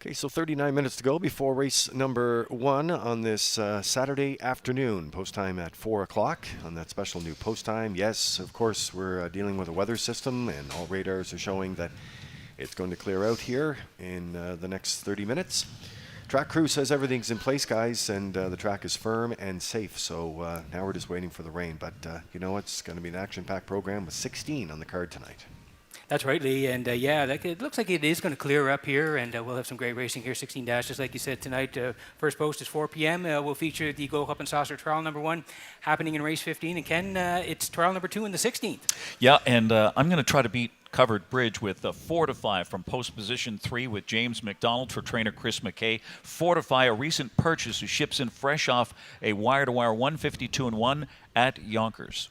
Okay, so 39 minutes to go before race number 1 on this Saturday afternoon. Post time at 4 o'clock on that special new post time. Yes, of course, we're dealing with a weather system, and all radars are showing that it's going to clear out here in the next 30 minutes. Track crew says everything's in place, guys, and the track is firm and safe. So now we're just waiting for the rain. But you know, it's going to be an action-packed program with 16 on the card tonight. That's right, Lee. And it looks like it is going to clear up here, and we'll have some great racing here. 16 dashes, like you said, tonight. First post is 4 p.m. We'll feature the Go Up and Saucer trial number 1 happening in race 15. And Ken, it's trial number 2 in the 16th. Yeah, and I'm going to try to beat Covered Bridge with 4 to 5 from post position 3 with James McDonald for trainer Chris McKay. Fortify, a recent purchase who ships in fresh off a wire-to-wire 152-1 at Yonkers.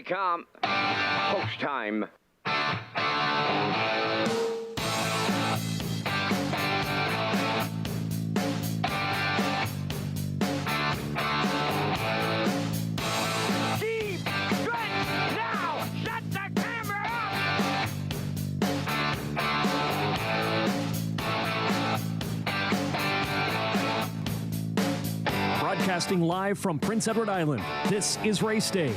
come. Post time. Deep stretch now. Shut the camera up. Broadcasting live from Prince Edward Island, this is Race Day.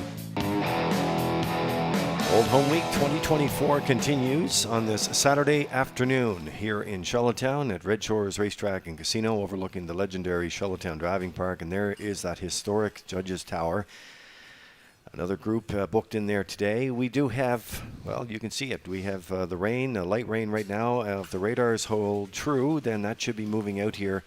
Old Home Week 2024 continues on this Saturday afternoon here in Charlottetown at Redshores Racetrack and Casino overlooking the legendary Charlottetown Driving Park. And there is that historic Judges Tower. Another group booked in there today. We do have, well, you can see it. We have the rain, light rain right now. If the radars hold true, then that should be moving out here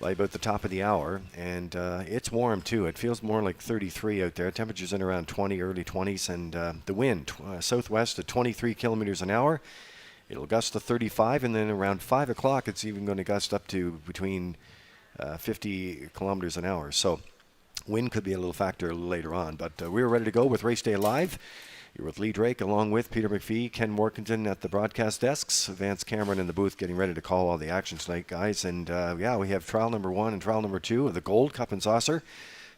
by about the top of the hour. And it's warm too. It feels more like 33 out there. Temperatures in around 20, early 20s. And the wind, southwest at 23 kilometers an hour. It'll gust to 35. And then around 5 o'clock, it's even going to gust up to between 50 kilometers an hour. So wind could be a little factor a little later on. But we're ready to go with Race Day Live. You're with Lee Drake, along with Peter McPhee, Ken Workington at the broadcast desks, Vance Cameron in the booth getting ready to call all the action tonight, guys. And, yeah, we have trial number 1 and trial number 2 of the Gold Cup and Saucer,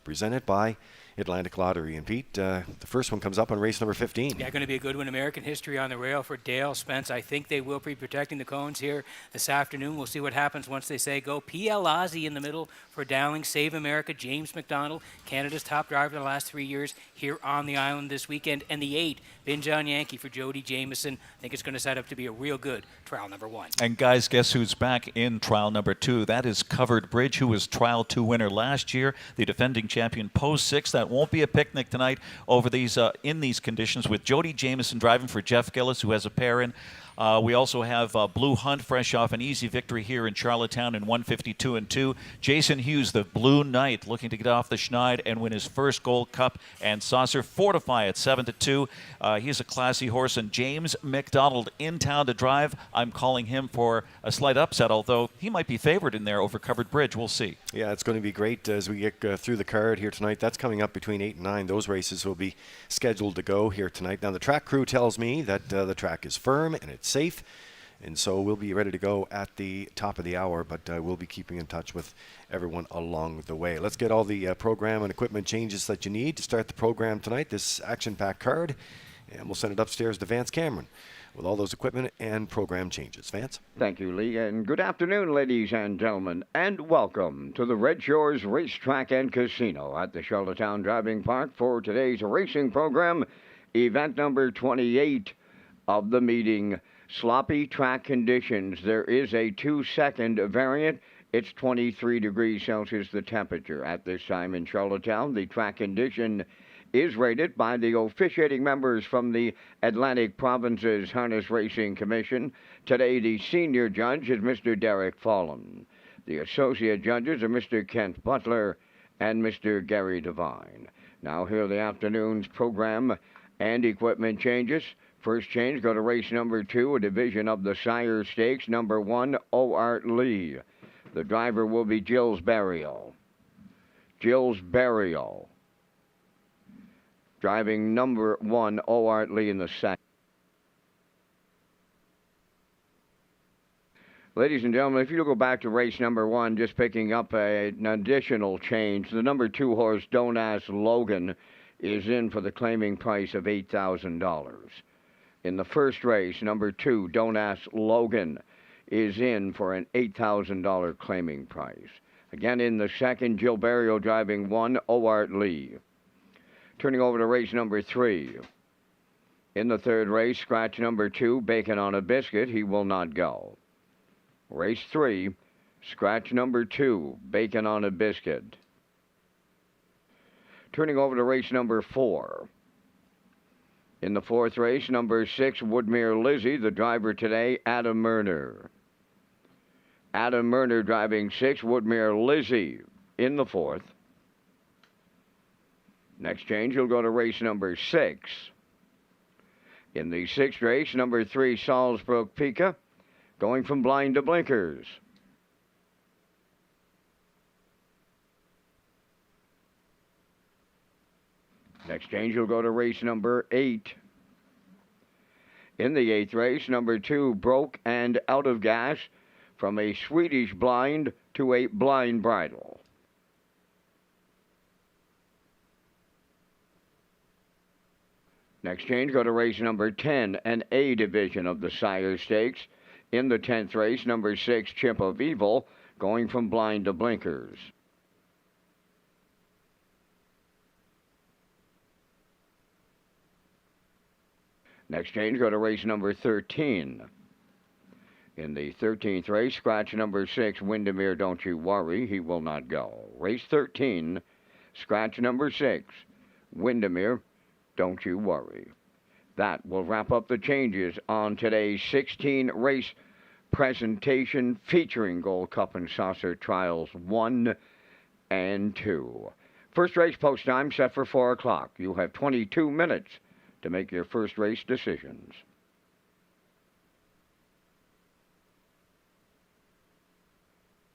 presented by Atlantic Lottery. And, Pete, the first one comes up on race number 15. Yeah, going to be a good one. American history on the rail for Dale Spence. I think they will be protecting the cones here this afternoon. We'll see what happens once they say go. P.L. Ozzie in the middle for Dowling. Save America. James McDonald, Canada's top driver the last 3 years here on the island this weekend. And the 8, Bin John Yankee for Jody Jamieson. I think it's going to set up to be a real good trial number 1. And guys, guess who's back in trial number 2? That is Covered Bridge, who was trial 2 winner last year, the defending champion post 6. That won't be a picnic tonight over these in these conditions, with Jody Jamieson driving for Jeff Gillis, who has a pair in. We also have Blue Hunt, fresh off an easy victory here in Charlottetown in 152 and 2. Jason Hughes, the Blue Knight, looking to get off the schneid and win his first Gold Cup and Saucer. Fortify at 7-2. He's a classy horse. And James McDonald in town to drive. I'm calling him for a slight upset, although he might be favored in there over Covered Bridge. We'll see. Yeah, it's going to be great as we get through the card here tonight. That's coming up between 8 and 9. Those races will be scheduled to go here tonight. Now, the track crew tells me that the track is firm and it's safe, and so we'll be ready to go at the top of the hour, but we'll be keeping in touch with everyone along the way. Let's get all the program and equipment changes that you need to start the program tonight, this action-packed card, and we'll send it upstairs to Vance Cameron with all those equipment and program changes. Vance? Thank you, Lee, and good afternoon, ladies and gentlemen, and welcome to the Red Shores Racetrack and Casino at the Charlottetown Driving Park for today's racing program, event number 28 of the meeting. Sloppy track conditions. There is a 2-second variant. It's 23 degrees Celsius, the temperature at this time in Charlottetown. The track condition is rated by the officiating members from the Atlantic Provinces Harness Racing Commission. Today, the senior judge is Mr. Derek Fallon. The associate judges are Mr. Kent Butler and Mr. Gary Devine. Now, here are the afternoon's program and equipment changes. First change, go to race number 2, a division of the Sire Stakes, number 1, O.R. Lee. The driver will be Gilles Barrio. Gilles Barrio. Driving number 1, O.R. Lee in the second. Ladies and gentlemen, if you go back to race number 1, just picking up an additional change, the number 2 horse, Don't Ask Logan, is in for the claiming price of $8,000. In the first race, number 2, Don't Ask Logan, is in for an $8,000 claiming price. Again, in the second, Gilles Barrio driving 1, O.R. Lee. Turning over to race number 3. In the third race, scratch number 2, Bacon on a Biscuit. He will not go. Race 3, scratch number 2, Bacon on a Biscuit. Turning over to race number 4. In the fourth race, number 6, Woodmere Lizzie. The driver today, Adam Murner. Adam Murner driving 6, Woodmere Lizzie in the fourth. Next change, you'll go to race number 6. In the sixth race, number 3, Salzbrook Pika, going from blind to blinkers. Next change will go to race number 8. In the 8th race, number 2, Broke and Out of Gas, from a Swedish blind to a blind bridle. Next change, go to race number 10, an A division of the Sire Stakes. In the 10th race, number 6, Chip of Evil, going from blind to blinkers. Next change, go to race number 13. In the 13th race, scratch number 6, Windermere, Don't You Worry, he will not go. Race 13, scratch number 6, Windermere, Don't You Worry. That will wrap up the changes on today's 16-race presentation featuring Gold Cup and Saucer Trials 1 and 2. First race post time set for 4 o'clock. You have 22 minutes to make your first race decisions.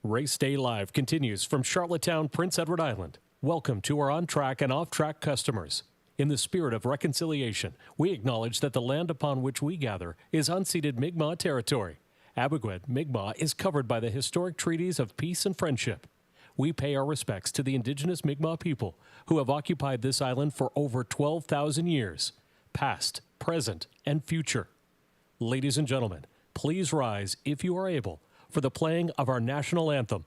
Race Day Live continues from Charlottetown, Prince Edward Island. Welcome to our on-track and off-track customers. In the spirit of reconciliation, we acknowledge that the land upon which we gather is unceded Mi'kmaq territory. Abogwed, Mi'kmaq is covered by the historic treaties of peace and friendship. We pay our respects to the indigenous Mi'kmaq people who have occupied this island for over 12,000 years, past, present, and future. Ladies and gentlemen, please rise, if you are able, for the playing of our national anthem.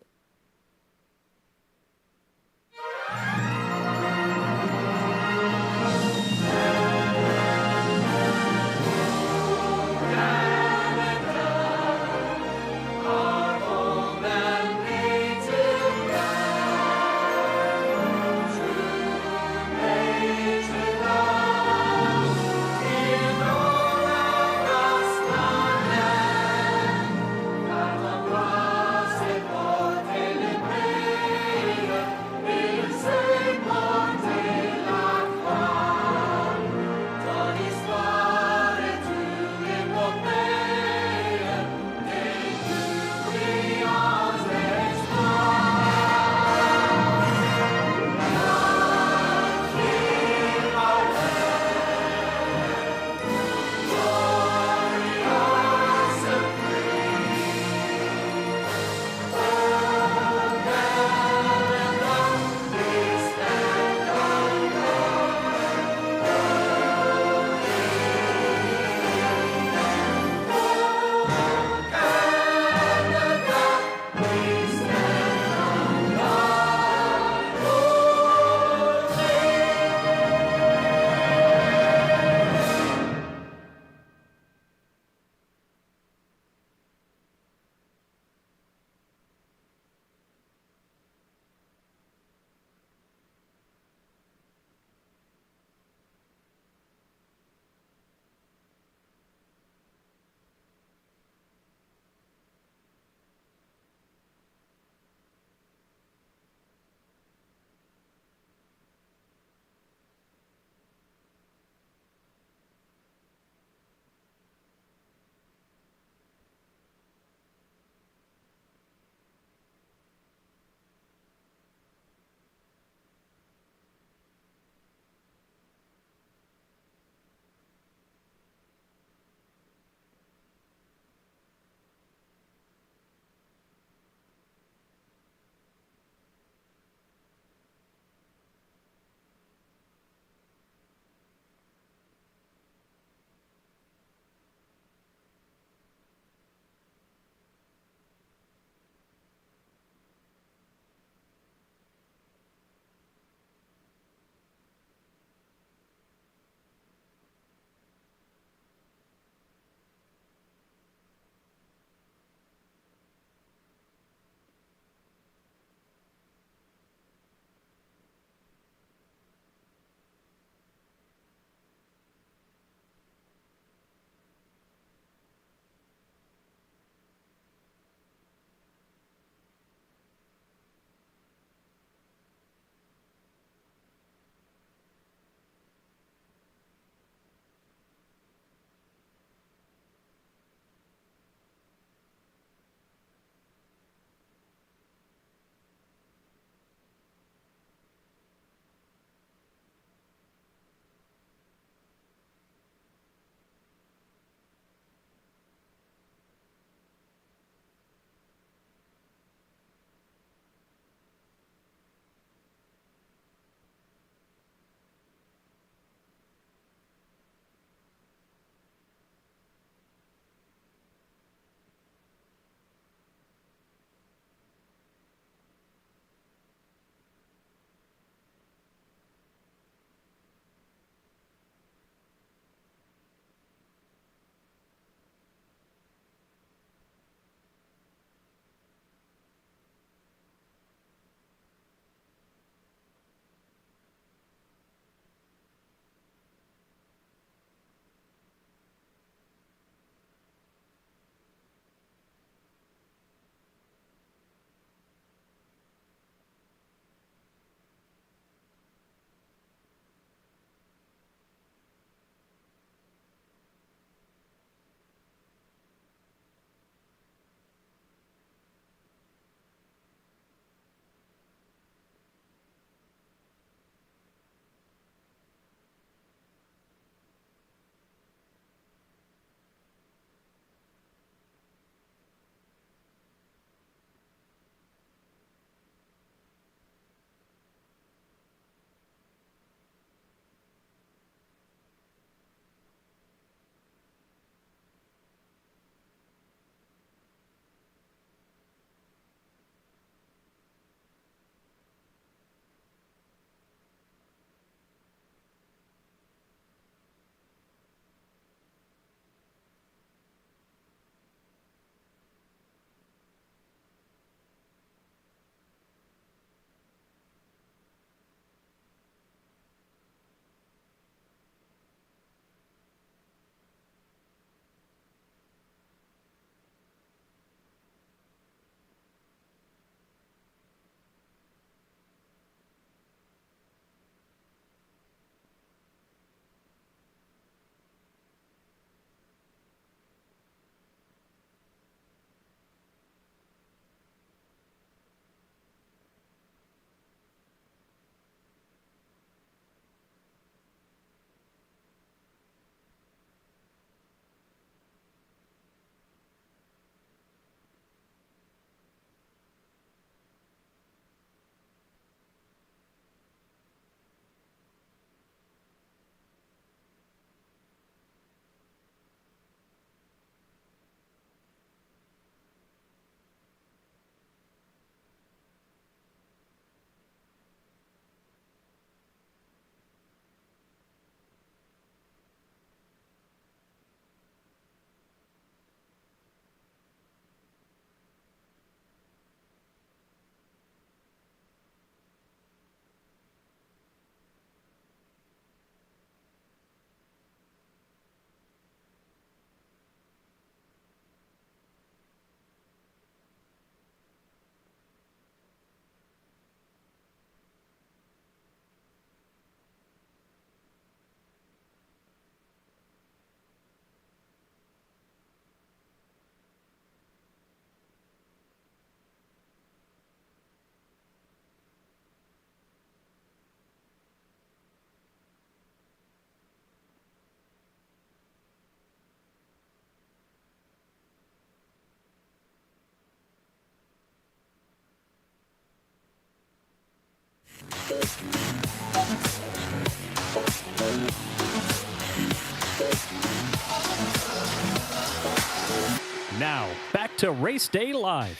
Now, back to Race Day Live.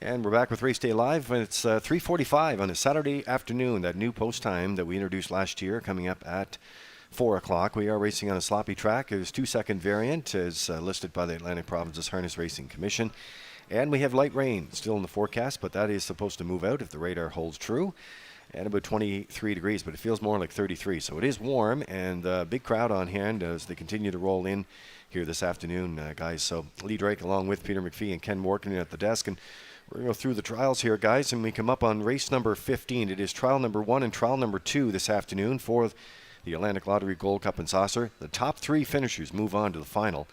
And we're back with Race Day Live. It's 3:45 on a Saturday afternoon. That new post time that we introduced last year coming up at 4 o'clock. We are racing on a sloppy track. It was 2-second variant as listed by the Atlantic Provinces Harness Racing Commission. And we have light rain still in the forecast, but that is supposed to move out if the radar holds true. And about 23 degrees, but it feels more like 33. So it is warm, and a big crowd on hand as they continue to roll in here this afternoon, guys. So Lee Drake along with Peter McPhee and Ken Morgan at the desk. And we're going to go through the trials here, guys, and we come up on race number 15. It is trial number 1 and trial number 2 this afternoon for the Atlantic Lottery Gold Cup and Saucer. The top 3 finishers move on to the final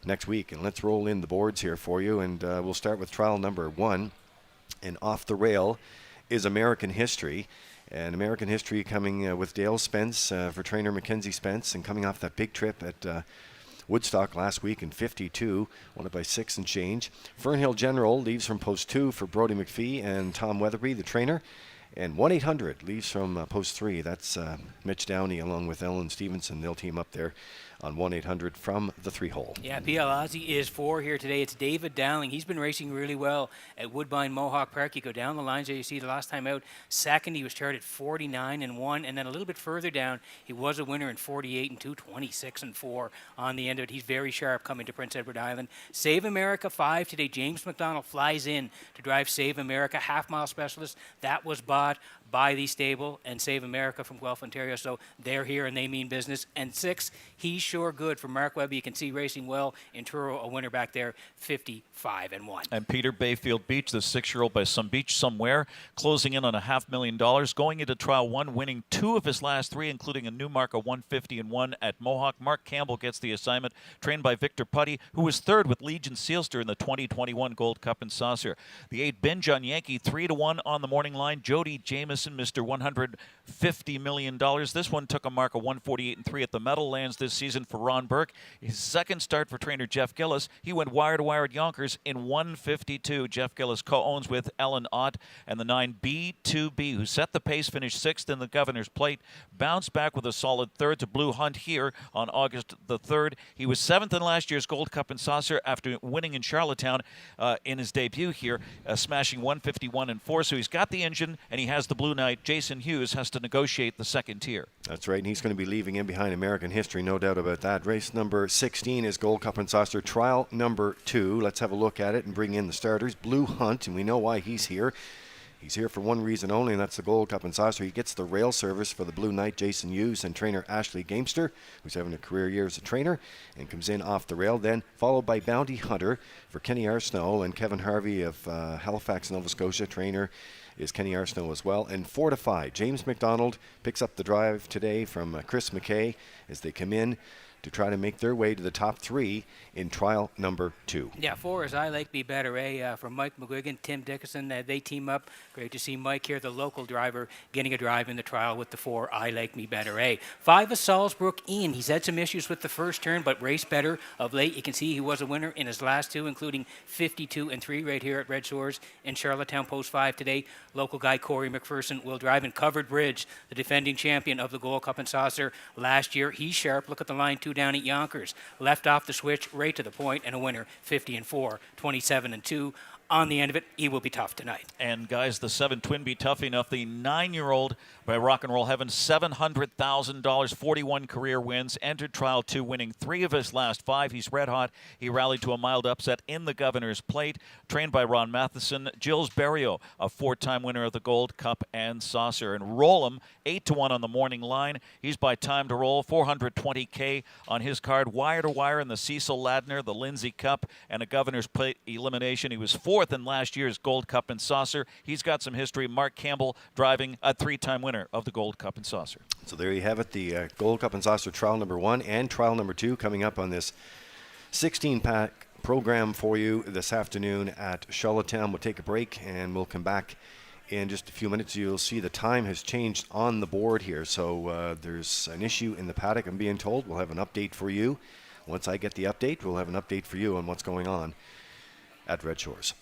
next week. And let's roll in the boards here for you, and we'll start with trial number 1. And off the rail is American History. And American History coming with Dale Spence for trainer Mackenzie Spence, and coming off that big trip at Woodstock last week in 52, won it by 6 and change. Fernhill General leaves from post 2 for Brody McPhee and Tom Weatherby, the trainer. And 1-800 leaves from post 3. That's Mitch Downey along with Ellen Stevenson. They'll team up there on 1-800 from the 3-hole. Yeah, PL Aussie is 4 here today. It's David Dowling. He's been racing really well at Woodbine Mohawk Park. You go down the lines there, you see the last time out. Second, he was charted 49-1, and then a little bit further down, he was a winner in 48-2, 26-4 on the end of it. He's very sharp coming to Prince Edward Island. Save America 5 today. James McDonald flies in to drive Save America, half-mile specialist. That was bought by the stable and Save America from Guelph, Ontario. So they're here and they mean business. And 6, he's sure good for Mark Webber. You can see racing well in Truro, a winner back there, 55-1. And Peter Bayfield Beach, the 6-year-old by some beach somewhere, closing in on $500,000, going into trial 1, winning 2 of his last 3, including a new mark of 150-1 at Mohawk. Mark Campbell gets the assignment, trained by Victor Putty, who was 3rd with Legion Sealster in the 2021 Gold Cup and Saucer. The 8 Ben John Yankee 3-1 on the morning line. Jody Jameson, Mr. $150 million. This one took a mark of 148-3 at the Meadowlands this season for Ron Burke. His second start for trainer Jeff Gillis. He went wire-to-wire at Yonkers in 152. Jeff Gillis co-owns with Ellen Ott and the 9 B2B, who set the pace, finished 6th in the Governor's Plate, bounced back with a solid 3rd to Blue Hunt here on August the 3rd. He was 7th in last year's Gold Cup and Saucer after winning in Charlottetown in his debut here, smashing 151-4. So he's got the engine and he has the Blue Knight. Jason Hughes has to negotiate the second tier. That's right, and he's going to be leaving in behind American History, no doubt about that. Race number 16 is Gold Cup and Saucer trial number 2. Let's have a look at it and bring in the starters. Blue Hunt, and we know why he's here. He's here for one reason only, and that's the Gold Cup and Saucer. He gets the rail service for the Blue Knight, Jason Hughes, and trainer Ashley Gamester, who's having a career year as a trainer, and comes in off the rail. Then followed by Bounty Hunter for Kenny Arsenault and Kevin Harvey of Halifax, Nova Scotia. Trainer is Kenny Arsenault as well. And Fortify, James McDonald picks up the drive today from Chris McKay as they come in to try to make their way to the top 3 in trial number 2. Yeah, 4 is I Like Me Better, from Mike McGuigan, Tim Dickinson. They team up. Great to see Mike here, the local driver, getting a drive in the trial with the 4 I Like Me Better. 5 is Salzbrook Ian. He's had some issues with the first turn, but raced better of late. You can see he was a winner in his last 2, including 52-3 right here at Red Shores in Charlottetown, post 5 today. Local guy Corey McPherson will drive in Covered Bridge, the defending champion of the Gold Cup and Saucer last year. He's sharp. Look at the line 2 down at Yonkers. Left off the switch, right to the point, and a winner, 50-4, 27-2. On the end of it, he will be tough tonight. And guys, the 7 twin be tough enough. The 9-year-old by Rock and Roll Heaven, $700,000, 41 career wins, entered trial 2, winning 3 of his last 5. He's red hot. He rallied to a mild upset in the Governor's Plate, trained by Ron Matheson. Gilles Berriot, a 4-time winner of the Gold Cup and Saucer. And Rollham, 8-1 on the morning line. He's by time to roll, 420K on his card. Wire to wire in the Cecil Ladner, the Lindsay Cup, and a Governor's Plate elimination. He was 4th in last year's Gold Cup and Saucer. He's got some history. Mark Campbell driving a 3-time winner of the Gold Cup and Saucer. So there you have it, the Gold Cup and Saucer trial number 1 and trial number 2 coming up on this 16-pack program for you this afternoon at Charlottetown. We'll take a break and we'll come back in just a few minutes. You'll see the time has changed on the board here, so there's an issue in the paddock, I'm being told. We'll have an update for you. Once I get the update, we'll have an update for you on what's going on at Red Shores.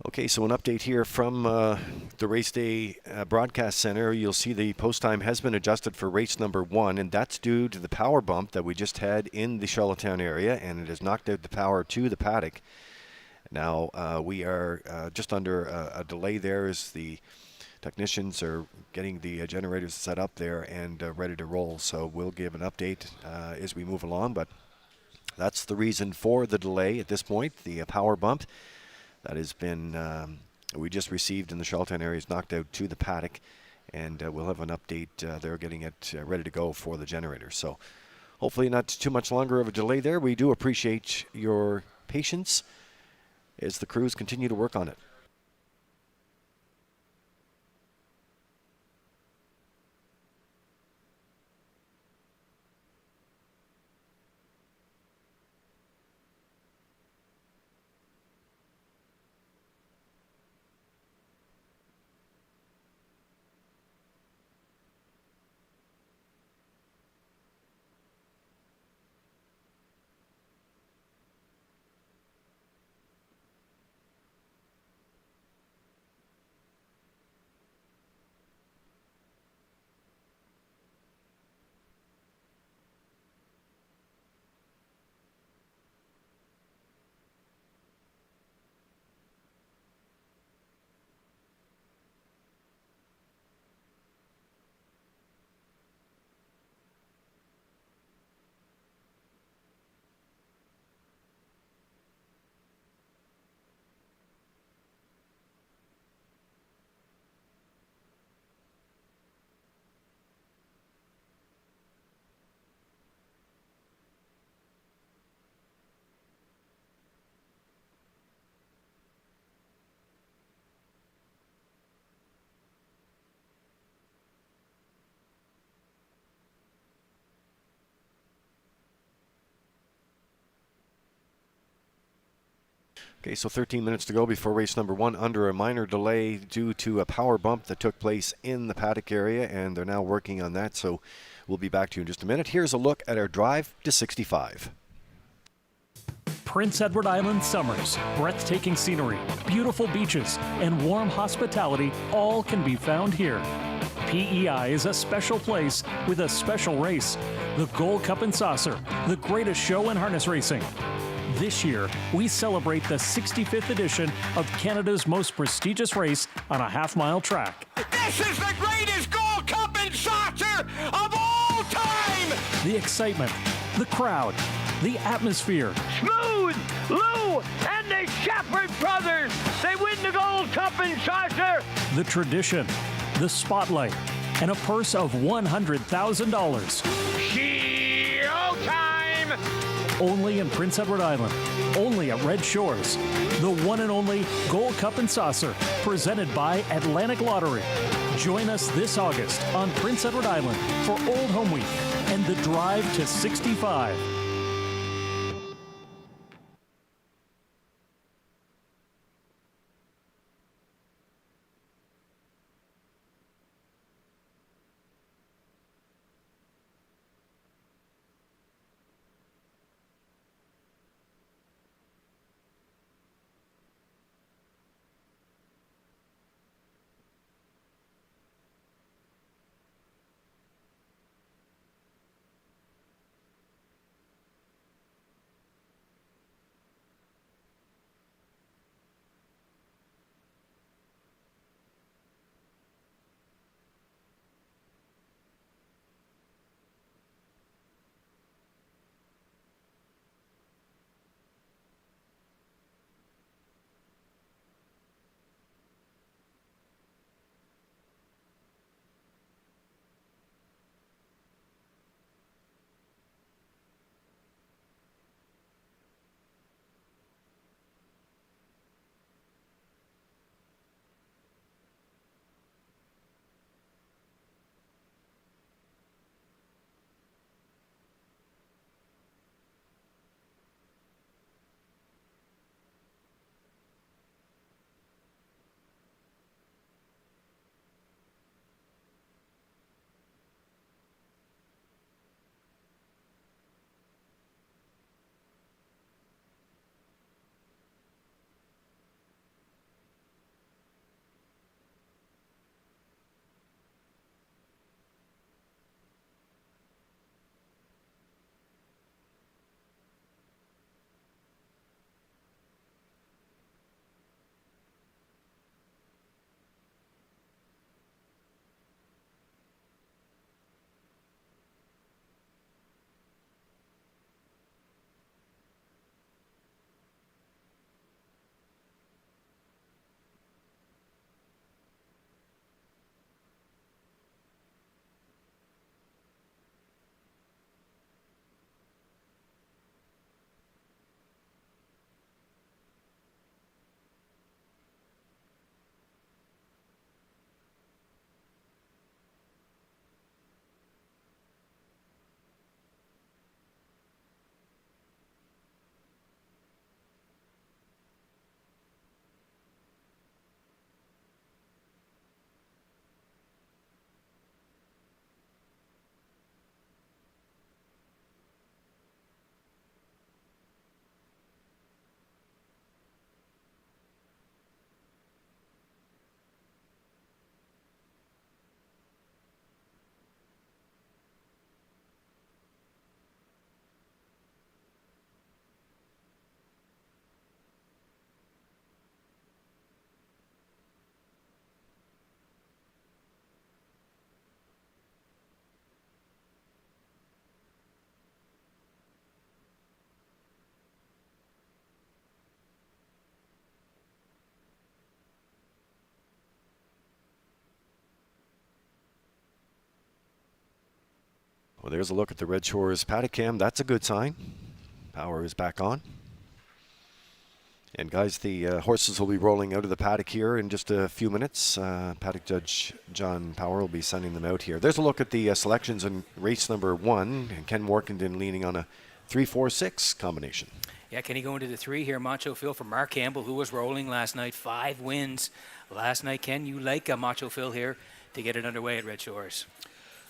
Okay, so an update here from the Race Day Broadcast Center. You'll see the post time has been adjusted for race number 1, and that's due to the power bump that we just had in the Charlottetown area, and it has knocked out the power to the paddock. Now, we are just under a delay there as the technicians are getting the generators set up there and ready to roll. So we'll give an update as we move along, but that's the reason for the delay at this point, the power bump that has been we just received in the Charlottetown area is knocked out to the paddock, and we'll have an update. They're getting it ready to go for the generator. So hopefully not too much longer of a delay there. We do appreciate your patience as the crews continue to work on it. Okay, so 13 minutes to go before race number 1, under a minor delay due to a power bump that took place in the paddock area, and they're now working on that, so we'll be back to you in just a minute. Here's a look at our drive to 65. Prince Edward Island summers, breathtaking scenery, beautiful beaches, and warm hospitality all can be found here. PEI is a special place with a special race, the Gold Cup and Saucer, the greatest show in harness racing. This year, we celebrate the 65th edition of Canada's most prestigious race on a half-mile track. This is the greatest Gold Cup and Saucer of all time! The excitement, the crowd, the atmosphere. Smooth, Lou, and the Shepherd brothers, they win the Gold Cup and Saucer! The tradition, the spotlight, and a purse of $100,000. Showtime! Only in Prince Edward Island, only at Red Shores. The one and only Gold Cup and Saucer, presented by Atlantic Lottery. Join us this August on Prince Edward Island for Old Home Week and the Drive to 65. Well, there's a look at the Red Shores paddock cam. That's a good sign. Power is back on. And guys, the horses will be rolling out of the paddock here in just a few minutes. Paddock judge John Power will be sending them out here. There's a look at the selections in race number 1. And Ken Morkington leaning on a 3-4-6 combination. Yeah, Kenny going to the 3 here. Macho Phil for Mark Campbell, who was rolling last night. 5 wins last night. Ken, you like Macho Phil here to get it underway at Red Shores.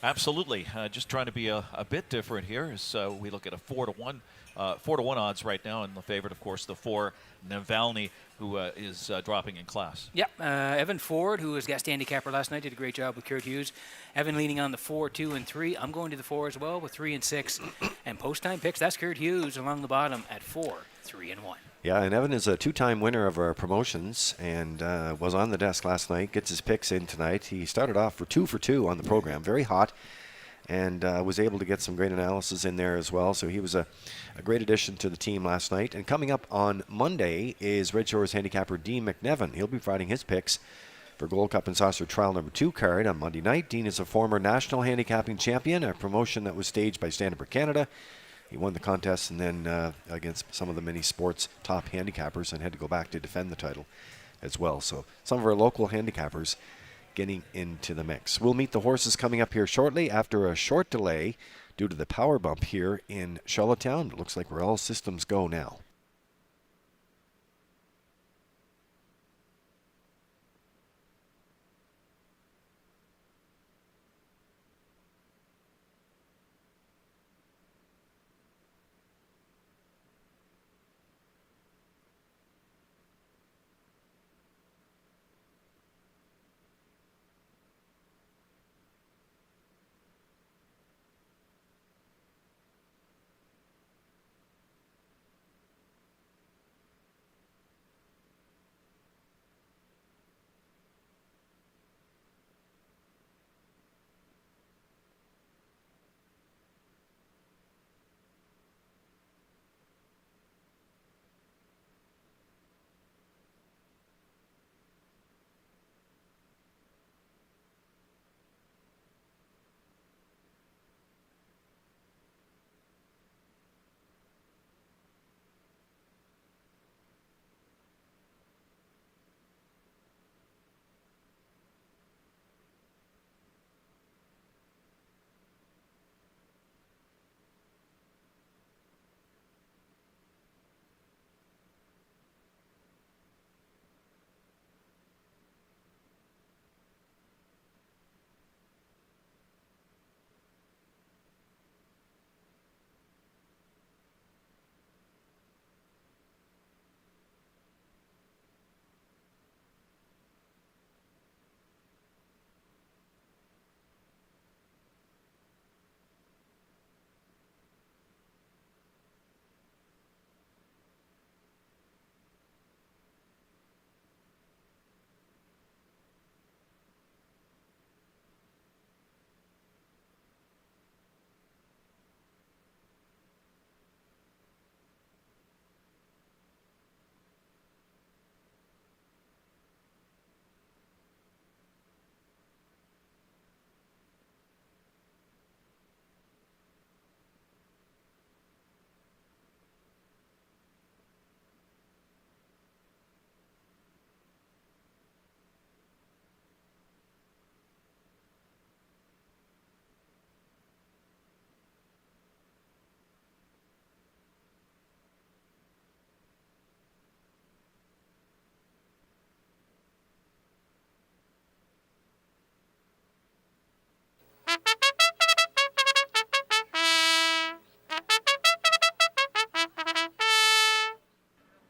Absolutely. Just trying to be a bit different here as we look at a 4-1. 4-1 odds right now, and the favorite, of course, the 4 Navalny, who is dropping in class. Yep, Evan Ford, who was guest handicapper last night, did a great job with Kurt Hughes. Evan leaning on the 4, 2, and 3. I'm going to the 4 as well with 3 and 6. And post-time picks, that's Kurt Hughes along the bottom at 4, 3, and 1. Yeah, and Evan is a 2-time winner of our promotions and was on the desk last night, gets his picks in tonight. He started off for 2 for 2 on the program, very hot, and was able to get some great analysis in there as well. So he was a great addition to the team last night. And coming up on Monday is Red Shores handicapper Dean McNevin. He'll be providing his picks for Gold Cup and Saucer Trial number 2 card on Monday night. Dean is a former national handicapping champion, a promotion that was staged by Stand Up for Canada. He won the contest and then against some of the mini sports top handicappers and had to go back to defend the title as well. So some of our local handicappers getting into the mix. We'll meet the horses coming up here shortly after a short delay due to the power bump here in Charlottetown. It looks like we're all systems go now.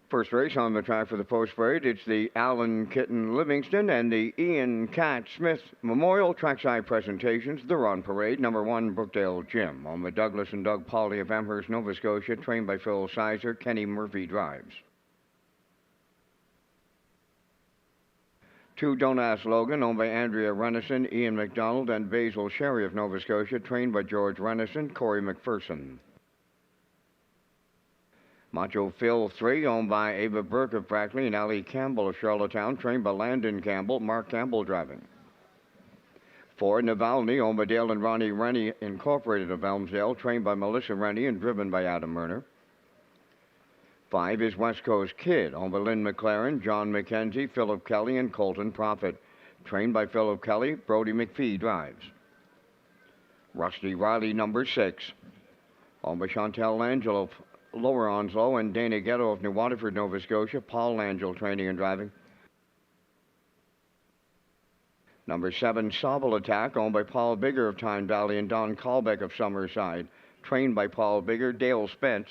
First race on the track for the post parade. It's the Allen Kitten Livingston and the Ian Cat Smith Memorial Trackside Presentations. They're on parade. Number 1, Brookdale Gym. On the Douglas and Doug Pauley of Amherst, Nova Scotia, trained by Phil Sizer. Kenny Murphy drives. 2, Don't Ask Logan, owned by Andrea Runnison, Ian McDonald, and Basil Sherry of Nova Scotia, trained by George Runnison, Corey McPherson. Macho Phil 3, owned by Ava Burke of Brackley and Ali Campbell of Charlottetown, trained by Landon Campbell, Mark Campbell driving. 4, Navalny, owned by Dale and Ronnie Rennie, Incorporated of Elmsdale, trained by Melissa Rennie and driven by Adam Murner. 5 is West Coast Kid, owned by Lynn McLaren, John McKenzie, Philip Kelly, and Colton Profit, trained by Philip Kelly. Brody McPhee drives. Rusty Riley, number 6, owned by Chantel Langell of Lower Onslow and Dana Ghetto of New Waterford, Nova Scotia. Paul Langell training and driving. Number 7, Sobble Attack, owned by Paul Bigger of Tyne Valley and Don Colbeck of Summerside, trained by Paul Bigger. Dale Spence.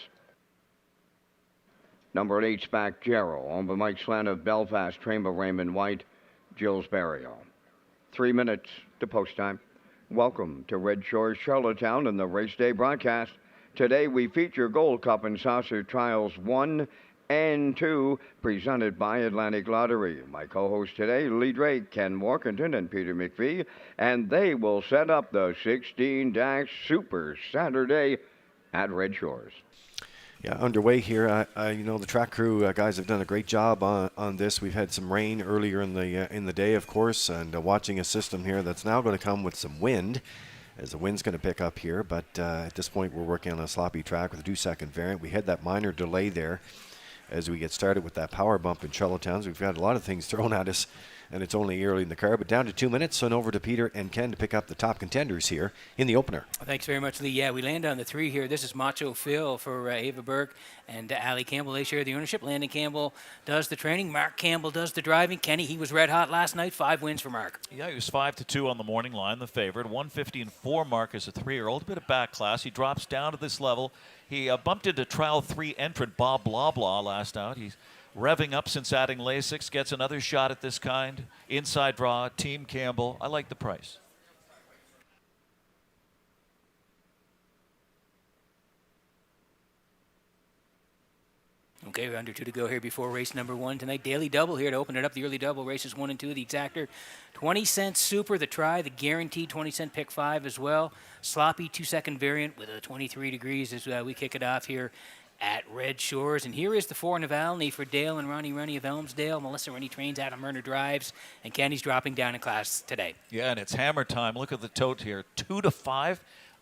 Number 8, Spack Jarrow, owned by Mike Slan of Belfast, trained by Raymond White. Jill's Barrio. 3 minutes to post time. Welcome to Red Shores, Charlottetown, and the Race Day broadcast. Today we feature Gold Cup and Saucer Trials 1 and 2, presented by Atlantic Lottery. My co-hosts today, Lee Drake, Ken Morkington, and Peter McPhee, and they will set up the 16- Super Saturday at Red Shores. Yeah, underway here. The track crew guys have done a great job on this. We've had some rain earlier in the day, of course, and watching a system here that's now going to come with some wind, as the wind's going to pick up here. But at this point, we're working on a sloppy track with a 2-second variant. We had that minor delay there as we get started with that power bump in Charlottetown. So we've got a lot of things thrown at us, and it's only early in the car. But down to 2 minutes, and over to Peter and Ken to pick up the top contenders here in the opener. Thanks very much, Lee. Yeah, we land on the 3 here. This is Macho Phil for Ava Burke and Ali Campbell. They share the ownership. Landon Campbell does the training. Mark Campbell does the driving. Kenny, he was red hot last night. 5 wins for Mark. Yeah, he was 5-2 on the morning line, the favorite. 150-4 Mark as a 3-year-old. A bit of back class. He drops down to this level. He bumped into trial 3 entrant Bob Blabla last out. He's revving up since adding Lasix. Gets another shot at this kind. Inside draw, Team Campbell. I like the price. Okay, we're under 2 to go here before race number 1 tonight. Daily double here to open it up. The early double, races 1 and 2. The exactor, 20-cent super, the try, the guaranteed 20-cent pick 5 as well. Sloppy 2-second variant with a 23 degrees as we kick it off here at Red Shores. And here is the 4, Navalny for Dale and Ronnie Rennie of Elmsdale. Melissa Rennie trains, Adam Murner drives, and Kenny's dropping down in class today. Yeah, and it's hammer time. Look at the tote here. 2-5.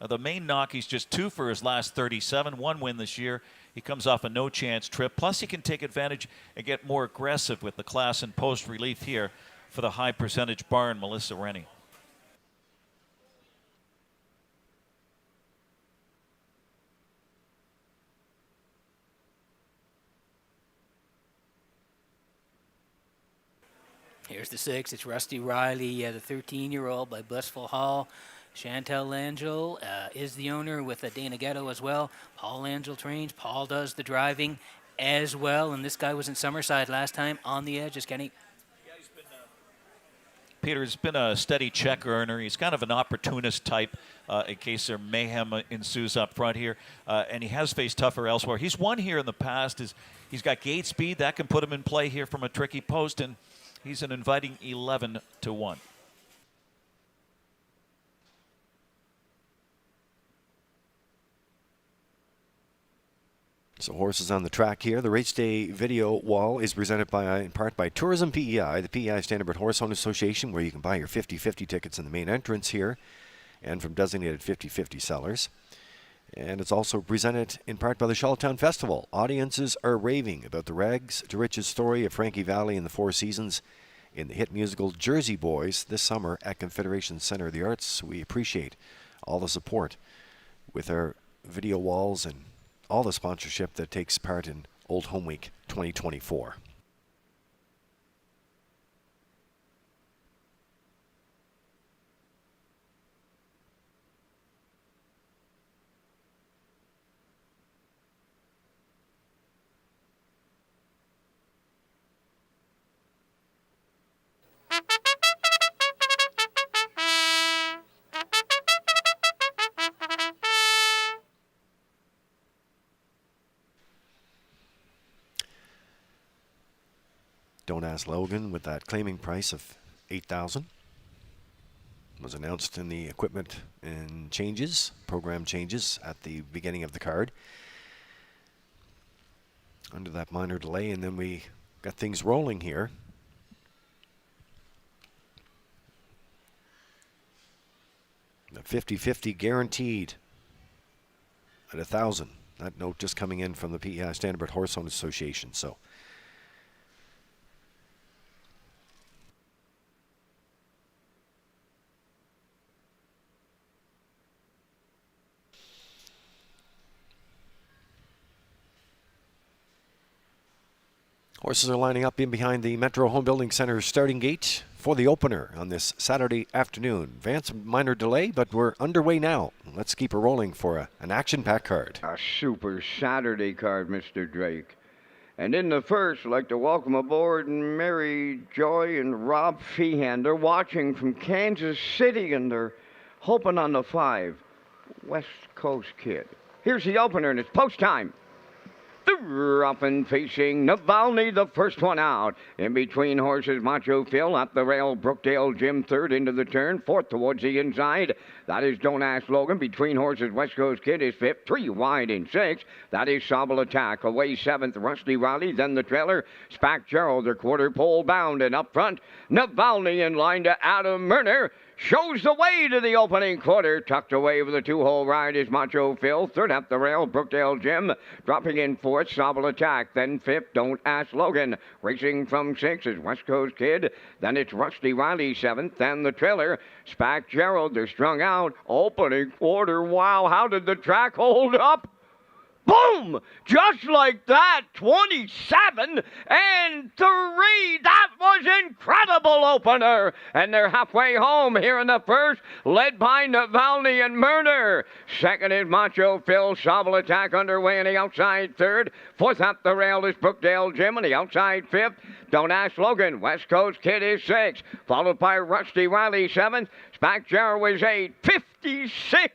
The main knock, he's just 2 for his last 37. 1 win this year. He comes off a no-chance trip. Plus, he can take advantage and get more aggressive with the class and post relief here for the high-percentage barn, Melissa Rennie. Here's the 6. It's Rusty Riley, the 13-year-old by Blissful Hall. Chantel Langell is the owner with Dana Ghetto as well. Paul Langell trains. Paul does the driving as well. And this guy was in Summerside last time on the edges, Kenny. Peter's been a steady check earner. He's kind of an opportunist type in case there mayhem ensues up front here. And he has faced tougher elsewhere. He's won here in the past. He's got gate speed. That can put him in play here from a tricky post. And he's an inviting 11-1. So horses on the track here. The race day video wall is presented in part by Tourism PEI, the PEI Standard Horse Owners Association, where you can buy your 50/50 tickets in the main entrance here, and from designated 50/50 sellers. And it's also presented in part by the Charlottetown Festival. Audiences are raving about the rags to riches story of Frankie Valli and the Four Seasons in the hit musical Jersey Boys this summer at Confederation Center of the Arts. We appreciate all the support with our video walls and all the sponsorship that takes part in Old Home Week 2024. Don't Ask Logan with that claiming price of $8,000 was announced in the equipment and program changes at the beginning of the card. Under that minor delay, and then we got things rolling here. The 50-50 guaranteed at 1,000. That note just coming in from the PEI Standard Horse Owners Association. So horses are lining up in behind the Metro Home Building Center starting gate for the opener on this Saturday afternoon. Vance, minor delay, but we're underway now. Let's keep it rolling for an action-packed card. A super Saturday card, Mr. Drake. And in the first, I'd like to welcome aboard Mary Joy and Rob Feehan. They're watching from Kansas City, and they're hoping on the 5, West Coast Kid. Here's the opener, and it's post time. They're up and facing Navalny, the first one out. In between horses, Macho Phil up the rail, Brookdale Jim third into the turn, fourth towards the inside. That is Don't Ask Logan. Between horses, West Coast Kid is fifth, 3 wide in 6. That is Sobble Attack. Away 7th, Rusty Riley. Then the trailer, Spack Gerald, the quarter pole bound. And up front, Navalny in line to Adam Murner. Shows the way to the opening quarter. Tucked away with a 2-hole ride is Macho Phil. Third up the rail, Brookdale Jim. Dropping in fourth, Sobble Attack. Then fifth, Don't Ask Logan. Racing from 6 is West Coast Kid. Then it's Rusty Riley 7th. Then the trailer, Spack Gerald. They're strung out. Opening quarter. Wow, how did the track hold up? Boom! Just like that, 27 and 3. That was incredible opener. And they're halfway home here in the first, led by Navalny and Murner. Second is Macho Phil. Sobble Attack underway in the outside third. Fourth up the rail is Brookdale Jim on the outside fifth. Don't Ask Logan. West Coast Kid is 6. Followed by Rusty Riley 7th. Spack Jarrow was 8. 56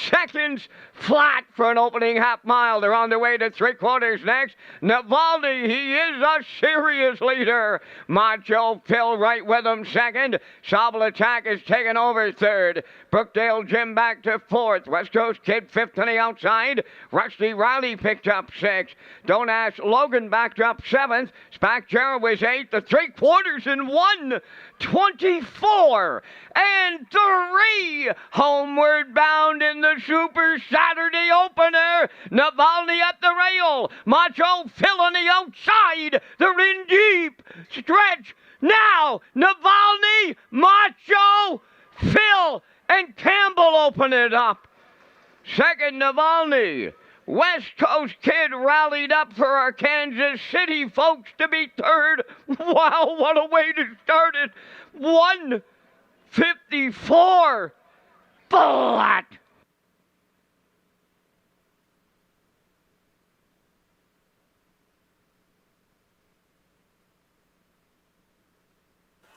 seconds flat for an opening half mile. They're on their way to 3/4 next. Navalny, he is a serious leader. Macho Phil right with him second. Sobble Attack is taking over third. Brookdale Jim back to 4th. West Coast Kid 5th on the outside. Rusty Riley picked up 6. Don't Ask Logan backed up 7th. Spack Jarrow was 8th. The 3/4 in 1:24 and 3. Homeward bound in the Super Saturday opener. Navalny at the rail. Macho Phil on the outside. They're in deep stretch now. Navalny, Macho, Phil, and Campbell open it up. Second, Navalny. West Coast Kid rallied up for our Kansas City folks to be third. Wow, what a way to start it. 1:54 flat.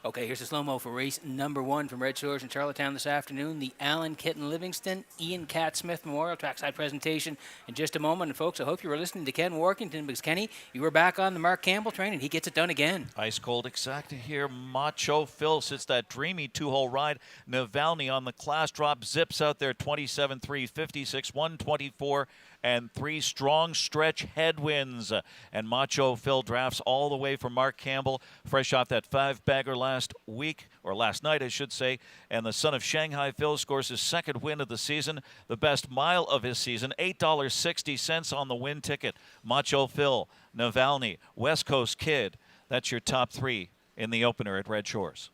Okay, here's a slow-mo for race number 1 from Red Shores in Charlottetown this afternoon. The Alan Kitten Livingston Ian Cat Smith Memorial Trackside presentation in just a moment. And folks, I hope you were listening to Ken Workington, because Kenny, you were back on the Mark Campbell train and he gets it done again. Ice cold exacta here. Macho Phil sits that dreamy 2-hole ride. Navalny on the class drop zips out there 27-3, 56, 124. And 3 strong stretch headwinds. And Macho Phil drafts all the way from Mark Campbell, fresh off that 5-bagger last week, or last night, I should say. And the son of Shanghai Phil scores his 2nd win of the season, the best mile of his season, $8.60 on the win ticket. Macho Phil, Navalny, West Coast Kid. That's your top 3 in the opener at Red Shores.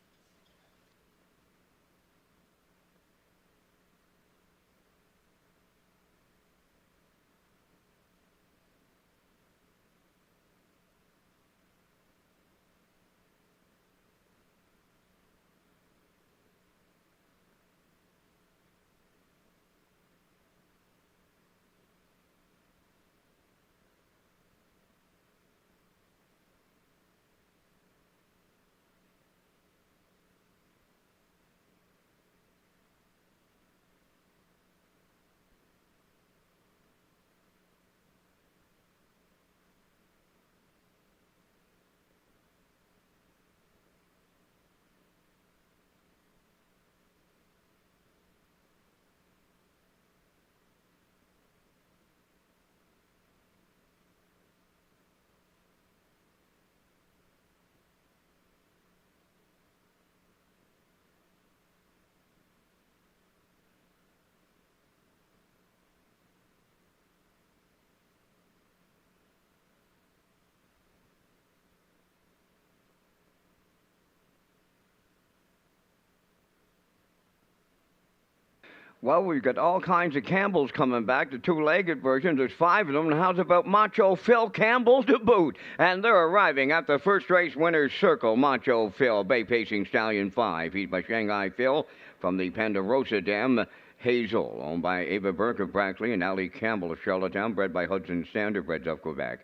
Well, we've got all kinds of Campbells coming back, the two-legged version. There's 5 of them. And how's about Macho Phil Campbell to boot? And they're arriving at the first race winner's circle. Macho Phil, Bay Pacing Stallion 5. He's by Shanghai Phil from the Ponderosa Dam. Hazel, owned by Ava Burke of Brackley and Ali Campbell of Charlottetown, bred by Hudson Standardbreds of Quebec.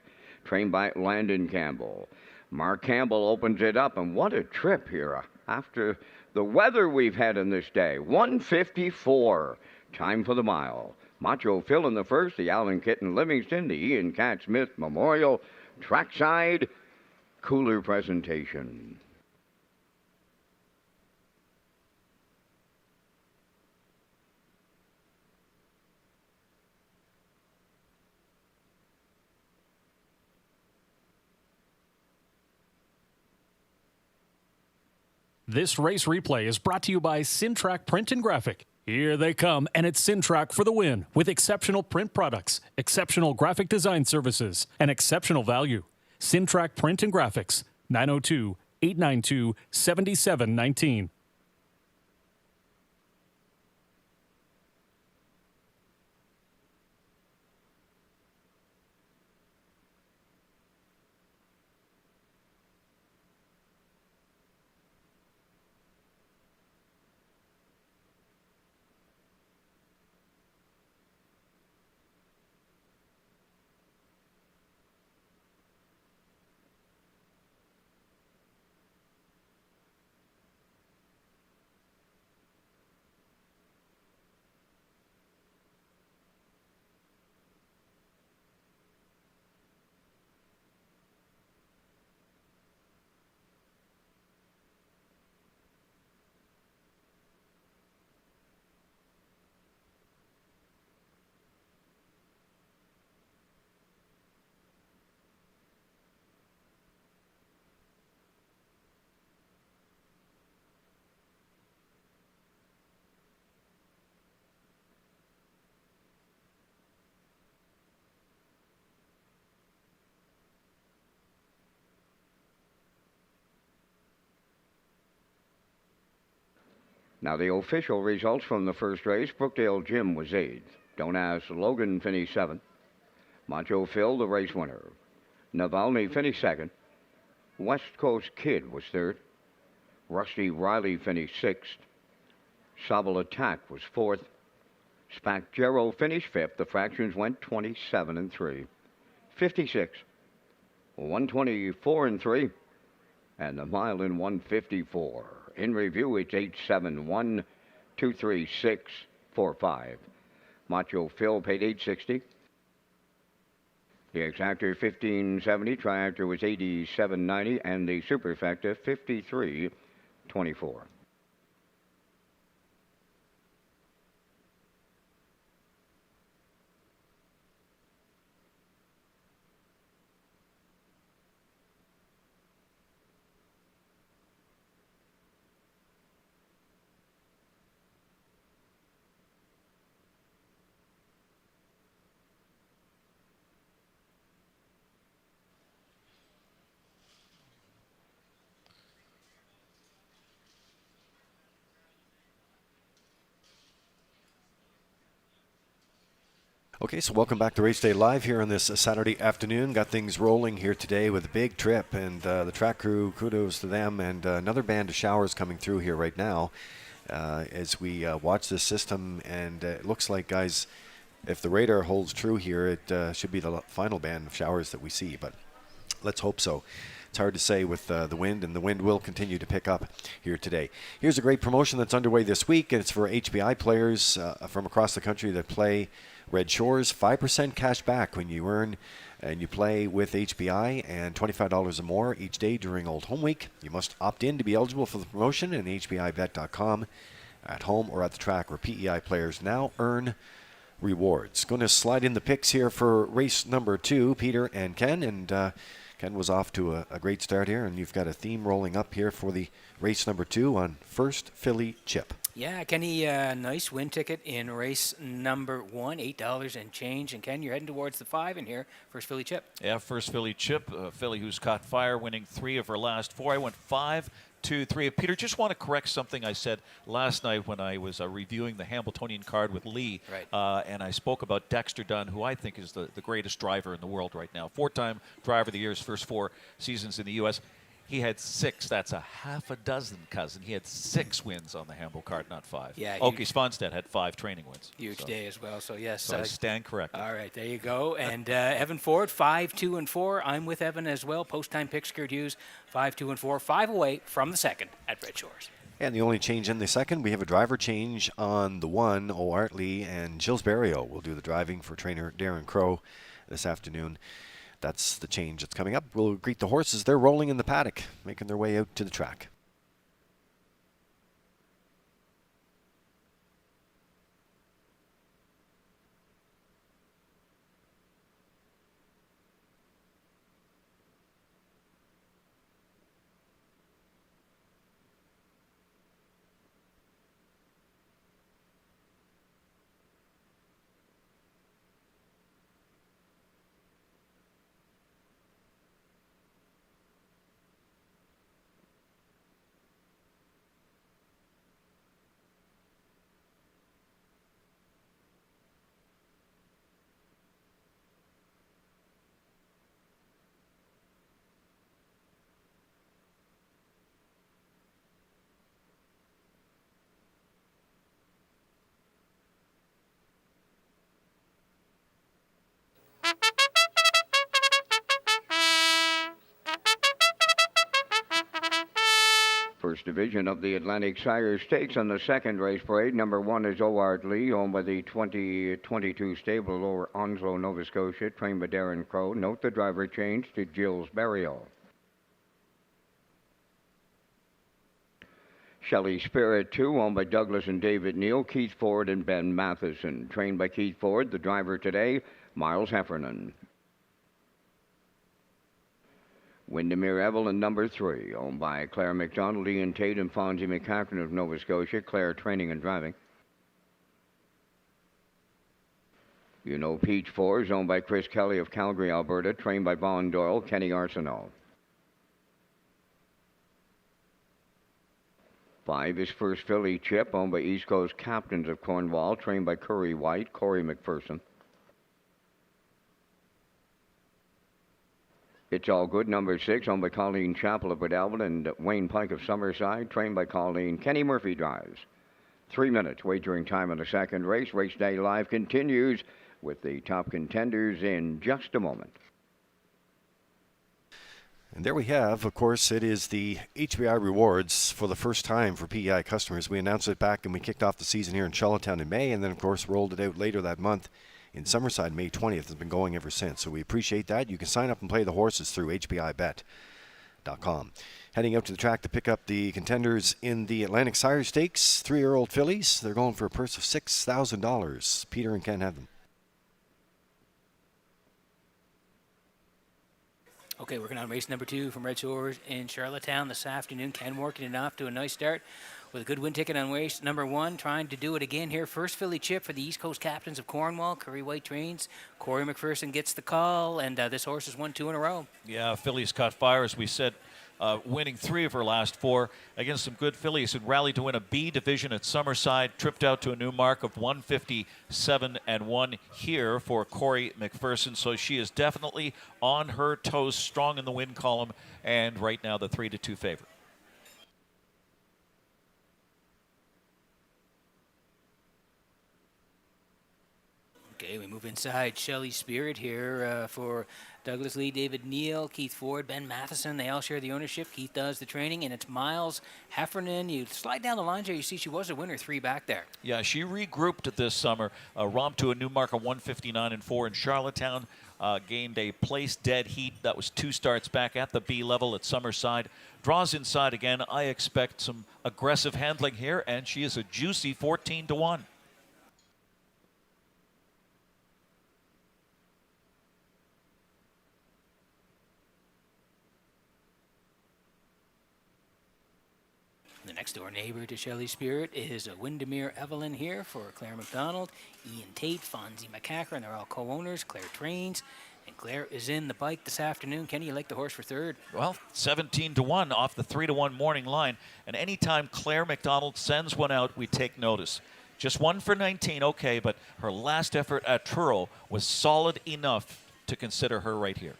Trained by Landon Campbell. Mark Campbell opens it up, and what a trip here after the weather we've had in this day. 154. Time for the mile. Macho Phil in the first, the Alan Kitten Livingston, the Ian Cat Smith Memorial, trackside, cooler presentation. This race replay is brought to you by Sintrack Print and Graphic. Here they come, and it's Sintrack for the win with exceptional print products, exceptional graphic design services, and exceptional value. Sintrack Print and Graphics, 902-892-7719. Now, the official results from the first race, Brookdale Jim was 8th. Don't Ask Logan finished 7th. Macho Phil, the race winner. Navalny finished 2nd. West Coast Kid was 3rd. Rusty Riley finished 6th. Sobel Attack was 4th. Spack Gerald finished 5th. The fractions went 27 and 3. 56. 124 and 3. And the mile in 154. In review, it's 871 23645. Macho Phil paid $860. The Exactor $1570, Triactor was $87.90, and the Superfecta $53.24. Okay, so welcome back to Race Day Live here on this Saturday afternoon. Got things rolling here today with a big trip, and the track crew, kudos to them, and another band of showers coming through here right now as we watch this system. And it looks like, guys, if the radar holds true here, it should be the final band of showers that we see, but let's hope so. It's hard to say with the wind, and the wind will continue to pick up here today. Here's a great promotion that's underway this week, and it's for HBI players from across the country that play Red Shores. 5% cash back when you earn and you play with HBI, and $25 or more each day during Old Home Week. You must opt in to be eligible for the promotion at hbibet.com, at home or at the track, where PEI players now earn rewards. Going to slide in the picks here for race number 2, Peter and Ken, and Ken was off to a great start here, and you've got a theme rolling up here for the race number 2 on First Philly Chip. Yeah, Kenny, nice win ticket in race number 1, $8 and change. And Ken, you're heading towards the 5 in here. First Philly Chip. Yeah, First Philly Chip, Philly who's caught fire, winning 3 of her last 4. I went 5, 2, 3. Peter, just want to correct something I said last night when I was reviewing the Hambletonian card with Lee. Right. And I spoke about Dexter Dunn, who I think is the greatest driver in the world right now. 4-time driver of the year, his first 4 seasons in the U.S. He had 6. That's a half a dozen, cousin. He had 6 wins on the Hamble card, not 5. Yeah, Oki Svanstedt had 5 training wins. Huge So- day as well. So, yes. So I stand corrected. All right, there you go. And Evan Ford, 5, 2, and 4. I'm with Evan as well. Post-time picks, Kurt Hughes, 5, 2, and 4. 5 away from the second at Red Shores. And the only change in the second, we have a driver change on the 1. O'Artley and Gilles Barrio will do the driving for trainer Darren Crow this afternoon. That's the change that's coming up. We'll greet the horses. They're rolling in the paddock, making their way out to the track. First division of the Atlantic Sire Stakes on the second race parade. Number 1 is O'Artley, owned by the 2022 stable Lower Onslow, Nova Scotia, trained by Darren Crow. Note the driver change to Gilles Barrio. Shelley Spirit 2, owned by Douglas and David Neal, Keith Ford and Ben Matheson. Trained by Keith Ford, the driver today, Miles Heffernan. Windermere Evelyn, number 3, owned by Claire McDonald, Ian Tate, and Fonzie McCaffrey of Nova Scotia. Claire training and driving. You know Peach 4 is owned by Chris Kelly of Calgary, Alberta, trained by Vaughn Doyle, Kenny Arsenault. 5 is First Philly Chip, owned by East Coast Captains of Cornwall, trained by Curry White, Corey McPherson. It's All Good, number 6, owned by Colleen Chappell of Port Albert and Wayne Pike of Summerside, trained by Colleen. Kenny Murphy drives. 3 minutes wagering time on the second race. Race Day Live continues with the top contenders in just a moment. And there we have, of course, it is the HBI Rewards for the first time for PEI customers. We announced it back and we kicked off the season here in Charlottetown in May, and then, of course, rolled it out later that month in Summerside, May 20th. It's been going ever since, so we appreciate that. You can sign up and play the horses through HBIBet.com. Heading out to the track to pick up the contenders in the Atlantic Sire Stakes, 3-year-old fillies. They're going for a purse of $6,000. Peter and Ken have them. Okay, working on race number 2 from Red Shores in Charlottetown this afternoon. Ken working it off to a nice start with a good win ticket on race number 1. Trying to do it again here. First Philly Chip for the East Coast Captains of Cornwall. Curry White trains. Corey McPherson gets the call, and this horse has won 2 in a row. Yeah, fillies caught fire, as we said, winning 3 of her last 4 against some good fillies who rallied to win a B division at Summerside, tripped out to a new mark of 157-1 here for Corey McPherson. So she is definitely on her toes, strong in the win column, and right now the 3-2 favorite. Okay, we move inside. Shelley Spirit here for Douglas Lee, David Neal, Keith Ford, Ben Matheson. They all share the ownership. Keith does the training, and it's Miles Heffernan. You slide down the lines here, you see she was a winner 3 back there. Yeah, she regrouped this summer, romped to a new mark of 159-4 in Charlottetown, gained a place dead heat. That was 2 starts back at the B level at Summerside. Draws inside again. I expect some aggressive handling here, and she is a juicy 14-1. The next door neighbor to Shelley Spirit is Windermere Evelyn here for Claire McDonald, Ian Tate, Fonzie McCacker, and they're all co-owners. Claire trains, and Claire is in the bike this afternoon. Kenny, you like the horse for third? Well, 17-1 off the 3-1 morning line. And anytime Claire McDonald sends one out, we take notice. Just one for 19, okay, but her last effort at Truro was solid enough to consider her right here.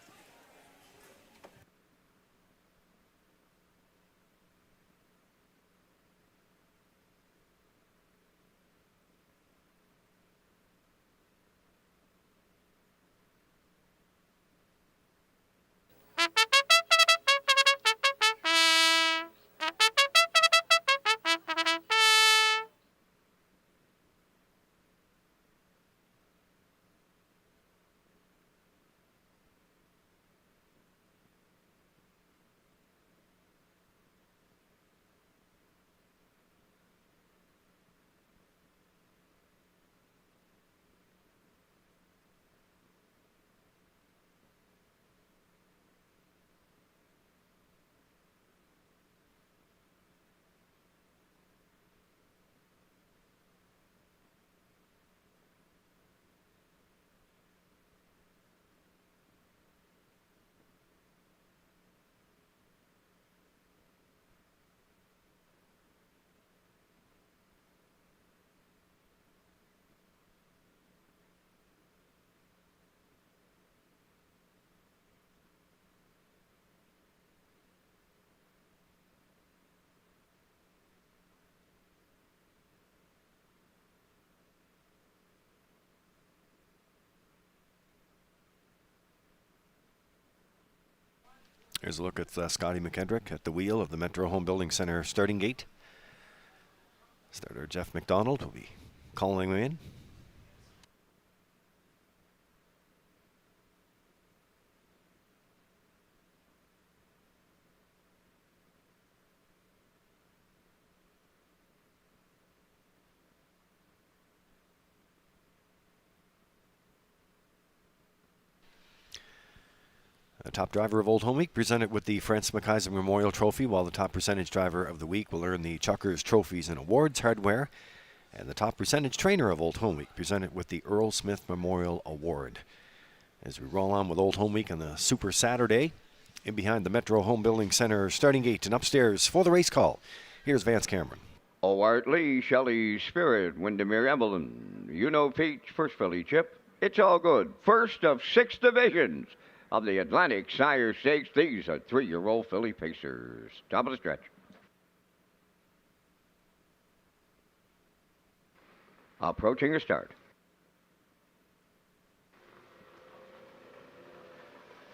Here's a look at Scotty McKendrick at the wheel of the Metro Home Building Center starting gate. Starter Jeff McDonald will be calling him in. The top driver of Old Home Week presented with the Francis McKaiser Memorial Trophy, while the top percentage driver of the week will earn the Chuckers Trophies and Awards hardware. And the top percentage trainer of Old Home Week presented with the Earl Smith Memorial Award. As we roll on with Old Home Week on the Super Saturday, in behind the Metro Home Building Center starting gate and upstairs for the race call, here's Vance Cameron. Art Lee, Shelley Spirit, Windermere Evelyn, You Know Peach, First Philly Chip. It's all good. First of 6 divisions of the Atlantic Sire Stakes. These are 3-year-old filly pacers. Top of the stretch. Approaching a start.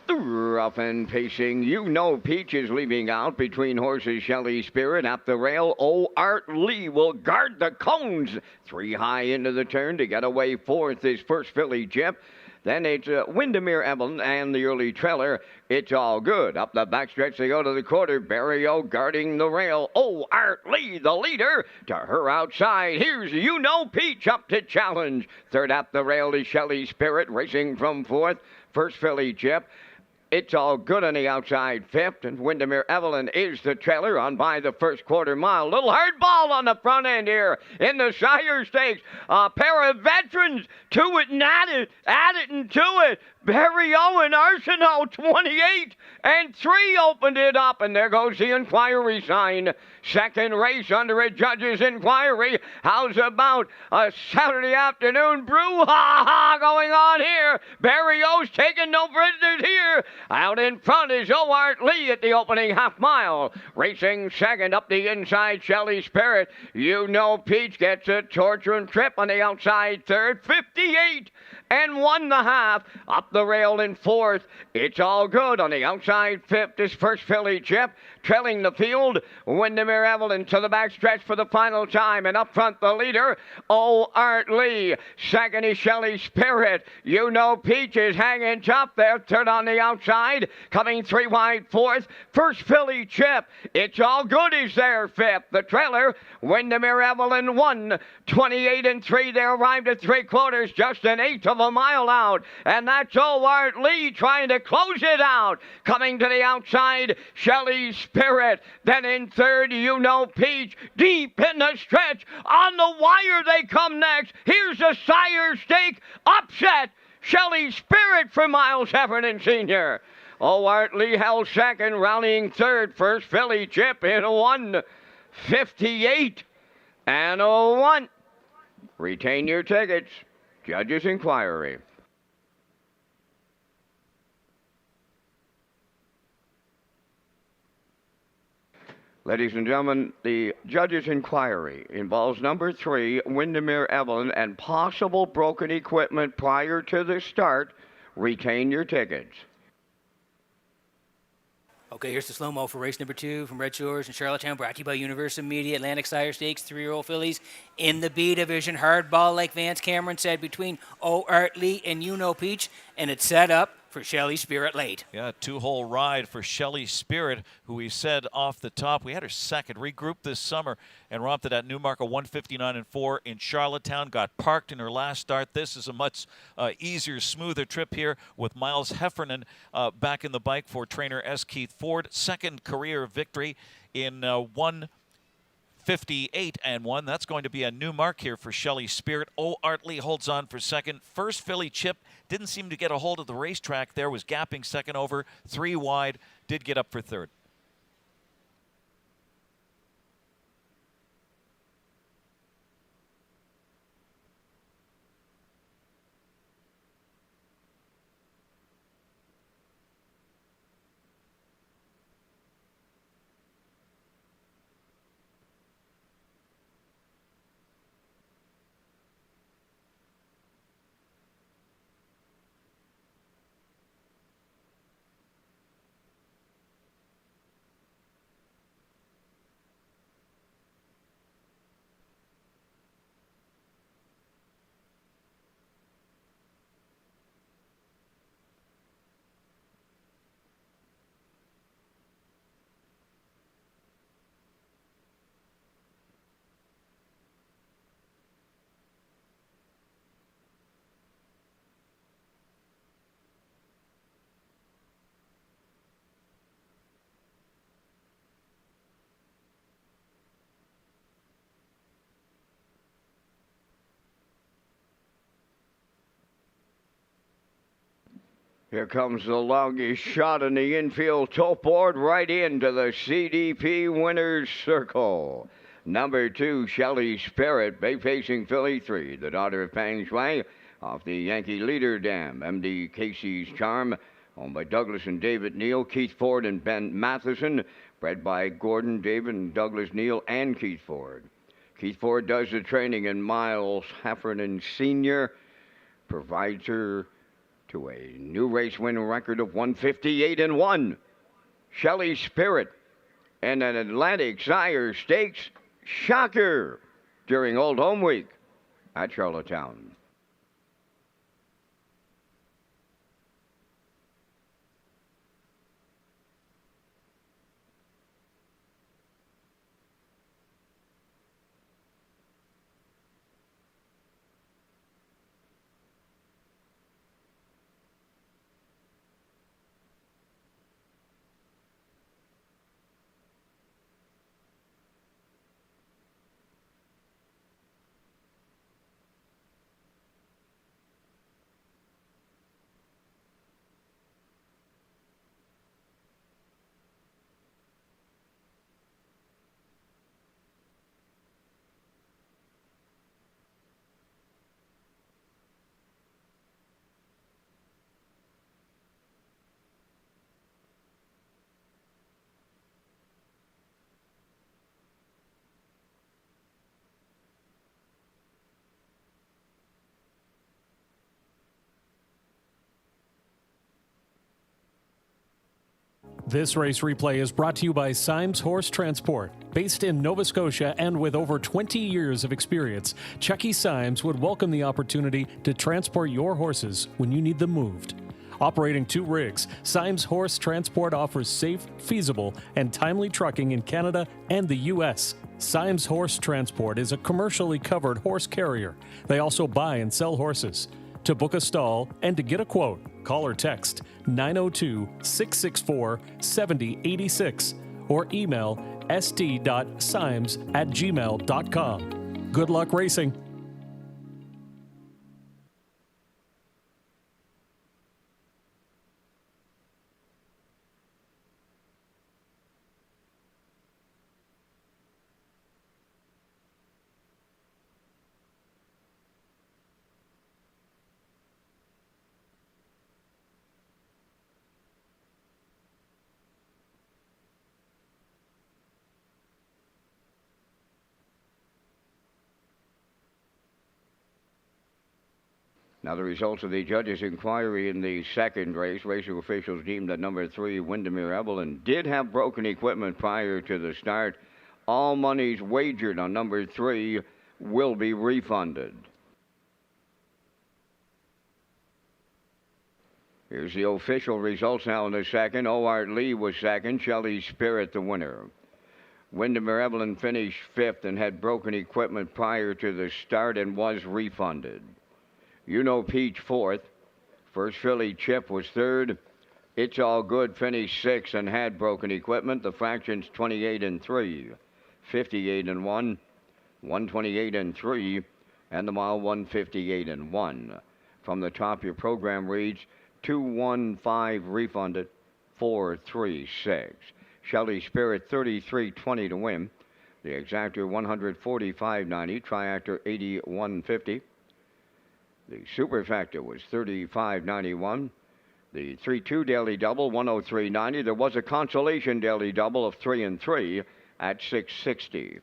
Rough and pacing, You Know Peach is leaving out between horses Shelley Spirit up the rail. Art Lee will guard the cones. 3 high into the turn to get away fourth is First Philly Chip. Then it's Windermere Evelyn and the early trailer. It's all good. Up the backstretch they go to the quarter. Barrio guarding the rail. Art Lee, the leader. To her outside, here's You Know Peach up to challenge. Third up the rail is Shelley Spirit racing from fourth. First Philly Chip. It's all good on the outside fifth, and Windermere Evelyn is the trailer on by the first quarter mile. Little hard ball on the front end here in the Sire Stakes. A pair of veterans to it and at it and to it. Barry Owen, Arsenal, 28 and 3 opened it up, and there goes the inquiry sign. Second race under a judge's inquiry. How's about a Saturday afternoon brouhaha going on here? Barry O's taking no prisoners here. Out in front is Art Lee at the opening half mile. Racing second up the inside, Shelley Spirit. You Know Peach gets a torturing trip on the outside third. 58 and 1.5. Up the rail in fourth. It's all good on the outside fifth is First Philly Chip. Trailing the field, Windermere Evelyn to the backstretch for the final time. And up front, the leader, Art Lee. Second is Shelley Spirit. You Know Peach is hanging top there. Third on the outside. Coming 3 wide fourth. First Philly Chip. It's all good is there fifth. The trailer, Windermere Evelyn 1. 28 and 3. They arrived at 3/4. Just an 1/8 of a mile out. And that's Art Lee trying to close it out. Coming to the outside, Shelley Spirit. Then in third, You Know Peach. Deep in the stretch. On the wire they come next. Here's a Sire Stake upset. Shelley Spirit for Miles Heffernan Sr. Owart Lee held second, rallying third. First filly Chip in a 1:58 and a 1. Retain your tickets. Judges' inquiry. Ladies and gentlemen, the judge's inquiry involves number 3, Windermere Evelyn, and possible broken equipment prior to the start. Retain your tickets. Okay, here's the slow-mo for race number 2 from Red Shores in Charlottetown, brought to you by Universal Media. Atlantic Sire Stakes, 3-year-old fillies in the B division. Hard ball, like Vance Cameron said, between Owart Lee and Peach, and it's set up for Shelley Spirit late. Yeah, 2-hole ride for Shelley Spirit, who we said off the top, we had her second, regrouped this summer and romped at Newmark a 1:59.4 in Charlottetown, got parked in her last start. This is a much easier, smoother trip here with Miles Heffernan back in the bike for trainer S. Keith Ford. Second career victory in 1:58.1. That's going to be a new mark here for Shelley Spirit. Owart Lee holds on for second. First filly Chip didn't seem to get a hold of the racetrack there, was gapping second over, 3 wide, did get up for third. Here comes the longest shot in the infield top board, right into the CDP winner's circle. Number 2, Shelley Spirit, bay-facing filly 3, the daughter of Pang Shui, off the Yankee Leader Dam. MD Casey's Charm, owned by Douglas and David Neal, Keith Ford and Ben Matheson, bred by Gordon, David, and Douglas Neal, and Keith Ford. Keith Ford does the training, and Miles Heffernan Sr. provides her to a new race win record of 1:58.1. Shelley Spirit and an Atlantic Sire Stakes shocker during Old Home Week at Charlottetown. This race replay is brought to you by Symes Horse Transport. Based in Nova Scotia and with over 20 years of experience, Chucky Symes would welcome the opportunity to transport your horses when you need them moved. Operating 2 rigs, Symes Horse Transport offers safe, feasible, and timely trucking in Canada and the U.S. Symes Horse Transport is a commercially covered horse carrier. They also buy and sell horses. To book a stall and to get a quote, call or text 902-664-7086 or email st.symes@gmail.com. Good luck racing. Now, the results of the judges' inquiry in the second race, racing officials deemed that number 3, Windermere Evelyn, did have broken equipment prior to the start. All monies wagered on number 3 will be refunded. Here's the official results now in the second. Owart Lee was second, Shelley Spirit the winner. Windermere Evelyn finished 5th and had broken equipment prior to the start and was refunded. You Know Peach 4th. First Philly Chip was 3rd. It's All Good finished 6th and had broken equipment. The Fractions 28 and 3, 58 and 1, 128 and 3, and the Mile 158 and 1. From the top, your program reads 215 refunded, 436. Shelley Spirit 33.20 to win. The Exactor 145.90. Triactor 81.50. The Superfactor was 35.91. The 3-2 Daily Double 103.90. There was a consolation Daily Double of 3 and 3 at 660.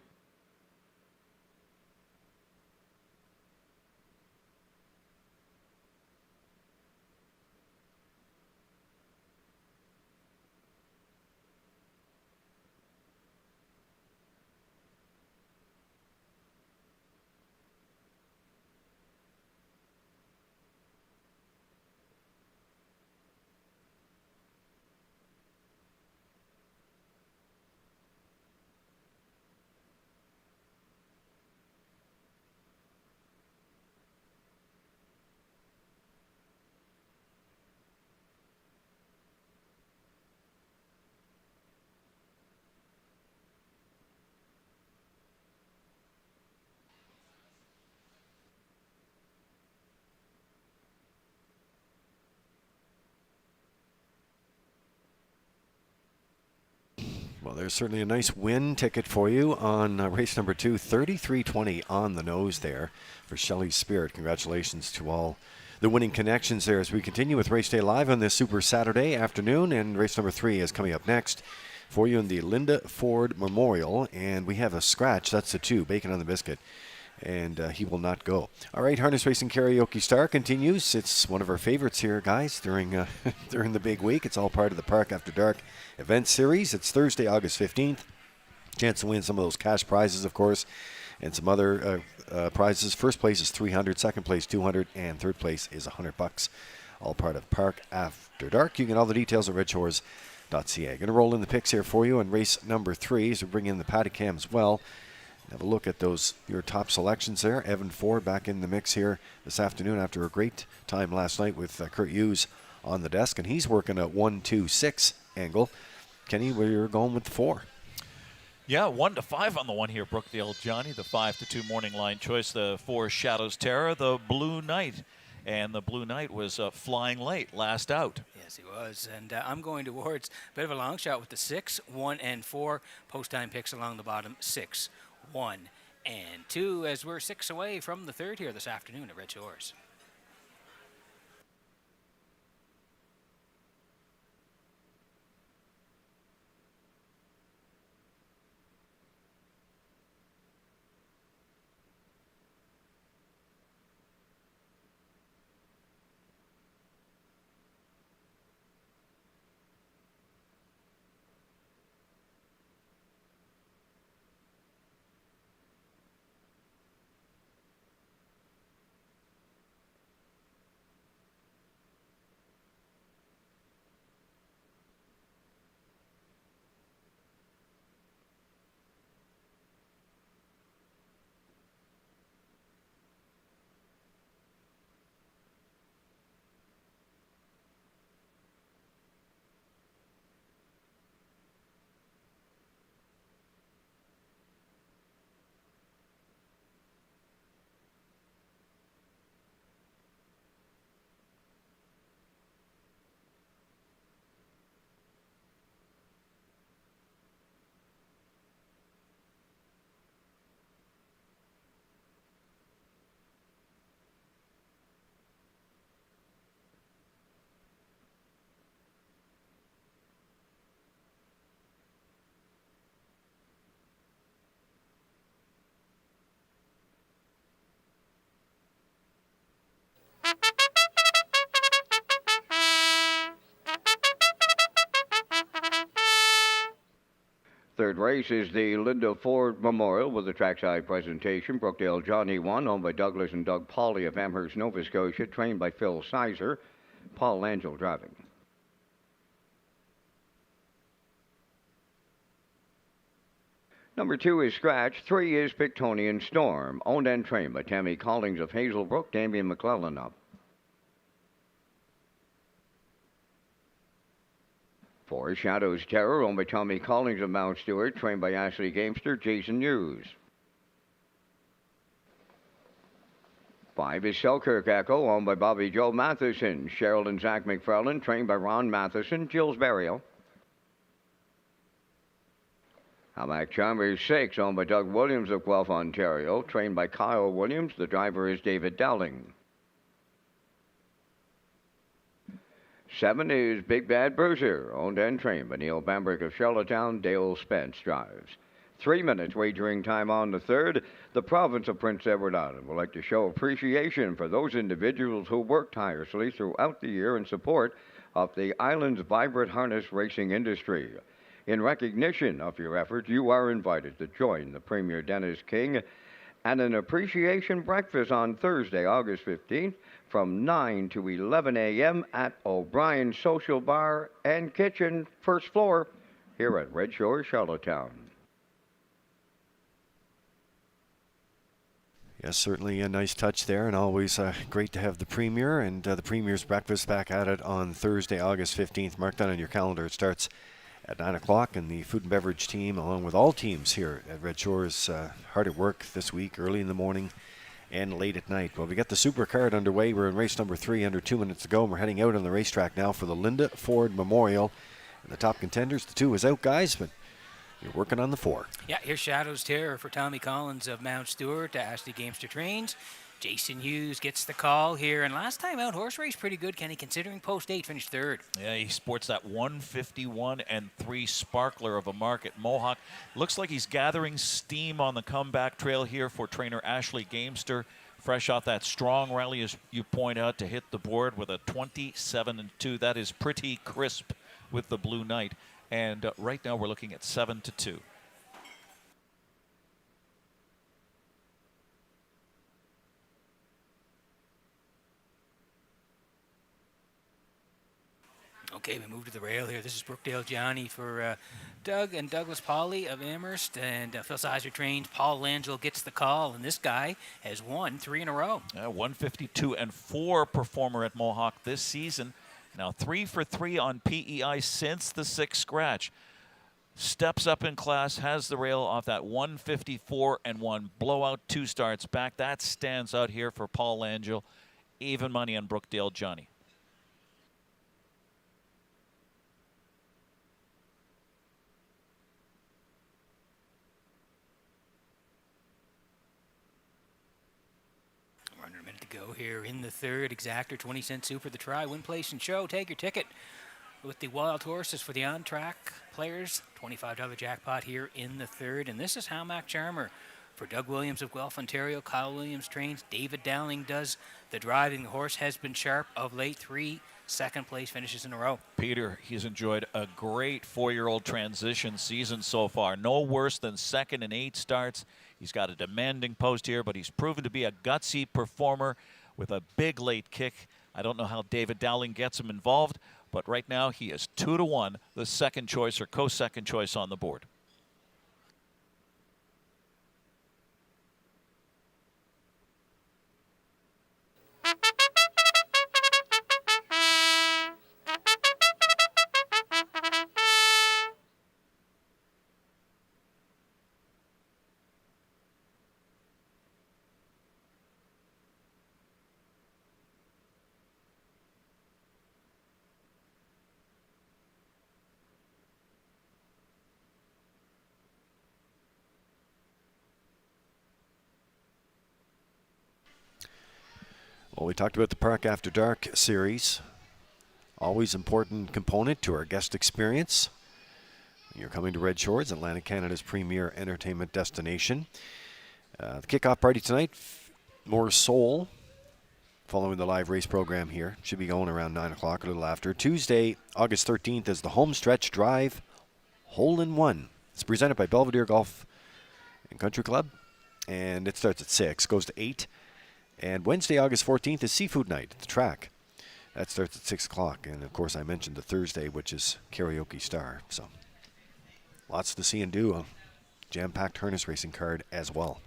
Well, there's certainly a nice win ticket for you on race number 2, 33.20 on the nose there for Shelley Spirit. Congratulations to all the winning connections there as we continue with Race Day Live on this Super Saturday afternoon. And race number 3 is coming up next for you in the Linda Ford Memorial. And we have a scratch. That's the 2, Bacon on the Biscuit. And he will not go. All right, Harness Racing Karaoke Star continues. It's one of our favorites here, guys, during during the big week. It's all part of the Park After Dark event series. It's Thursday, August 15th. Chance to win some of those cash prizes, of course, and some other prizes. First place is $300, second place $200, and third place is $100. All part of Park After Dark. You can get all the details at Redshores.ca. Going to roll in the picks here for you on race number 3 as we bring in the paddock cam as well. Have a look at your top selections there. Evan Ford back in the mix here this afternoon after a great time last night with Kurt Hughes on the desk, and he's working a 1-2-6 angle. Kenny, where you're going with the 4? Yeah, 1-5 on the one here, Brookdale Johnny. The 5-2 morning line choice. The 4 Shadows Terror, the Blue Knight. And the Blue Knight was flying late, last out. Yes, he was. And I'm going towards a bit of a long shot with the 6, 1, and 4. Post time picks along the bottom, 6, 1, and 2, as we're 6 away from the third here this afternoon at Red Shores. Third race is the Linda Ford Memorial with a trackside presentation. Brookdale Johnny won, owned by Douglas and Doug Pauley of Amherst, Nova Scotia, trained by Phil Sizer. Paul Angel driving. Number 2 is Scratch. 3 is Pictonian Storm, owned and trained by Tammy Collings of Hazelbrook, Damian McClellan up. 4 is Shadow's Terror, owned by Tommy Collings of Mount Stewart, trained by Ashley Gamester, Jason Hughes. 5 is Selkirk Echo, owned by Bobby Joe Matheson, Cheryl and Zach McFarland, trained by Ron Matheson, Jill's Burial. Hamac Charmer 6, owned by Doug Williams of Guelph, Ontario, trained by Kyle Williams. The driver is David Dowling. 7 is Big Bad Bruiser, owned and trained by Neil Bambrick of Charlottetown. Dale Spence drives. 3 minutes wagering time on the third. The province of Prince Edward Island would like to show appreciation for those individuals who work tirelessly throughout the year in support of the island's vibrant harness racing industry. In recognition of your efforts, you are invited to join the Premier Dennis King at an appreciation breakfast on Thursday, August 15th from 9 to 11 a.m. at O'Brien's Social Bar and Kitchen, first floor, here at Red Shores, Charlottetown. Yes, certainly a nice touch there, and always great to have the Premier and the Premier's breakfast back at it on Thursday, August 15th. Mark that on your calendar. It starts at 9 o'clock, and the food and beverage team, along with all teams here at Red Shores, hard at work this week, early in the morning and late at night. Well, we got the Supercard underway. We're in race number 3, under 2 minutes to go, and we're heading out on the racetrack now for the Linda Ford Memorial. And the top contenders, the 2 is out, guys, but you're working on the 4. Yeah, here's Shadow's Terror for Tommy Collins of Mount Stewart. Ashley Gamester trains. Jason Hughes gets the call here. And last time out, horse race pretty good, Kenny, considering post 8 finished 3rd. Yeah, he sports that 151 and 3 sparkler of a mark at Mohawk. Looks like he's gathering steam on the comeback trail here for trainer Ashley Gamester. Fresh off that strong rally, as you point out, to hit the board with a 27-2. That is pretty crisp with the Blue Knight. And right now we're looking at 7-2. Okay, we move to the rail here. This is Brookdale Johnny for Doug and Douglas Pauley of Amherst, and Phil Sizer trains. Paul Angel gets the call, and this guy has won 3 in a row. 152 and 4 performer at Mohawk this season. Now 3 for 3 on PEI since the 6th scratch. Steps up in class, has the rail off that 154 and 1 blowout, 2 starts back. That stands out here for Paul Angel. Even money on Brookdale Johnny. Under a minute to go here in the 3rd. Exactor, 20-cent super, the try, win, place, and show. Take your ticket with the wild horses for the on-track players. $25 jackpot here in the 3rd. And this is Hamac Charmer for Doug Williams of Guelph, Ontario. Kyle Williams trains. David Dowling does the driving. The horse has been sharp of late. 3 second-place finishes in a row. Peter, he's enjoyed a great 4-year-old transition season so far. No worse than 2nd in 8 starts. He's got a demanding post here, but he's proven to be a gutsy performer with a big late kick. I don't know how David Dowling gets him involved, but right now he is 2-1, the second choice or co-second choice on the board. Well, we talked about the Park After Dark series. Always important component to our guest experience. You're coming to Red Shores, Atlantic Canada's premier entertainment destination. The kickoff party tonight, more soul, following the live race program here. Should be going around 9 o'clock, a little after. Tuesday, August 13th, is the home stretch drive hole-in-one It's presented by Belvedere Golf and Country Club, and it starts at 6, goes to 8. And Wednesday, August 14th is Seafood Night at the track. That starts at 6 o'clock. And, of course, I mentioned the Thursday, which is Karaoke Star. So lots to see and do. A jam-packed harness racing card as well.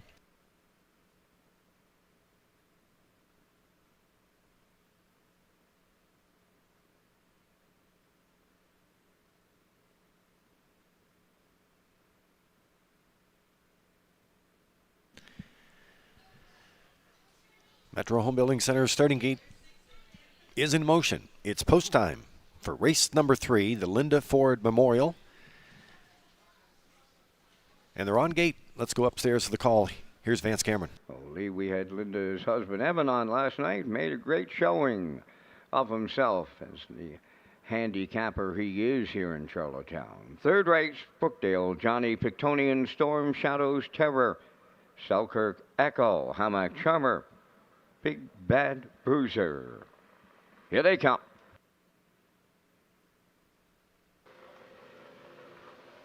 Metro Home Building Center starting gate is in motion. It's post time for race number 3, the Linda Ford Memorial. And they're on gate. Let's go upstairs to the call. Here's Vance Cameron. Lee, we had Linda's husband Evan on last night. Made a great showing of himself as the handicapper he is here in Charlottetown. Third race, Brookdale, Johnny, Pictonian Storm, Shadows, Terror, Selkirk, Echo, Hamac Charmer, Big Bad Bruiser. Here they come.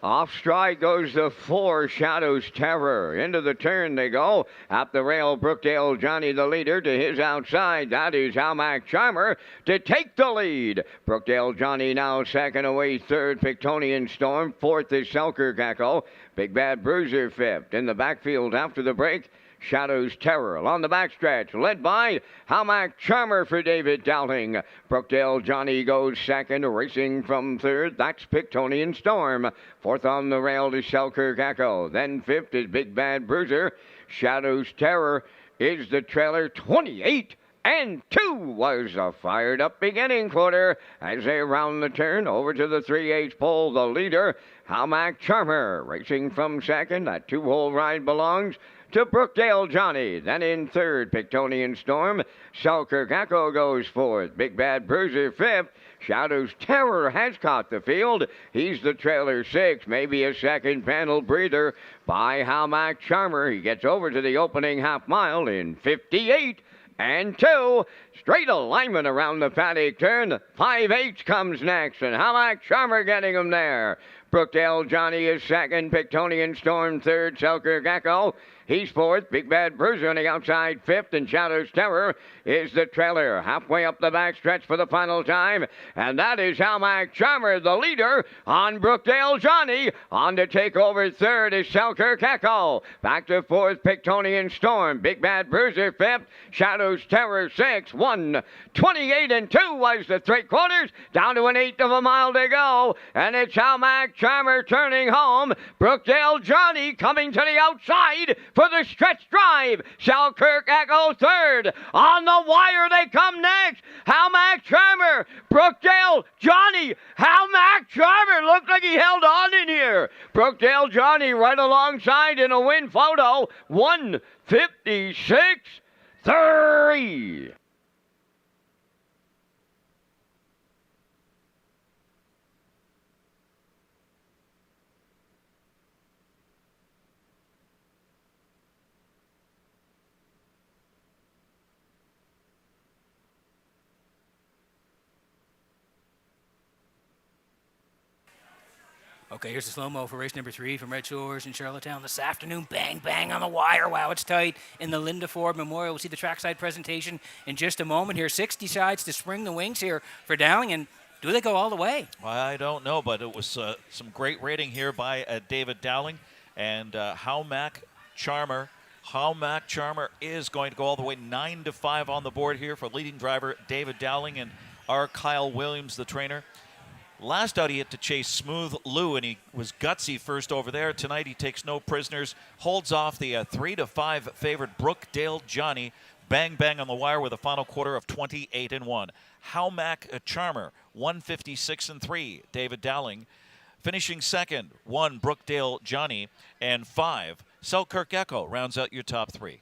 Off stride goes the 4, Shadows Terror. Into the turn they go. Up the rail, Brookdale Johnny the leader to his outside. That is Hamac Charmer to take the lead. Brookdale Johnny now second, away third, Pictonian Storm. Fourth is Selkirk Echo. Big Bad Bruiser fifth. In the backfield after the break, Shadows Terror along the backstretch, led by Hamac Charmer for David Dowling. Brookdale Johnny goes second, racing from third. That's Pictonian Storm. Fourth on the rail to Selkirk Echo. Then fifth is Big Bad Bruiser. Shadows Terror is the trailer. 28 and 2 was a fired up beginning quarter as they round the turn over to the 3/8 pole. The leader, Hamac Charmer, racing from second. That 2-hole ride belongs to Brookdale Johnny. Then in third, Pictonian Storm. Selkirk Echo goes fourth. Big Bad Bruiser fifth. Shadows Terror has caught the field. He's the trailer 6. Maybe a second panel breather by Hamac Charmer. He gets over to the opening half mile in 58 and 2. Straight alignment around the paddock turn. 5/8 comes next, and Hamac Charmer getting him there. Brookdale Johnny is second. Pictonian Storm third. Selkirk Echo, he's fourth. Big Bad Bruiser on the outside fifth. And Shadows Terror is the trailer. Halfway up the backstretch for the final time. And that is Hamac Charmer, the leader on Brookdale Johnny. On to take over third is Selkirk Echo. Back to fourth, Pictonian Storm. Big Bad Bruiser fifth. Shadows Terror sixth. 1:28 and 2 was the 3/4. Down to an 1/8 of a mile to go. And it's Hamac Charmer turning home. Brookdale Johnny coming to the outside for the stretch drive. Selkirk Echo third. On the wire they come next. Hamac Charmer, Brookdale Johnny. Hamac Charmer looked like he held on in here. Brookdale Johnny right alongside in a win photo. 1:56.3. Okay, here's the slow-mo for race number 3 from Red Shores in Charlottetown this afternoon. Bang, bang on the wire. Wow, it's tight in the Linda Ford Memorial. We'll see the trackside presentation in just a moment here. 6 decides to spring the wings here for Dowling, and do they go all the way? I don't know, but it was some great rating here by David Dowling and Hamac Charmer. Hamac Charmer is going to go all the way 9-5 on the board here for leading driver David Dowling and our Kyle Williams, the trainer. Last out he had to chase Smooth Lou, and he was gutsy first over there. Tonight he takes no prisoners, holds off the 3-5 favorite Brookdale Johnny. Bang, bang on the wire with a final quarter of 28 and 1. Hamac Charmer, 1:56 and 3. David Dowling finishing second, 1 Brookdale Johnny, and 5 Selkirk Echo rounds out your top 3.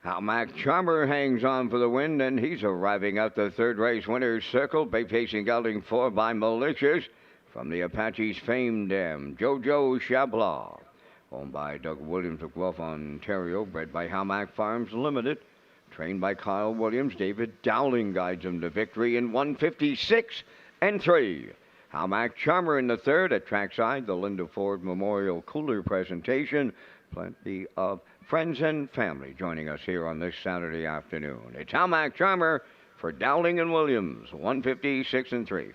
How Mac Charmer hangs on for the win, and he's arriving at the third race winner's circle, facing gelding 4 by Malicious from the Apache's famed dam, Jojo Chablis. Owned by Doug Williams of Guelph, Ontario, bred by Hamac Farms Limited, trained by Kyle Williams. David Dowling guides him to victory in 156 and 3. Hamac Charmer in the third at trackside, the Linda Ford Memorial Cooler presentation. Plenty of friends and family joining us here on this Saturday afternoon. It's Hamac Charmer for Dowling and Williams, 156 and 3.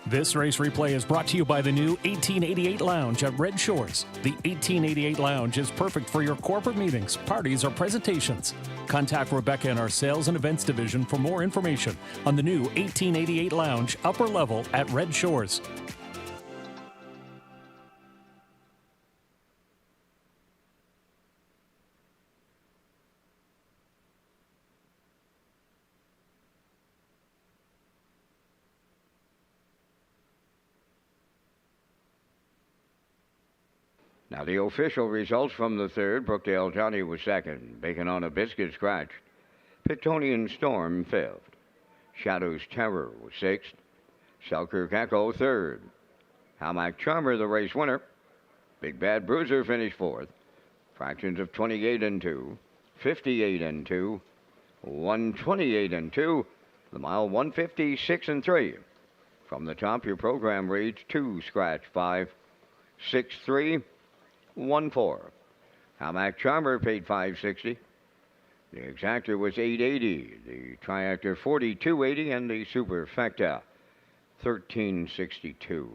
This race replay is brought to you by the new 1888 Lounge at Red Shores. The 1888 Lounge is perfect for your corporate meetings, parties, or presentations. Contact Rebecca in our Sales and Events Division for more information on the new 1888 Lounge upper level at Red Shores. Now the official results from the third. Brookdale Johnny was second. Bacon on a Biscuit scratched. Pictonian Storm fifth. Shadow's Terror was sixth. Selkirk Echo third. Hamac Charmer the race winner. Big Bad Bruiser finished fourth. Fractions of 28 and 2. 58 and 2. 128 and 2. The mile 156 and 3. From the top, your program reads 2 scratch 5. 6 3. 1-4. Hamac Charmer paid $560. The exactor was $880. The triactor $42.80, and the superfecta $1362.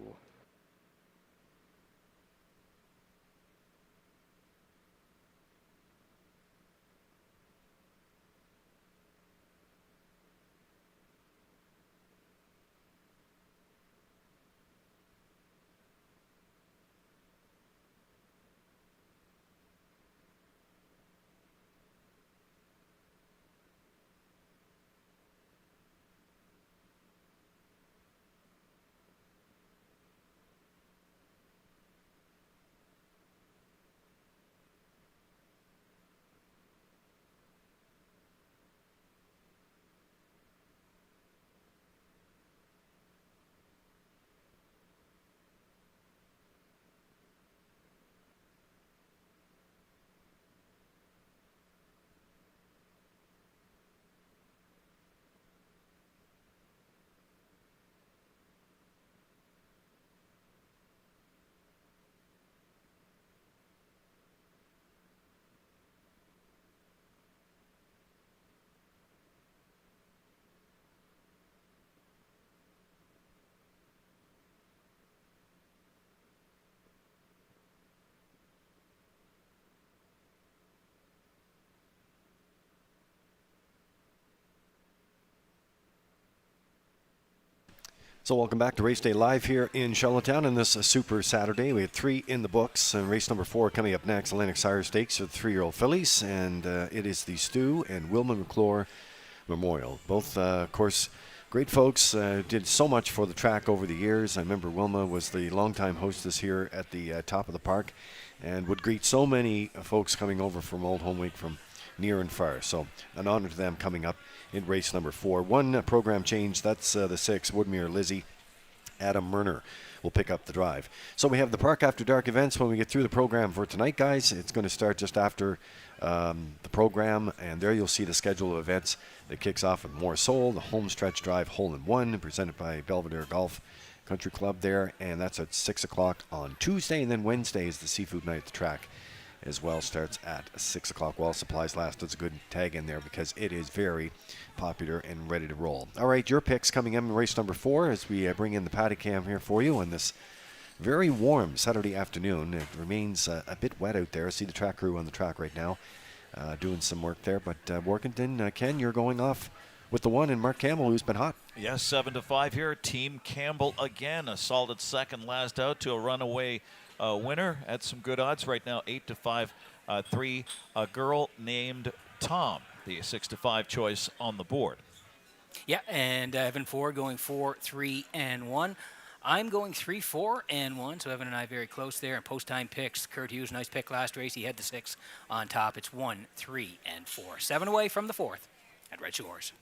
So welcome back to Race Day Live here in Charlottetown on this Super Saturday. We had 3 in the books, and race number 4 coming up next, Atlantic Sire Stakes for the 3-year-old fillies, and it is the Stu and Wilma McClure Memorial. Both, of course, great folks, did so much for the track over the years. I remember Wilma was the longtime hostess here at the top of the park and would greet so many folks coming over from Old Home Week from near and far. So an honor to them coming up in race number 4. One program change, that's the 6, Woodmere Lizzie. Adam Murner will pick up the drive. So we have the Park After Dark events when we get through the program for tonight, guys. It's going to start just after the program, and there you'll see the schedule of events that kicks off with More Soul, the home stretch drive hole-in-one, presented by Belvedere Golf Country Club there, and that's at 6 o'clock on Tuesday, and then Wednesday is the seafood night at the track as well, starts at 6 o'clock while supplies last. That's a good tag in there because it is very popular and ready to roll. All right, your picks coming in race number 4 as we bring in the paddy cam here for you on this very warm Saturday afternoon. It remains a bit wet out there. I see the track crew on the track right now doing some work there. But Workington, Ken, you're going off with the 1 and Mark Campbell, who's been hot. Yes, 7-5 here. Team Campbell again, a solid second last out to a runaway winner at some good odds right now, 8-5, 3. A girl named Tom, the 6-5 choice on the board. Yeah, and Evan 4 going 4, 3, and 1. I'm going 3, 4, and 1, so Evan and I very close there. And post-time picks, Kurt Hughes, nice pick last race. He had the 6 on top. It's 1, 3, and 4. 7 away from the 4th at Red Shores.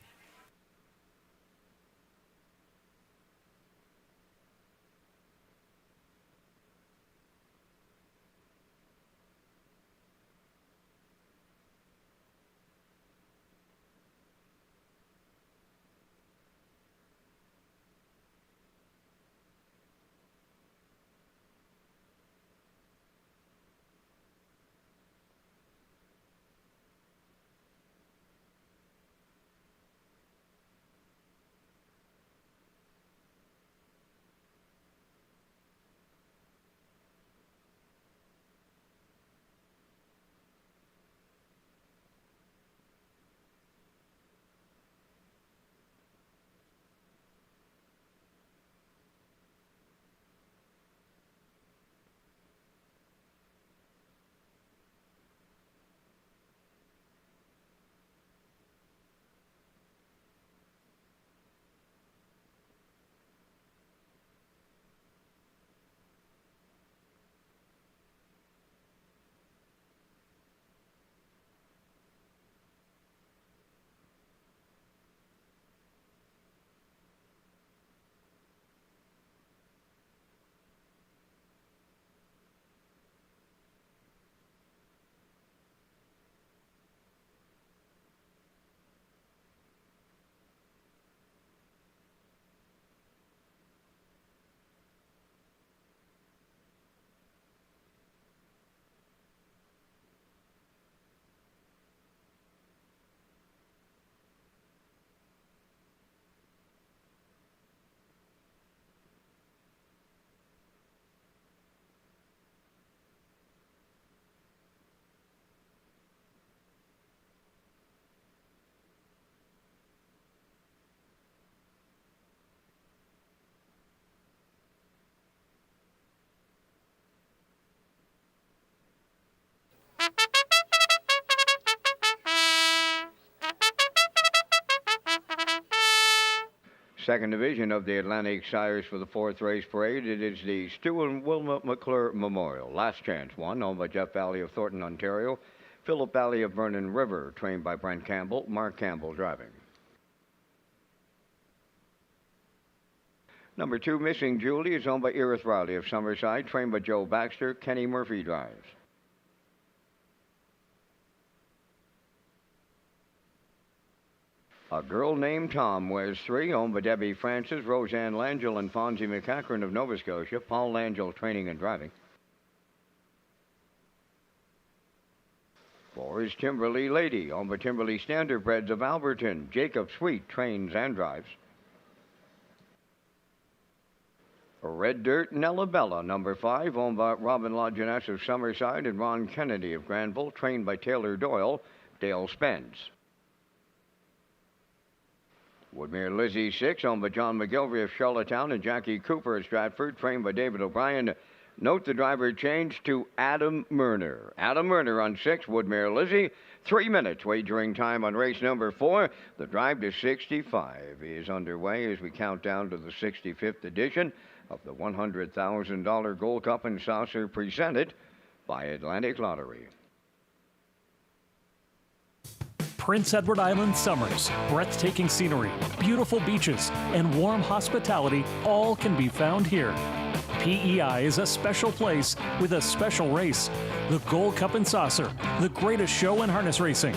Second division of the Atlantic Sires for the 4th race parade. It is the Stu and Wilma McClure Memorial. Last Chance won, owned by Jeff Valley of Thornton, Ontario. Philip Valley of Vernon River, trained by Brent Campbell. Mark Campbell driving. Number 2, Missing Julie, is owned by Erith Riley of Summerside, trained by Joe Baxter. Kenny Murphy drives. A Girl Named Tom wears 3, owned by Debbie Francis, Roseanne Langell, and Fonzie McCachran of Nova Scotia. Paul Langell training and driving. 4 is Timberly Lady, owned by Timberly Standardbreds of Alberton. Jacob Sweet trains and drives. Red Dirt Nella Bella, number 5, owned by Robin Lajeunesse of Summerside and Ron Kennedy of Granville, trained by Taylor Doyle. Dale Spence. Woodmere Lizzie 6, owned by John McGilvery of Charlottetown and Jackie Cooper of Stratford, trained by David O'Brien. Note the driver changed to Adam Murner. Adam Murner on 6, Woodmere Lizzie. 3 minutes wagering time on race number 4. The drive to 65 is underway as we count down to the 65th edition of the $100,000 Gold Cup and Saucer presented by Atlantic Lottery. Prince Edward Island summers, breathtaking scenery, beautiful beaches, and warm hospitality all can be found here. PEI is a special place with a special race, the Gold Cup and Saucer, the greatest show in harness racing.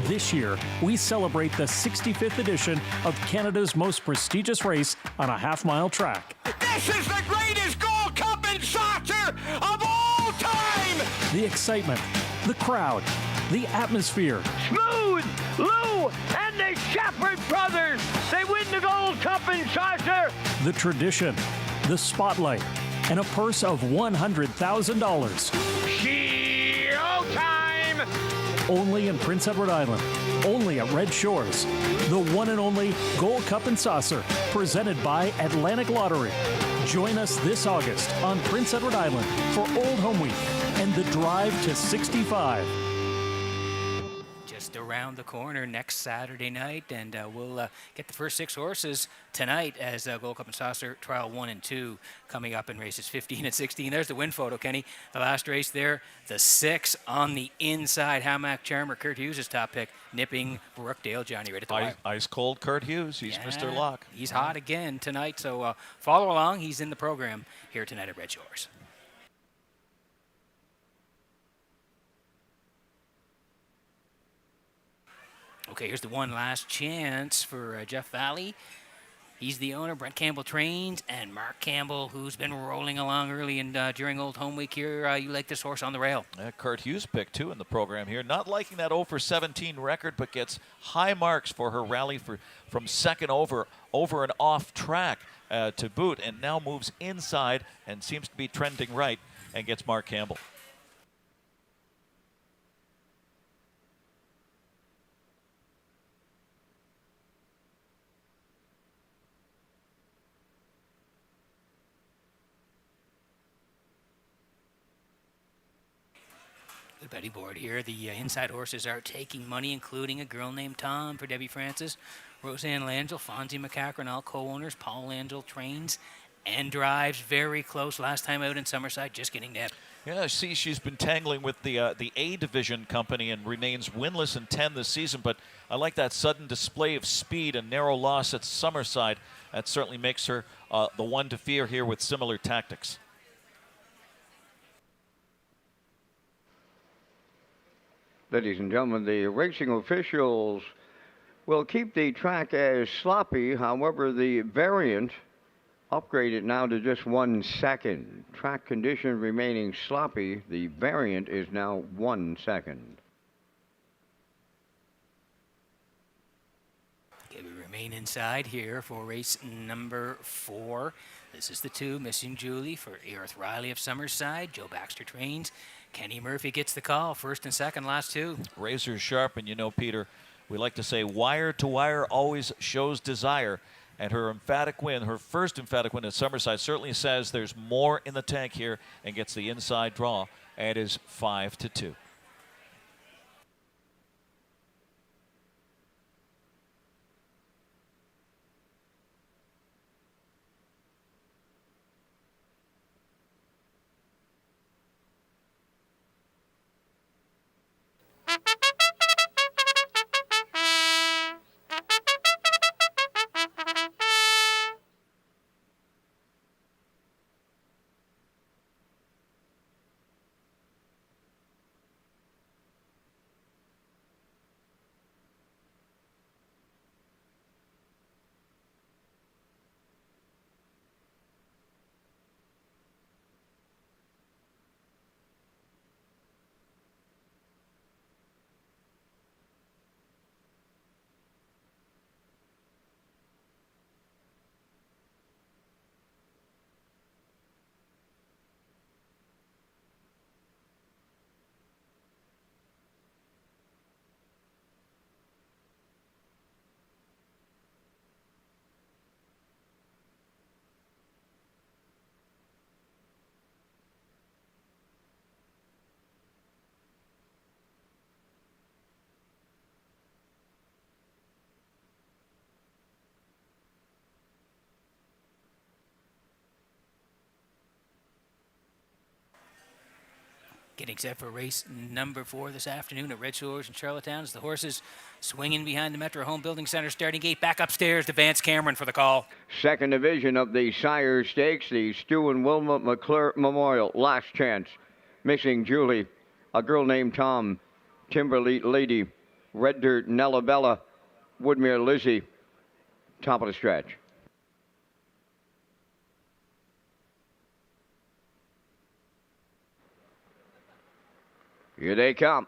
This year, we celebrate the 65th edition of Canada's most prestigious race on a half-mile track. This is the greatest Gold Cup and Saucer of all time! The excitement, the crowd, the atmosphere. Smooth, Lou, and the Shepherd brothers. They win the Gold Cup and Saucer. The tradition, the spotlight, and a purse of $100,000. Showtime! Only in Prince Edward Island, only at Red Shores. The one and only Gold Cup and Saucer, presented by Atlantic Lottery. Join us this August on Prince Edward Island for Old Home Week and the Drive to 65. just around the corner next Saturday night, and we'll get the first 6 horses tonight as Gold Cup and Saucer Trial 1 and 2 coming up in races 15 and 16. There's the win photo, Kenny. The last race there, the 6 on the inside. Hamac Charmer, Kurt Hughes' top pick, nipping Brookdale. Johnny, right at the wire. Ice cold Kurt Hughes. He's Mr. Lock. He's hot again tonight, so follow along. He's in the program here tonight at Redshores. Okay, here's the one last chance for Jeff Valley. He's the owner. Brent Campbell trains, and Mark Campbell, who's been rolling along early and during Old Home Week here. You like this horse on the rail? Kurt Hughes picked 2 in the program here. Not liking that 0 for 17 record, but gets high marks for her rally from second over and off track to boot, and now moves inside and seems to be trending right and gets Mark Campbell. The betting board here. The inside horses are taking money, including a girl named Tom for Debbie Francis, Roseanne Langell, Fonzie McCachran, all co-owners. Paul Langell trains and drives very close. Last time out in Summerside, just getting net. Yeah, see, she's been tangling with the A division company and remains winless in 10 this season. But I like that sudden display of speed and narrow loss at Summerside. That certainly makes her the one to fear here with similar tactics. Ladies and gentlemen, the racing officials will keep the track as sloppy. However, the variant upgraded now to just 1 second. Track condition remaining sloppy. The variant is now 1 second. Okay, we remain inside here for race number 4. This is the 2, Missing Julie for Erith Riley of Summerside. Joe Baxter trains. Kenny Murphy gets the call, first and second, last 2. Razor sharp, and you know, Peter, we like to say wire to wire always shows desire. And her emphatic win, her first emphatic win at Summerside, certainly says there's more in the tank here and gets the inside draw, and is 5-2. Getting set for race number 4 this afternoon at Red Shores in Charlottetown as the horses swinging behind the Metro Home Building Center starting gate. Back upstairs to Vance Cameron for the call. Second division of the Sire Stakes, the Stu and Wilma McClure Memorial. Last chance. Missing Julie, a girl named Tom, Timberley Lady, Red Dirt Nella Bella, Woodmere Lizzie. Top of the stretch. Here they come.